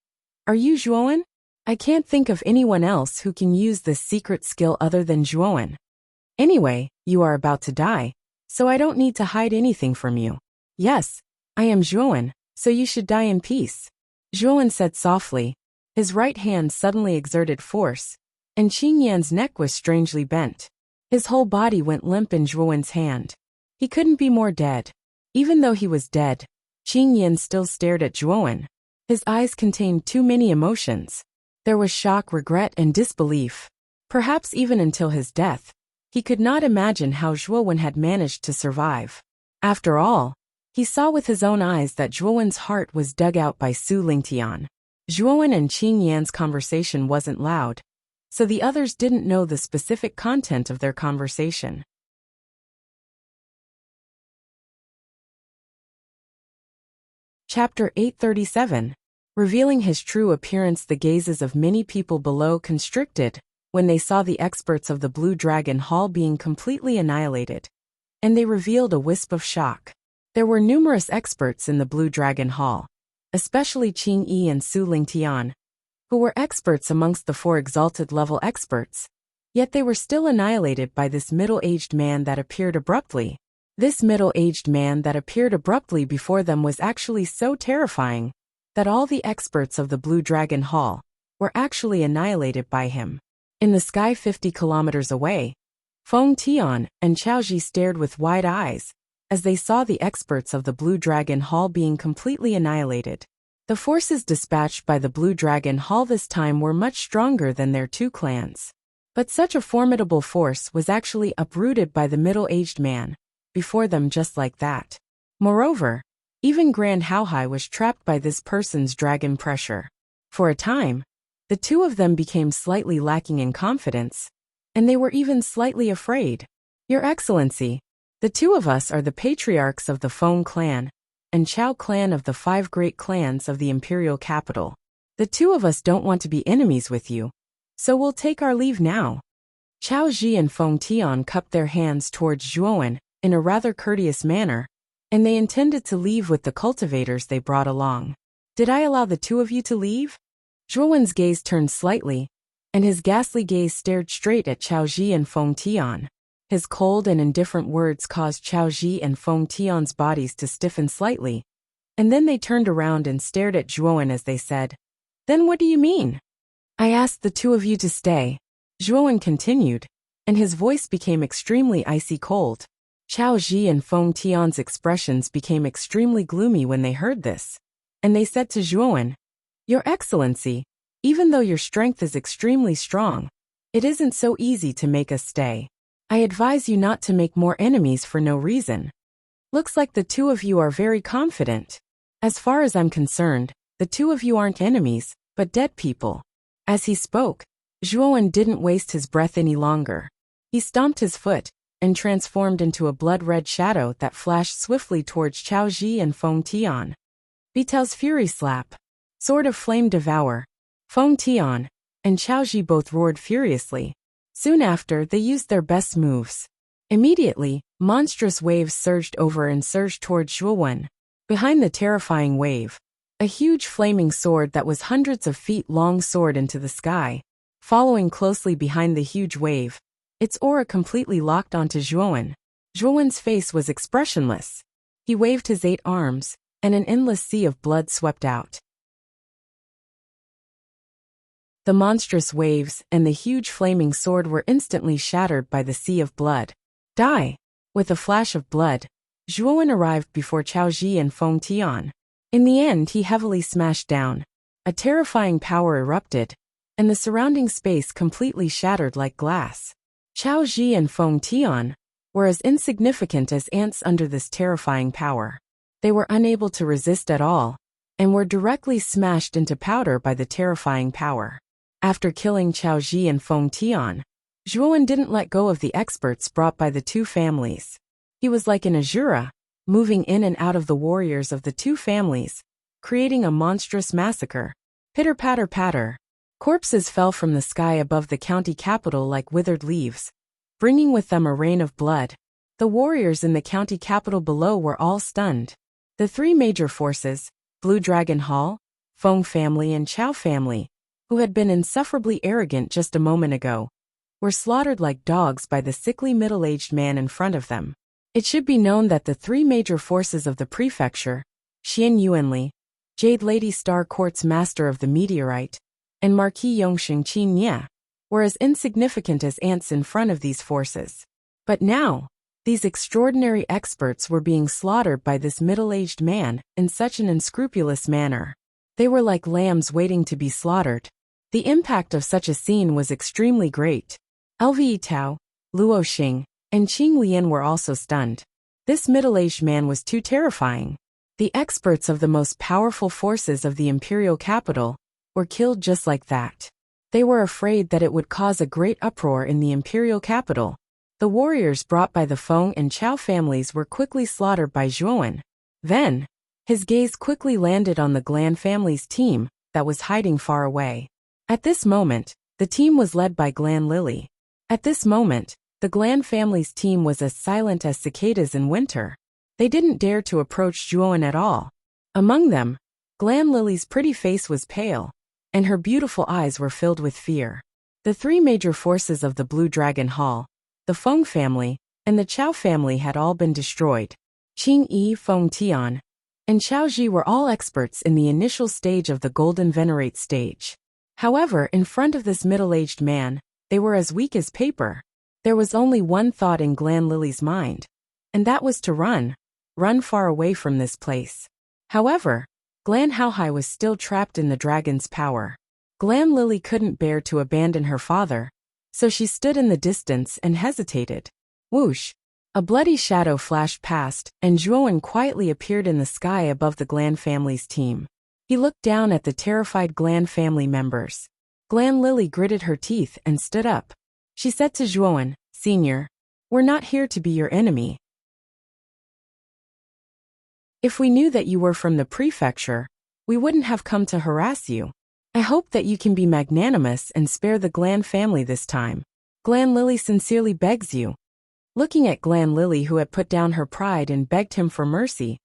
Are you Zhuowen? I can't think of anyone else who can use this secret skill other than Zhuowen. Anyway, you are about to die, so I don't need to hide anything from you. Yes, I am Zhuowen, so you should die in peace. Zhuowen said softly. His right hand suddenly exerted force, and Qing Yan's neck was strangely bent. His whole body went limp in Zhuowen's hand. He couldn't be more dead. Even though he was dead, Qing Yan still stared at Zhuowen. His eyes contained too many emotions. There was shock, regret, and disbelief. Perhaps even until his death, he could not imagine how Zhuowen had managed to survive. After all, he saw with his own eyes that Zhuowen's heart was dug out by Su Lingtian. Zhuowen and Qing Yan's conversation wasn't loud, so the others didn't know the specific content of their conversation. Chapter 837. Revealing his true appearance. The gazes of many people below constricted when they saw the experts of the Blue Dragon Hall being completely annihilated, and they revealed a wisp of shock. There were numerous experts in the Blue Dragon Hall, especially Qing Yi and Su Lingtian, who were experts amongst the 4 exalted level experts, yet they were still annihilated by this middle-aged man that appeared abruptly. This middle-aged man that appeared abruptly before them was actually so terrifying that all the experts of the Blue Dragon Hall were actually annihilated by him. In the sky 50 kilometers away, Feng Tian and Chaoji stared with wide eyes as they saw the experts of the Blue Dragon Hall being completely annihilated. The forces dispatched by the Blue Dragon Hall this time were much stronger than their 2 clans. But such a formidable force was actually uprooted by the middle-aged man before them just like that. Moreover, even Grand Haohai was trapped by this person's dragon pressure. For a time, the 2 of them became slightly lacking in confidence, and they were even slightly afraid. Your Excellency, the 2 of us are the patriarchs of the Feng clan and Chao clan of the 5 great clans of the imperial capital. The 2 of us don't want to be enemies with you, so we'll take our leave now. Chao Ji and Feng Tian cupped their hands towards Zhuowen in a rather courteous manner, and they intended to leave with the cultivators they brought along. Did I allow the 2 of you to leave? Zhuowen's gaze turned slightly, and his ghastly gaze stared straight at Chao Ji and Feng Tian. His cold and indifferent words caused Chao Ji and Feng Tian's bodies to stiffen slightly, and then they turned around and stared at Zhuowen as they said, "Then what do you mean?" "I asked the 2 of you to stay," Zhuowen continued, and his voice became extremely icy cold. Chao Ji and Feng Tian's expressions became extremely gloomy when they heard this, and they said to Zhuowen, "Your Excellency, even though your strength is extremely strong, it isn't so easy to make us stay. I advise you not to make more enemies for no reason. Looks like the 2 of you are very confident. As far as I'm concerned, the 2 of you aren't enemies, but dead people." As he spoke, Zhuowen didn't waste his breath any longer. He stomped his foot and transformed into a blood-red shadow that flashed swiftly towards Chao Ji and Feng Tian. Betel's Fury Slap. Sword of Flame Devour. Feng Tian and Chao Ji both roared furiously. Soon after, they used their best moves. Immediately, monstrous waves surged over and surged towards Zhuowen. Behind the terrifying wave, a huge flaming sword that was hundreds of feet long soared into the sky. Following closely behind the huge wave, its aura completely locked onto Zhuowen. Zhuowen's face was expressionless. He waved his 8 arms, and an endless sea of blood swept out. The monstrous waves and the huge flaming sword were instantly shattered by the sea of blood. Die! With a flash of blood, Zhuowen arrived before Chao Ji and Feng Tian. In the end, he heavily smashed down. A terrifying power erupted, and the surrounding space completely shattered like glass. Chao Ji and Feng Tian were as insignificant as ants under this terrifying power. They were unable to resist at all, and were directly smashed into powder by the terrifying power. After killing Chao Ji and Feng Tian, Zhuowen didn't let go of the experts brought by the 2 families. He was like an Azura, moving in and out of the warriors of the 2 families, creating a monstrous massacre. Pitter-patter-patter. Corpses fell from the sky above the county capital like withered leaves, bringing with them a rain of blood. The warriors in the county capital below were all stunned. The 3 major forces, Blue Dragon Hall, Feng family and Chao family, who had been insufferably arrogant just a moment ago, were slaughtered like dogs by the sickly middle-aged man in front of them. It should be known that the 3 major forces of the prefecture, Xian Yuanli, Jade Lady Star Quartz Master of the Meteorite, and Marquis Yongxing Qin Ye, were as insignificant as ants in front of these forces. But now, these extraordinary experts were being slaughtered by this middle-aged man in such an unscrupulous manner. They were like lambs waiting to be slaughtered. The impact of such a scene was extremely great. Lve Tao, Luo Xing, and Qing Lian were also stunned. This middle-aged man was too terrifying. The experts of the most powerful forces of the imperial capital were killed just like that. They were afraid that it would cause a great uproar in the imperial capital. The warriors brought by the Feng and Chao families were quickly slaughtered by Zhuowen. Then, his gaze quickly landed on the Glan family's team that was hiding far away. At this moment, the team was led by Glan Lily. At this moment, the Glan family's team was as silent as cicadas in winter. They didn't dare to approach Zhuowen at all. Among them, Glan Lily's pretty face was pale, and her beautiful eyes were filled with fear. The three major forces of the Blue Dragon Hall, the Feng family, and the Chao family had all been destroyed. Qing Yi, Feng Tian, and Chao Ji were all experts in the initial stage of the Golden Venerate stage. However, in front of this middle-aged man, they were as weak as paper. There was only one thought in Glan Lily's mind, and that was to run far away from this place. However, Glan Haohai was still trapped in the dragon's power. Glan Lily couldn't bear to abandon her father, so she stood in the distance and hesitated. Whoosh! A bloody shadow flashed past, and Zhuowen quietly appeared in the sky above the Glan family's team. He looked down at the terrified Glan family members. Glan Lily gritted her teeth and stood up. She said to Zhuowen, "Senior, we're not here to be your enemy. If we knew that you were from the prefecture, we wouldn't have come to harass you. I hope that you can be magnanimous and spare the Glan family this time. Glan Lily sincerely begs you." Looking at Glan Lily, who had put down her pride and begged him for mercy,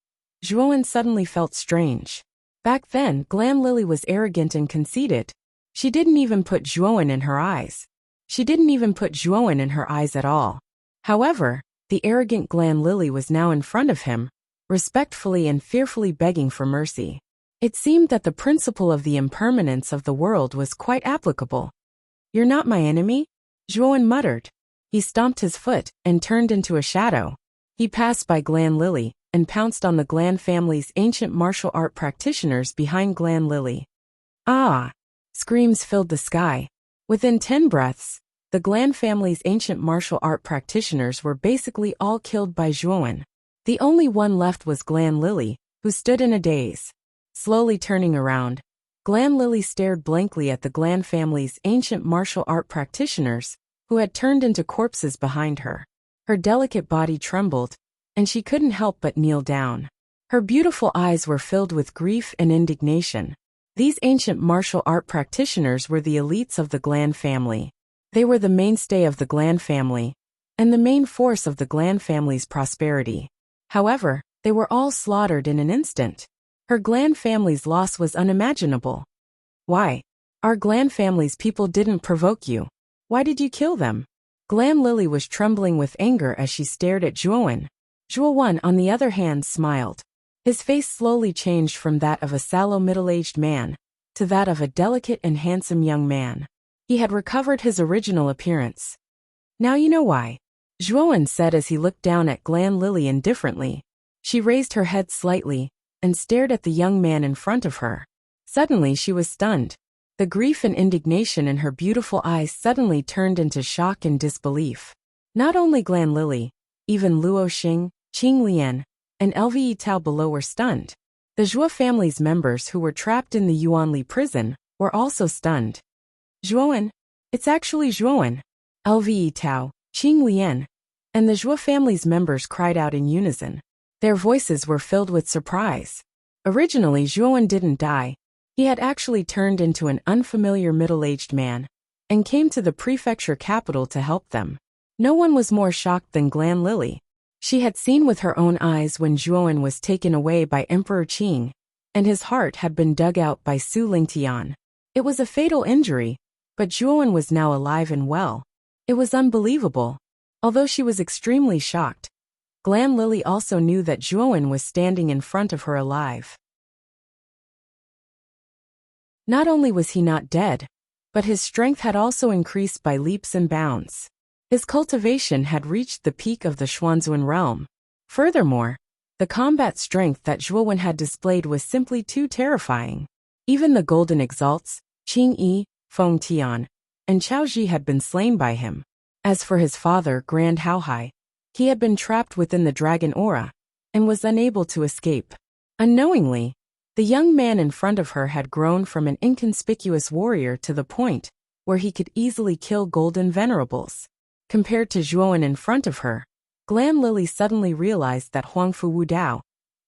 Zhuowen suddenly felt strange. Back then, Glan Lily was arrogant and conceited. She didn't even put Zhuowen in her eyes. She didn't even put Zhuowen in her eyes at all. However, the arrogant Glan Lily was now in front of him, respectfully and fearfully begging for mercy. It seemed that the principle of the impermanence of the world was quite applicable. "You're not my enemy?" Zhuowen muttered. He stomped his foot and turned into a shadow. He passed by Glan Lily and pounced on the Glan family's ancient martial art practitioners behind Glan Lily. "Ah!" Screams filled the sky. Within 10 breaths, the Glan family's ancient martial art practitioners were basically all killed by Zhuowen. The only one left was Glan Lily, who stood in a daze. Slowly turning around, Glan Lily stared blankly at the Glan family's ancient martial art practitioners, who had turned into corpses behind her. Her delicate body trembled, and she couldn't help but kneel down. Her beautiful eyes were filled with grief and indignation. These ancient martial art practitioners were the elites of the Glan family. They were the mainstay of the Glan family, and the main force of the Glan family's prosperity. However, they were all slaughtered in an instant. Her Glan family's loss was unimaginable. "Why? Our Glan family's people didn't provoke you. Why did you kill them?" Glan Lily was trembling with anger as she stared at Zhuowen. Zhuowen, on the other hand, smiled. His face slowly changed from that of a sallow middle-aged man to that of a delicate and handsome young man. He had recovered his original appearance. "Now you know why," Zhuowen said as he looked down at Glan Lily indifferently. She raised her head slightly and stared at the young man in front of her. Suddenly she was stunned. The grief and indignation in her beautiful eyes suddenly turned into shock and disbelief. Not only Glan Lily, even Luo Xing, Qing Lian, and Lve Tao below were stunned. The Zhuo family's members who were trapped in the Yuanli prison were also stunned. "Zhuowen, it's actually Zhuowen!" Lve Tao, Qing Lian, and the Zhuo family's members cried out in unison. Their voices were filled with surprise. Originally, Zhuowen didn't die. He had actually turned into an unfamiliar middle-aged man and came to the prefecture capital to help them. No one was more shocked than Glan Lily. She had seen with her own eyes when Zhuowen was taken away by Emperor Qing, and his heart had been dug out by Su Lingtian. It was a fatal injury, but Zhuowen was now alive and well. It was unbelievable. Although she was extremely shocked, Glan Lily also knew that Zhuowen was standing in front of her alive. Not only was he not dead, but his strength had also increased by leaps and bounds. His cultivation had reached the peak of the Xuanzuan realm. Furthermore, the combat strength that Zhuowen had displayed was simply too terrifying. Even the golden exalts, Qing Yi, Feng Tian, and Chao Ji had been slain by him. As for his father, Grand Hao Hai, he had been trapped within the dragon aura and was unable to escape. Unknowingly, the young man in front of her had grown from an inconspicuous warrior to the point where he could easily kill golden venerables. Compared to Zhuowen in front of her, Glan Lily suddenly realized that Huangfu Wudao,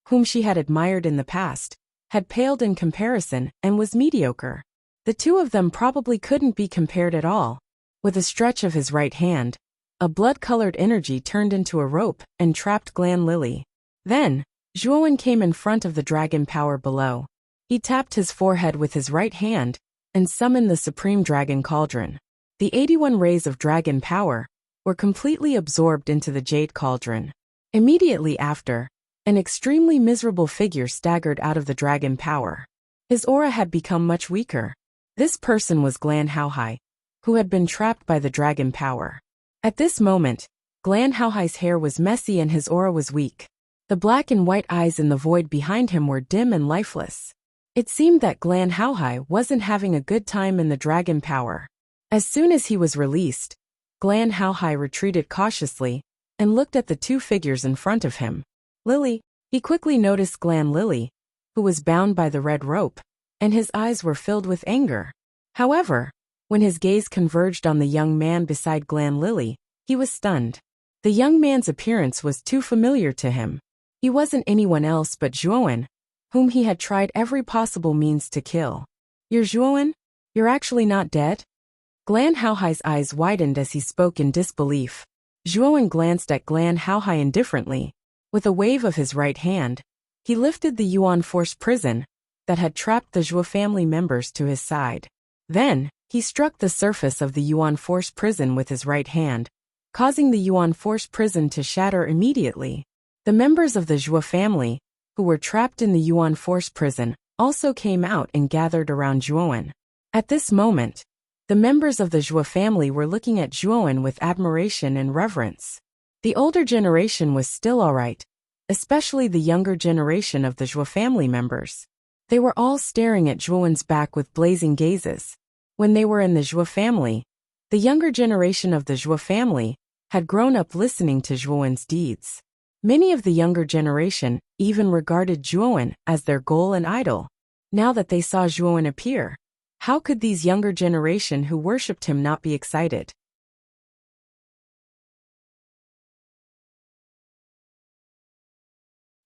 whom she had admired in the past, had paled in comparison and was mediocre. The two of them probably couldn't be compared at all. With a stretch of his right hand, a blood-colored energy turned into a rope and trapped Glan Lily. Then, Zhuowen came in front of the dragon power below. He tapped his forehead with his right hand and summoned the Supreme Dragon Cauldron. The 81 rays of dragon power were completely absorbed into the Jade Cauldron. Immediately after, an extremely miserable figure staggered out of the dragon power. His aura had become much weaker. This person was Glan Haohai, who had been trapped by the dragon power. At this moment, Glan Haohai's hair was messy and his aura was weak. The black and white eyes in the void behind him were dim and lifeless. It seemed that Glan Haohai wasn't having a good time in the dragon power. As soon as he was released, Glan Haohai retreated cautiously and looked at the two figures in front of him. Lily, he quickly noticed Glan Lily, who was bound by the red rope, and his eyes were filled with anger. However, when his gaze converged on the young man beside Glan Lily, he was stunned. The young man's appearance was too familiar to him. He wasn't anyone else but Zhuowen, whom he had tried every possible means to kill. You're Zhuowen? You're actually not dead? Glan Haohai's eyes widened as he spoke in disbelief. Zhuowen glanced at Glan Haohai indifferently. With a wave of his right hand, he lifted the Yuan Force prison that had trapped the Zhuo family members to his side. Then, he struck the surface of the Yuan Force prison with his right hand, causing the Yuan Force prison to shatter immediately. The members of the Zhuo family, who were trapped in the Yuan Force prison, also came out and gathered around Zhuowen. At this moment, the members of the Zhuo family were looking at Zhuowen with admiration and reverence. The older generation was still alright, especially the younger generation of the Zhuo family members. They were all staring at Zhuowen's back with blazing gazes. When they were in the Zhuo family, the younger generation of the Zhuo family had grown up listening to Zhuowen's deeds. Many of the younger generation even regarded Zhuowen as their goal and idol. Now that they saw Zhuowen appear, how could these younger generation who worshipped him not be excited?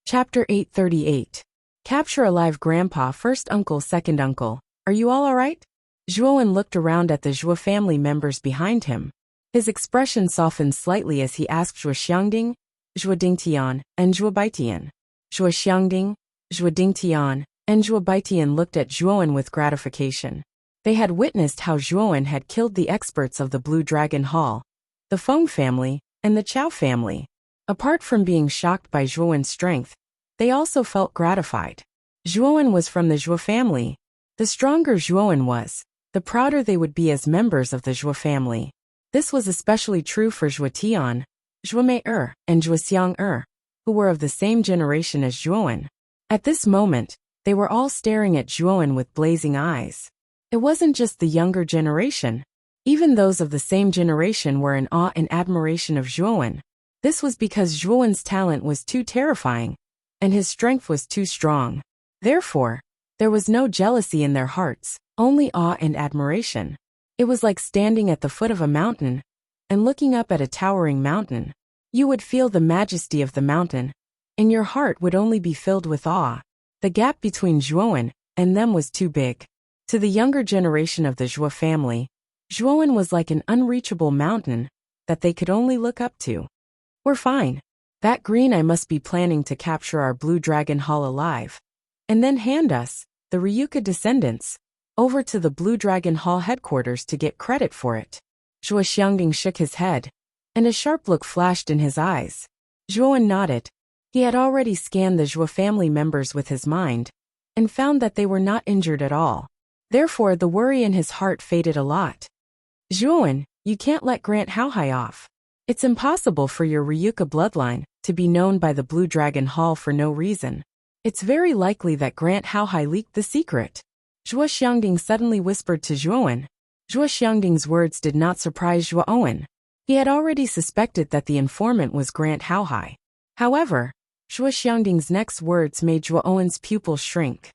Chapter 838. Capture alive Grandpa, first uncle, second uncle. Are you all alright? Zhuowen looked around at the Zhuo family members behind him. His expression softened slightly as he asked Zhuo Xiangding, Zhuo Dingtian, and Zhuo Baitian. Zhuo Xiangding, Zhuo Dingtian, and Zhuo Baitian looked at Zhuowen with gratification. They had witnessed how Zhuowen had killed the experts of the Blue Dragon Hall, the Feng family, and the Chao family. Apart from being shocked by Zhuowen's strength, they also felt gratified. Zhuowen was from the Zhuo family. The stronger Zhuowen was, the prouder they would be as members of the Zhuo family. This was especially true for Zhuo Tian, Zhuo Mei and Zhuo Xiang who were of the same generation as Zhuowen. At this moment, they were all staring at Zhuowen with blazing eyes. It wasn't just the younger generation. Even those of the same generation were in awe and admiration of Zhuowen. This was because Zhuowen's talent was too terrifying, and his strength was too strong. Therefore, there was no jealousy in their hearts, only awe and admiration. It was like standing at the foot of a mountain and looking up at a towering mountain. You would feel the majesty of the mountain, and your heart would only be filled with awe. The gap between Zhuowen and them was too big. To the younger generation of the Zhuo family, Zhuowen was like an unreachable mountain that they could only look up to. We're fine. That green eye must be planning to capture our Blue Dragon Hall alive, and then hand us, the Ryuka descendants, over to the Blue Dragon Hall headquarters to get credit for it. Zhuo Xiangding shook his head, and a sharp look flashed in his eyes. Zhuowen nodded. He had already scanned the Zhuo family members with his mind, and found that they were not injured at all. Therefore, the worry in his heart faded a lot. Zhuowen, you can't let Grant Haohai off. It's impossible for your Ryuka bloodline to be known by the Blue Dragon Hall for no reason. It's very likely that Grant Haohai leaked the secret. Zhuo Xiangding suddenly whispered to Zhuowen. Zhuo Xiangding's words did not surprise Zhuo Owen. He had already suspected that the informant was Grant Haohai. However, Zhuo Xiangding's next words made Zhuo Owen's pupils shrink.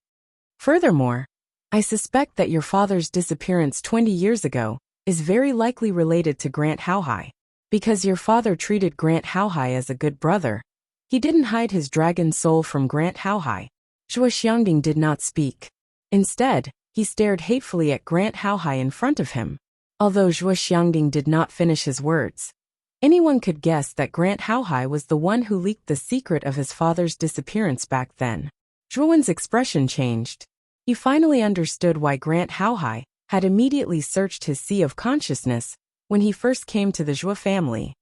Furthermore, I suspect that your father's disappearance 20 years ago is very likely related to Grant Haohai. Because your father treated Grant Haohai as a good brother, he didn't hide his dragon soul from Grant Haohai. Zhuo Xiangding did not speak. Instead, he stared hatefully at Grant Haohai in front of him. Although Zhuo Xiangding did not finish his words, anyone could guess that Grant Haohai was the one who leaked the secret of his father's disappearance back then. Zhuo Wen's expression changed. He finally understood why Grant Haohai had immediately searched his sea of consciousness when he first came to the Zhuo family.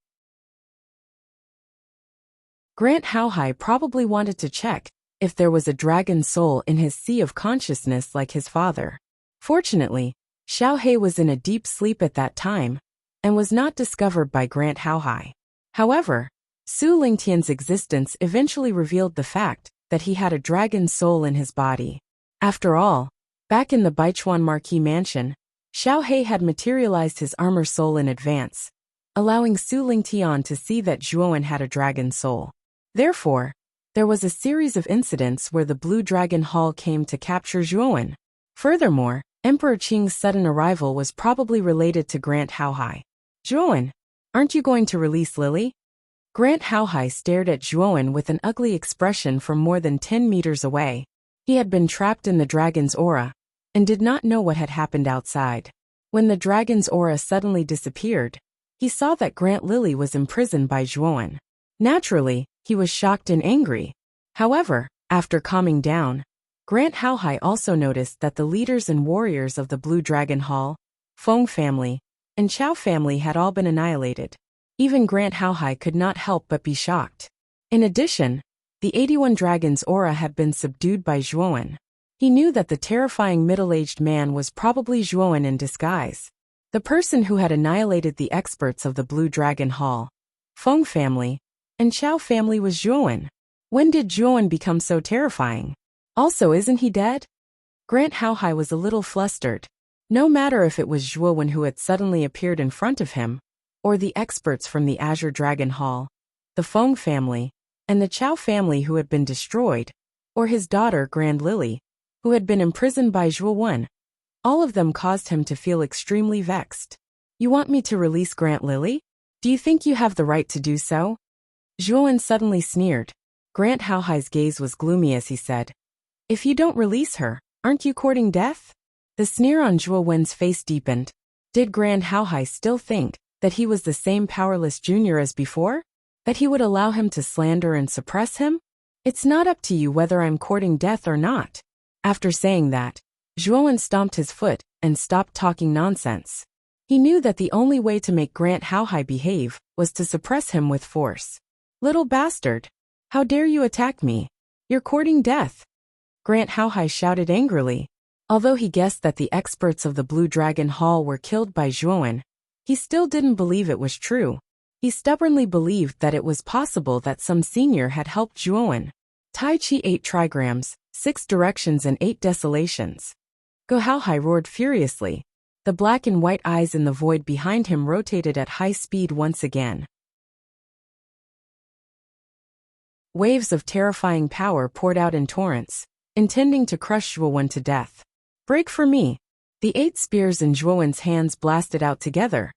Grant Haohai probably wanted to check if there was a dragon soul in his sea of consciousness like his father. Fortunately, Xiao He was in a deep sleep at that time and was not discovered by Grant Haohai. However, Su Lingtian's existence eventually revealed the fact that he had a dragon soul in his body. After all, back in the Baichuan Marquis mansion, Xiao He had materialized his armor soul in advance, allowing Su Lingtian to see that Zhuowen had a dragon soul. Therefore, there was a series of incidents where the Blue Dragon Hall came to capture Zhuowen. Furthermore, Emperor Qing's sudden arrival was probably related to Grant Haohai. Zhuowen, aren't you going to release Lily? Grant Haohai stared at Zhuowen with an ugly expression from more than 10 meters away. He had been trapped in the dragon's aura and did not know what had happened outside. When the dragon's aura suddenly disappeared, he saw that Grant Lily was imprisoned by Zhuowen. Naturally, he was shocked and angry. However, after calming down, Grant Haohai also noticed that the leaders and warriors of the Blue Dragon Hall, Feng family, and Chao family had all been annihilated. Even Grant Haohai could not help but be shocked. In addition, the 81 dragon's aura had been subdued by Zhuowen. He knew that the terrifying middle-aged man was probably Zhuowen in disguise. The person who had annihilated the experts of the Blue Dragon Hall, Feng family, and Chao family was Zhuowen. When did Zhuowen become so terrifying? Also, isn't he dead? Grant Haohai was a little flustered. No matter if it was Zhuowen who had suddenly appeared in front of him, or the experts from the Azure Dragon Hall, the Feng family, and the Chao family who had been destroyed, or his daughter Grand Lily, who had been imprisoned by Zhuowen, all of them caused him to feel extremely vexed. You want me to release Grant Lily? Do you think you have the right to do so? Zhuowen suddenly sneered. Grant Haohai's gaze was gloomy as he said, If you don't release her, aren't you courting death? The sneer on Zhuowen's face deepened. Did Grant Haohai still think that he was the same powerless junior as before? That he would allow him to slander and suppress him? It's not up to you whether I'm courting death or not. After saying that, Zhuowen stomped his foot and stopped talking nonsense. He knew that the only way to make Grant Haohai behave was to suppress him with force. Little bastard! How dare you attack me? You're courting death! Grant Haohai shouted angrily. Although he guessed that the experts of the Blue Dragon Hall were killed by Zhuowen, he still didn't believe it was true. He stubbornly believed that it was possible that some senior had helped Zhuowen. Tai Chi 8 trigrams, 6 directions and 8 desolations. Go Haohai roared furiously. The black and white eyes in the void behind him rotated at high speed once again. Waves of terrifying power poured out in torrents, intending to crush Zhuowen to death. Break for me! The 8 spears in Zhuowen's hands blasted out together,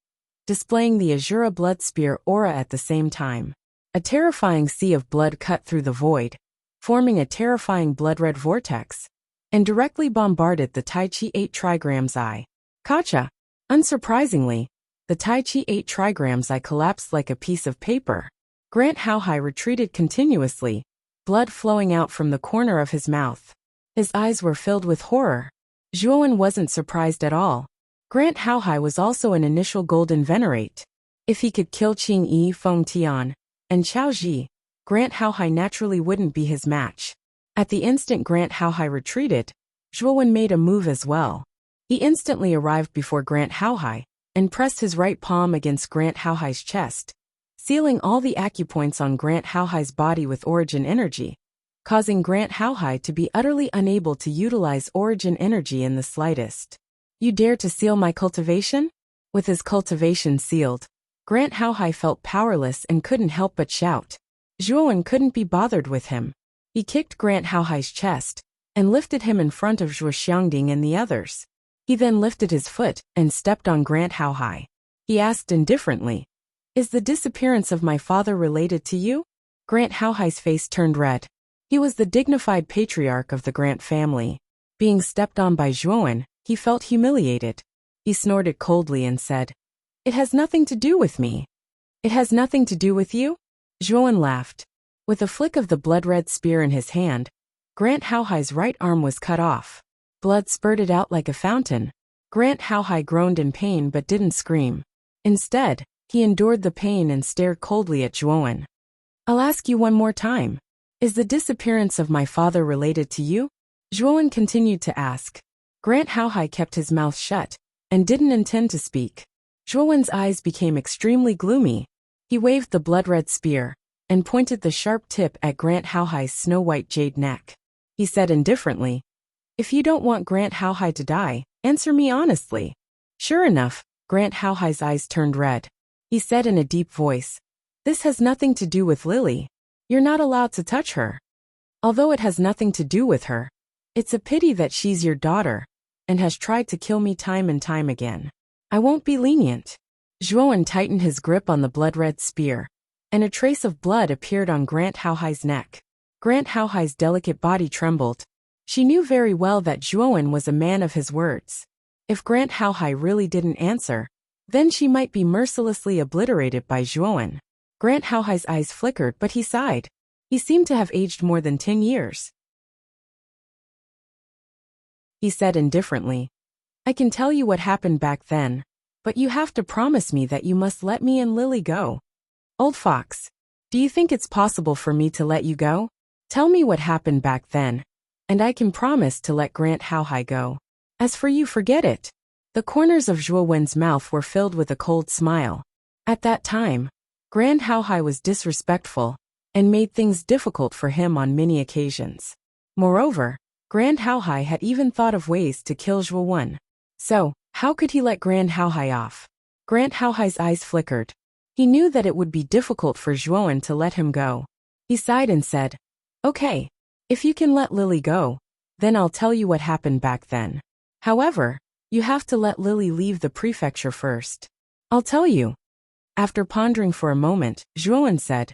displaying the Azura blood spear aura at the same time. A terrifying sea of blood cut through the void, forming a terrifying blood-red vortex, and directly bombarded the Tai Chi 8 trigram's eye. Kacha! Unsurprisingly, the Tai Chi 8 trigram's eye collapsed like a piece of paper. Grant Haohai retreated continuously, blood flowing out from the corner of his mouth. His eyes were filled with horror. Zhuowen wasn't surprised at all. Grant Haohai was also an initial golden venerate. If he could kill Qing Yi, Feng Tian, and Chao Ji, Grant Haohai naturally wouldn't be his match. At the instant Grant Haohai retreated, Zhuowen made a move as well. He instantly arrived before Grant Haohai and pressed his right palm against Grant Haohai's chest, sealing all the acupoints on Grant Haohai's body with origin energy, causing Grant Haohai to be utterly unable to utilize origin energy in the slightest. You dare to seal my cultivation? With his cultivation sealed, Grant Howhai felt powerless and couldn't help but shout. Zhuowen couldn't be bothered with him. He kicked Grant Howhai's chest and lifted him in front of Zhuo Xiangding and the others. He then lifted his foot and stepped on Grant Howhai. He asked indifferently, "Is the disappearance of my father related to you?" Grant Howhai's face turned red. He was the dignified patriarch of the Grant family. Being stepped on by Zhuowen, he felt humiliated. He snorted coldly and said, "It has nothing to do with me." "It has nothing to do with you?" Zhuowen laughed. With a flick of the blood-red spear in his hand, Grant Howhai's right arm was cut off. Blood spurted out like a fountain. Grant Howhai groaned in pain but didn't scream. Instead, he endured the pain and stared coldly at Zhuowen. "I'll ask you one more time. Is the disappearance of my father related to you?" Zhuowen continued to ask. Grant Howhai kept his mouth shut and didn't intend to speak. Zhuowen's eyes became extremely gloomy. He waved the blood-red spear and pointed the sharp tip at Grant Howhai's snow-white jade neck. He said indifferently, "If you don't want Grant Howhai to die, answer me honestly." Sure enough, Grant Howhai's eyes turned red. He said in a deep voice, "This has nothing to do with Lily. You're not allowed to touch her. Although it has nothing to do with her, it's a pity that she's your daughter and has tried to kill me time and time again. I won't be lenient." Zhuowen tightened his grip on the blood-red spear, and a trace of blood appeared on Grant Howhai's neck. Grant Howhai's delicate body trembled. She knew very well that Zhuowen was a man of his words. If Grant Howhai really didn't answer, then she might be mercilessly obliterated by Zhuowen. Grant Howhai's eyes flickered, but he sighed. He seemed to have aged more than 10 years. He said indifferently, "I can tell you what happened back then, but you have to promise me that you must let me and Lily go." "Old fox, do you think it's possible for me to let you go? Tell me what happened back then, and I can promise to let Grant Howhai go. As for you, forget it." The corners of Zhuowen's mouth were filled with a cold smile. At that time, Grant Howhai was disrespectful and made things difficult for him on many occasions. Moreover, Grant Howhai had even thought of ways to kill Zhuowen. So, how could he let Grant Howhai off? Grant Howhai's eyes flickered. He knew that it would be difficult for Zhuowen to let him go. He sighed and said, "Okay, if you can let Lily go, then I'll tell you what happened back then. However, you have to let Lily leave the prefecture first." "I'll tell you." After pondering for a moment, Zhuowen said,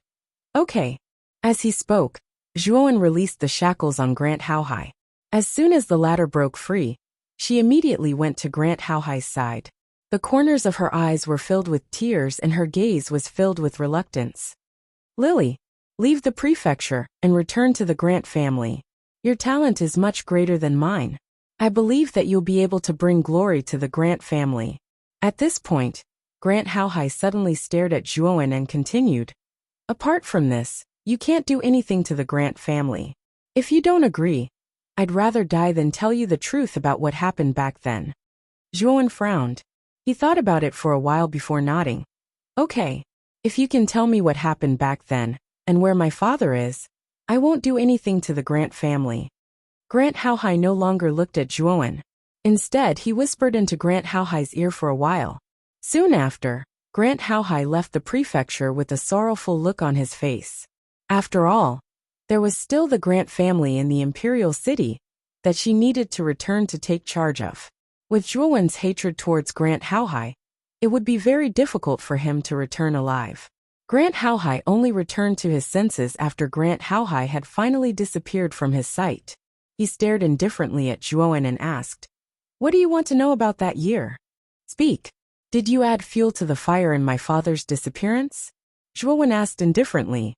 "Okay." As he spoke, Zhuowen released the shackles on Grant Howhai. As soon as the latter broke free, she immediately went to Grant Howhai's side. The corners of her eyes were filled with tears and her gaze was filled with reluctance. "Lily, leave the prefecture and return to the Grant family. Your talent is much greater than mine. I believe that you'll be able to bring glory to the Grant family." At this point, Grant Howhai suddenly stared at Zhuowen and continued, "Apart from this, you can't do anything to the Grant family. If you don't agree, I'd rather die than tell you the truth about what happened back then." Zhuowen frowned. He thought about it for a while before nodding. "Okay, if you can tell me what happened back then, and where my father is, I won't do anything to the Grant family." Grant Howhai no longer looked at Zhuowen. Instead, he whispered into Grant Howhai's ear for a while. Soon after, Grant Howhai left the prefecture with a sorrowful look on his face. After all, there was still the Grant family in the imperial city that she needed to return to take charge of. With Zhuowen's hatred towards Grant Howhai, it would be very difficult for him to return alive. Grant Howhai only returned to his senses after Grant Howhai had finally disappeared from his sight. He stared indifferently at Zhuowen and asked, "What do you want to know about that year? Speak. Did you add fuel to the fire in my father's disappearance?" Zhuowen asked indifferently.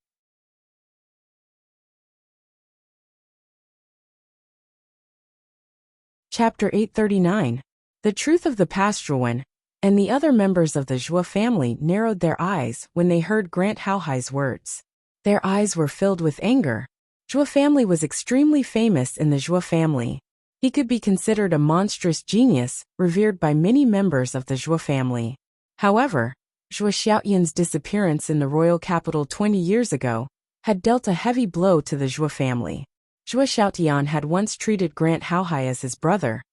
Chapter 839. The truth of the past. Zhuowen and the other members of the Zhuo family narrowed their eyes when they heard Grant Howhai's words. Their eyes were filled with anger. Zhuo family was extremely famous in the Zhuo family. He could be considered a monstrous genius, revered by many members of the Zhuo family. However, Zhuo Xiaoyan's disappearance in the royal capital 20 years ago had dealt a heavy blow to the Zhuo family. Zhuo Xiaotian had once treated Grant Howhai as his brother,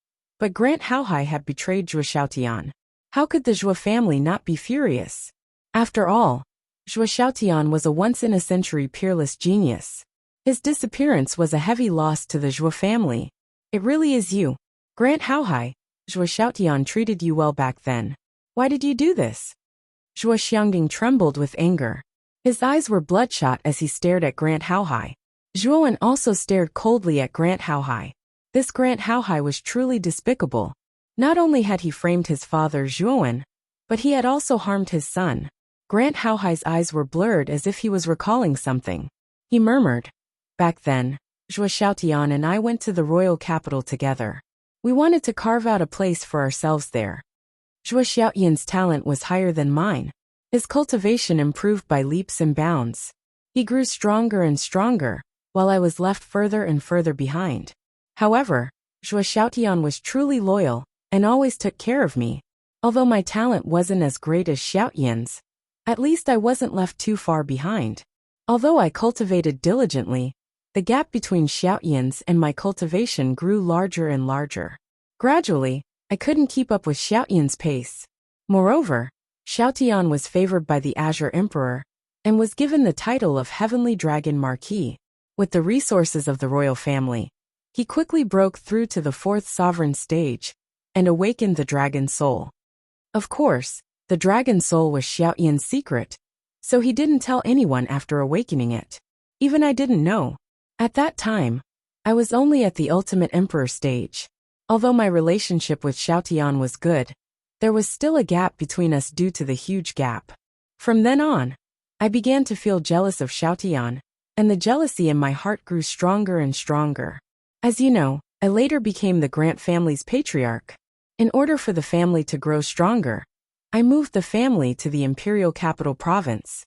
But Grant Haohai had betrayed Zhuo Xiaotian. How could the Zhuo family not be furious? After all, Zhuo Xiaotian was a once-in-a-century peerless genius. His disappearance was a heavy loss to the Zhuo family. It really is you, Grant Haohai. Zhuo Xiaotian treated you well back then. Why did you do this? Zhuo Xiangding trembled with anger. His eyes were bloodshot as he stared at Grant Haohai. Zhuowen also stared coldly at Grant Haohai. This Grant Haohai was truly despicable. Not only had he framed his father Zhuowen, but he had also harmed his son. Grant Haohai's eyes were blurred as if he was recalling something. He murmured, "Back then, Zhuo Xiaotian and I went to the royal capital together. We wanted to carve out a place for ourselves there. Zhuo Xiaotian's talent was higher than mine. His cultivation improved by leaps and bounds. He grew stronger and stronger, while I was left further and further behind. However, Zhuo Xiaotian was truly loyal and always took care of me. Although my talent wasn't as great as Xiaotian's, at least I wasn't left too far behind. Although I cultivated diligently, the gap between Xiaotian's and my cultivation grew larger and larger. Gradually, I couldn't keep up with Xiaotian's pace. Moreover, Xiaotian was favored by the Azure Emperor and was given the title of Heavenly Dragon Marquis. With the resources of the royal family, he quickly broke through to the fourth sovereign stage and awakened the dragon soul. Of course, the dragon soul was Xiaotian's secret, so he didn't tell anyone after awakening it. Even I didn't know. At that time, I was only at the ultimate emperor stage. Although my relationship with Xiaotian was good, there was still a gap between us due to the huge gap. From then on, I began to feel jealous of Xiaotian, and the jealousy in my heart grew stronger and stronger. As you know, I later became the Grant family's patriarch. In order for the family to grow stronger, I moved the family to the imperial capital province.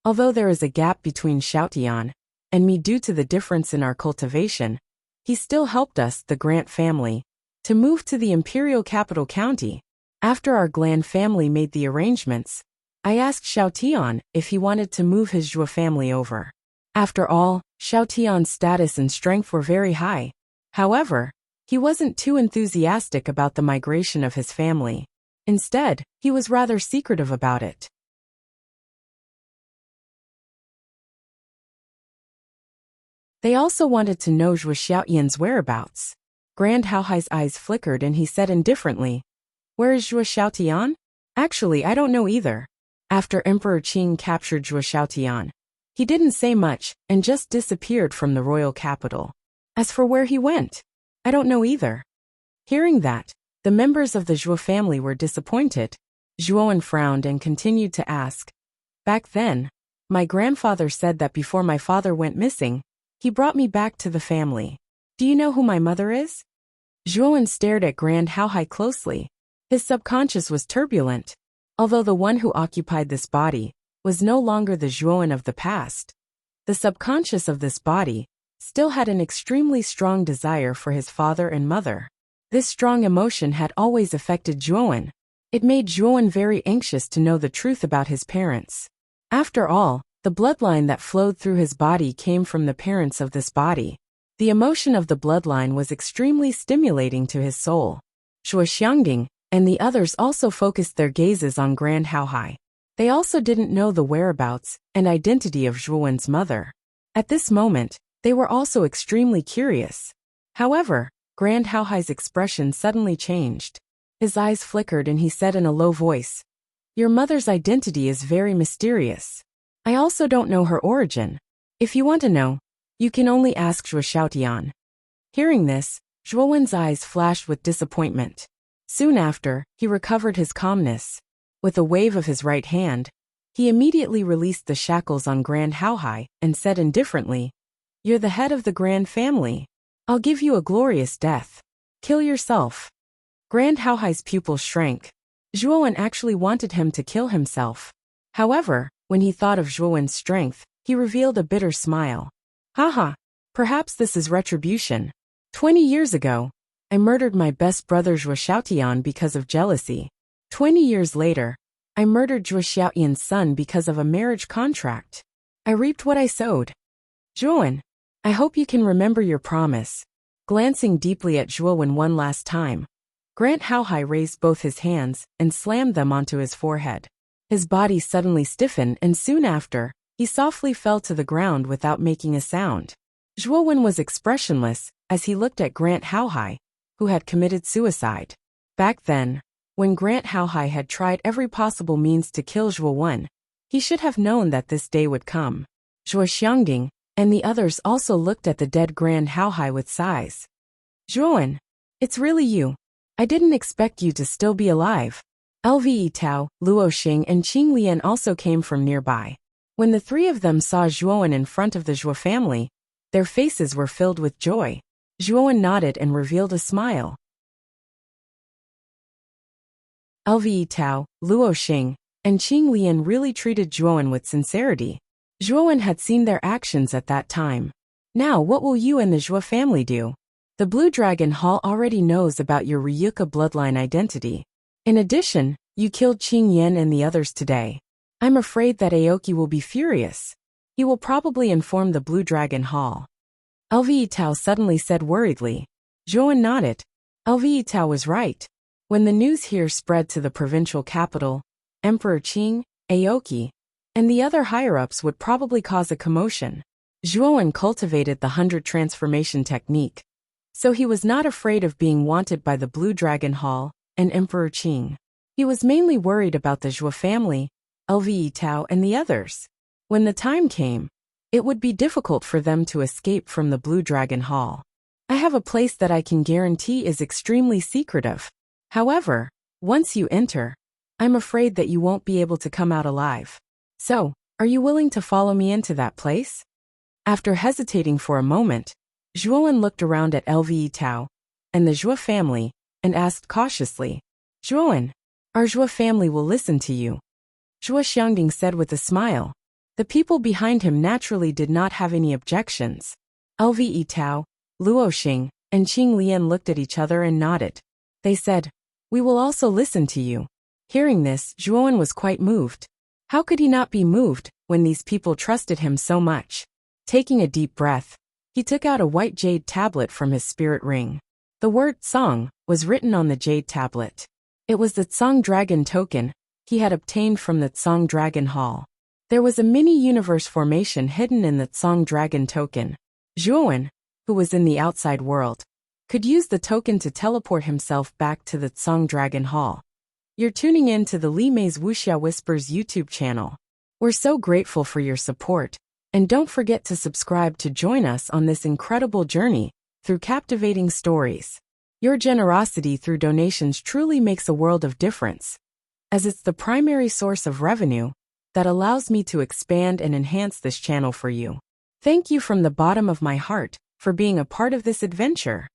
Although there is a gap between Xiaotian and me due to the difference in our cultivation, he still helped us, the Grant family, to move to the imperial capital county. After our Glan family made the arrangements, I asked Xiaotian if he wanted to move his Zhuo family over. After all, Xiaotian's status and strength were very high. However, he wasn't too enthusiastic about the migration of his family. Instead, he was rather secretive about it. They also wanted to know Zhuo Xiaotian's whereabouts. Grand Haohai's eyes flickered and he said indifferently, "Where is Zhuo Xiaotian? Actually, I don't know either." After Emperor Qing captured Zhuo Xiaotian, he didn't say much and just disappeared from the royal capital. As for where he went, I don't know either. Hearing that, the members of the Zhuo family were disappointed. Zhuowen frowned and continued to ask, "Back then, my grandfather said that before my father went missing, he brought me back to the family. Do you know who my mother is?" Zhuowen stared at Grand Haohai closely. His subconscious was turbulent. Although the one who occupied this body was no longer the Zhuowen of the past, the subconscious of this body still had an extremely strong desire for his father and mother. This strong emotion had always affected Zhuowen. It made Zhuowen very anxious to know the truth about his parents. After all, the bloodline that flowed through his body came from the parents of this body. The emotion of the bloodline was extremely stimulating to his soul. Zhuo Xiangding and the others also focused their gazes on Grand Haohai. They also didn't know the whereabouts and identity of Zhuowen's mother. At this moment, they were also extremely curious. However, Grand Haohai's expression suddenly changed. His eyes flickered and he said in a low voice, "Your mother's identity is very mysterious. I also don't know her origin. If you want to know, you can only ask Zhuo Xiaotian." Hearing this, Zhuowen's eyes flashed with disappointment. Soon after, he recovered his calmness. With a wave of his right hand, he immediately released the shackles on Grand Haohai and said indifferently, "You're the head of the Grand family. I'll give you a glorious death. Kill yourself." Grand Haohai's pupils shrank. Zhuowen actually wanted him to kill himself. However, when he thought of Zhuowen's strength, he revealed a bitter smile. "Haha, perhaps this is retribution. 20 years ago, I murdered my best brother Zhuo Xiaotian because of jealousy. 20 years later, I murdered Zhuo Xiaotian's son because of a marriage contract. I reaped what I sowed. Zhuowen, I hope you can remember your promise." Glancing deeply at Zhuowen one last time, Grant Howhai raised both his hands and slammed them onto his forehead. His body suddenly stiffened and soon after, he softly fell to the ground without making a sound. Zhuowen was expressionless as he looked at Grant Howhai, who had committed suicide. Back then, when Grant Howhai had tried every possible means to kill Zhuowen, he should have known that this day would come. Zhuo Xiangding and the others also looked at the dead Grant Howhai with sighs. Zhuowen, it's really you. I didn't expect you to still be alive. Lve Tao, Luo Xing and Qing Lian also came from nearby. When the three of them saw Zhuowen in front of the Zhuo family, their faces were filled with joy. Zhuowen nodded and revealed a smile. Lve Tao, Luo Xing, and Qing Lian really treated Zhuowen with sincerity. Zhuowen had seen their actions at that time. Now what will you and the Zhuo family do? The Blue Dragon Hall already knows about your Ryuka bloodline identity. In addition, you killed Qing Yan and the others today. I'm afraid that Aoki will be furious. He will probably inform the Blue Dragon Hall. Lve Tao suddenly said worriedly. Zhuowen nodded. Lve Tao was right. When the news here spread to the provincial capital, Emperor Qing, Aoki, and the other higher-ups would probably cause a commotion. Zhuowen cultivated the 100 transformation technique, so he was not afraid of being wanted by the Blue Dragon Hall and Emperor Qing. He was mainly worried about the Zhuo family, Lve Tao and the others. When the time came, it would be difficult for them to escape from the Blue Dragon Hall. I have a place that I can guarantee is extremely secretive. However, once you enter, I'm afraid that you won't be able to come out alive. So, are you willing to follow me into that place? After hesitating for a moment, Zhuowen looked around at Lve Tao and the Zhuo family and asked cautiously, Zhuowen, our Zhuo family will listen to you. Zhuo Xiangding said with a smile. The people behind him naturally did not have any objections. Lve Tao, Luo Xing, and Qing Lian looked at each other and nodded. They said, we will also listen to you. Hearing this, Zhuowen was quite moved. How could he not be moved when these people trusted him so much? Taking a deep breath, he took out a white jade tablet from his spirit ring. The word Song was written on the jade tablet. It was the Tsang Dragon token he had obtained from the Tsang Dragon Hall. There was a mini-universe formation hidden in the Tsang Dragon token. Zhuowen, who was in the outside world, could use the token to teleport himself back to the Tsang Dragon Hall. You're tuning in to the Li Mei's Wuxia Whispers YouTube channel. We're so grateful for your support, and don't forget to subscribe to join us on this incredible journey through captivating stories. Your generosity through donations truly makes a world of difference, as it's the primary source of revenue that allows me to expand and enhance this channel for you. Thank you from the bottom of my heart for being a part of this adventure.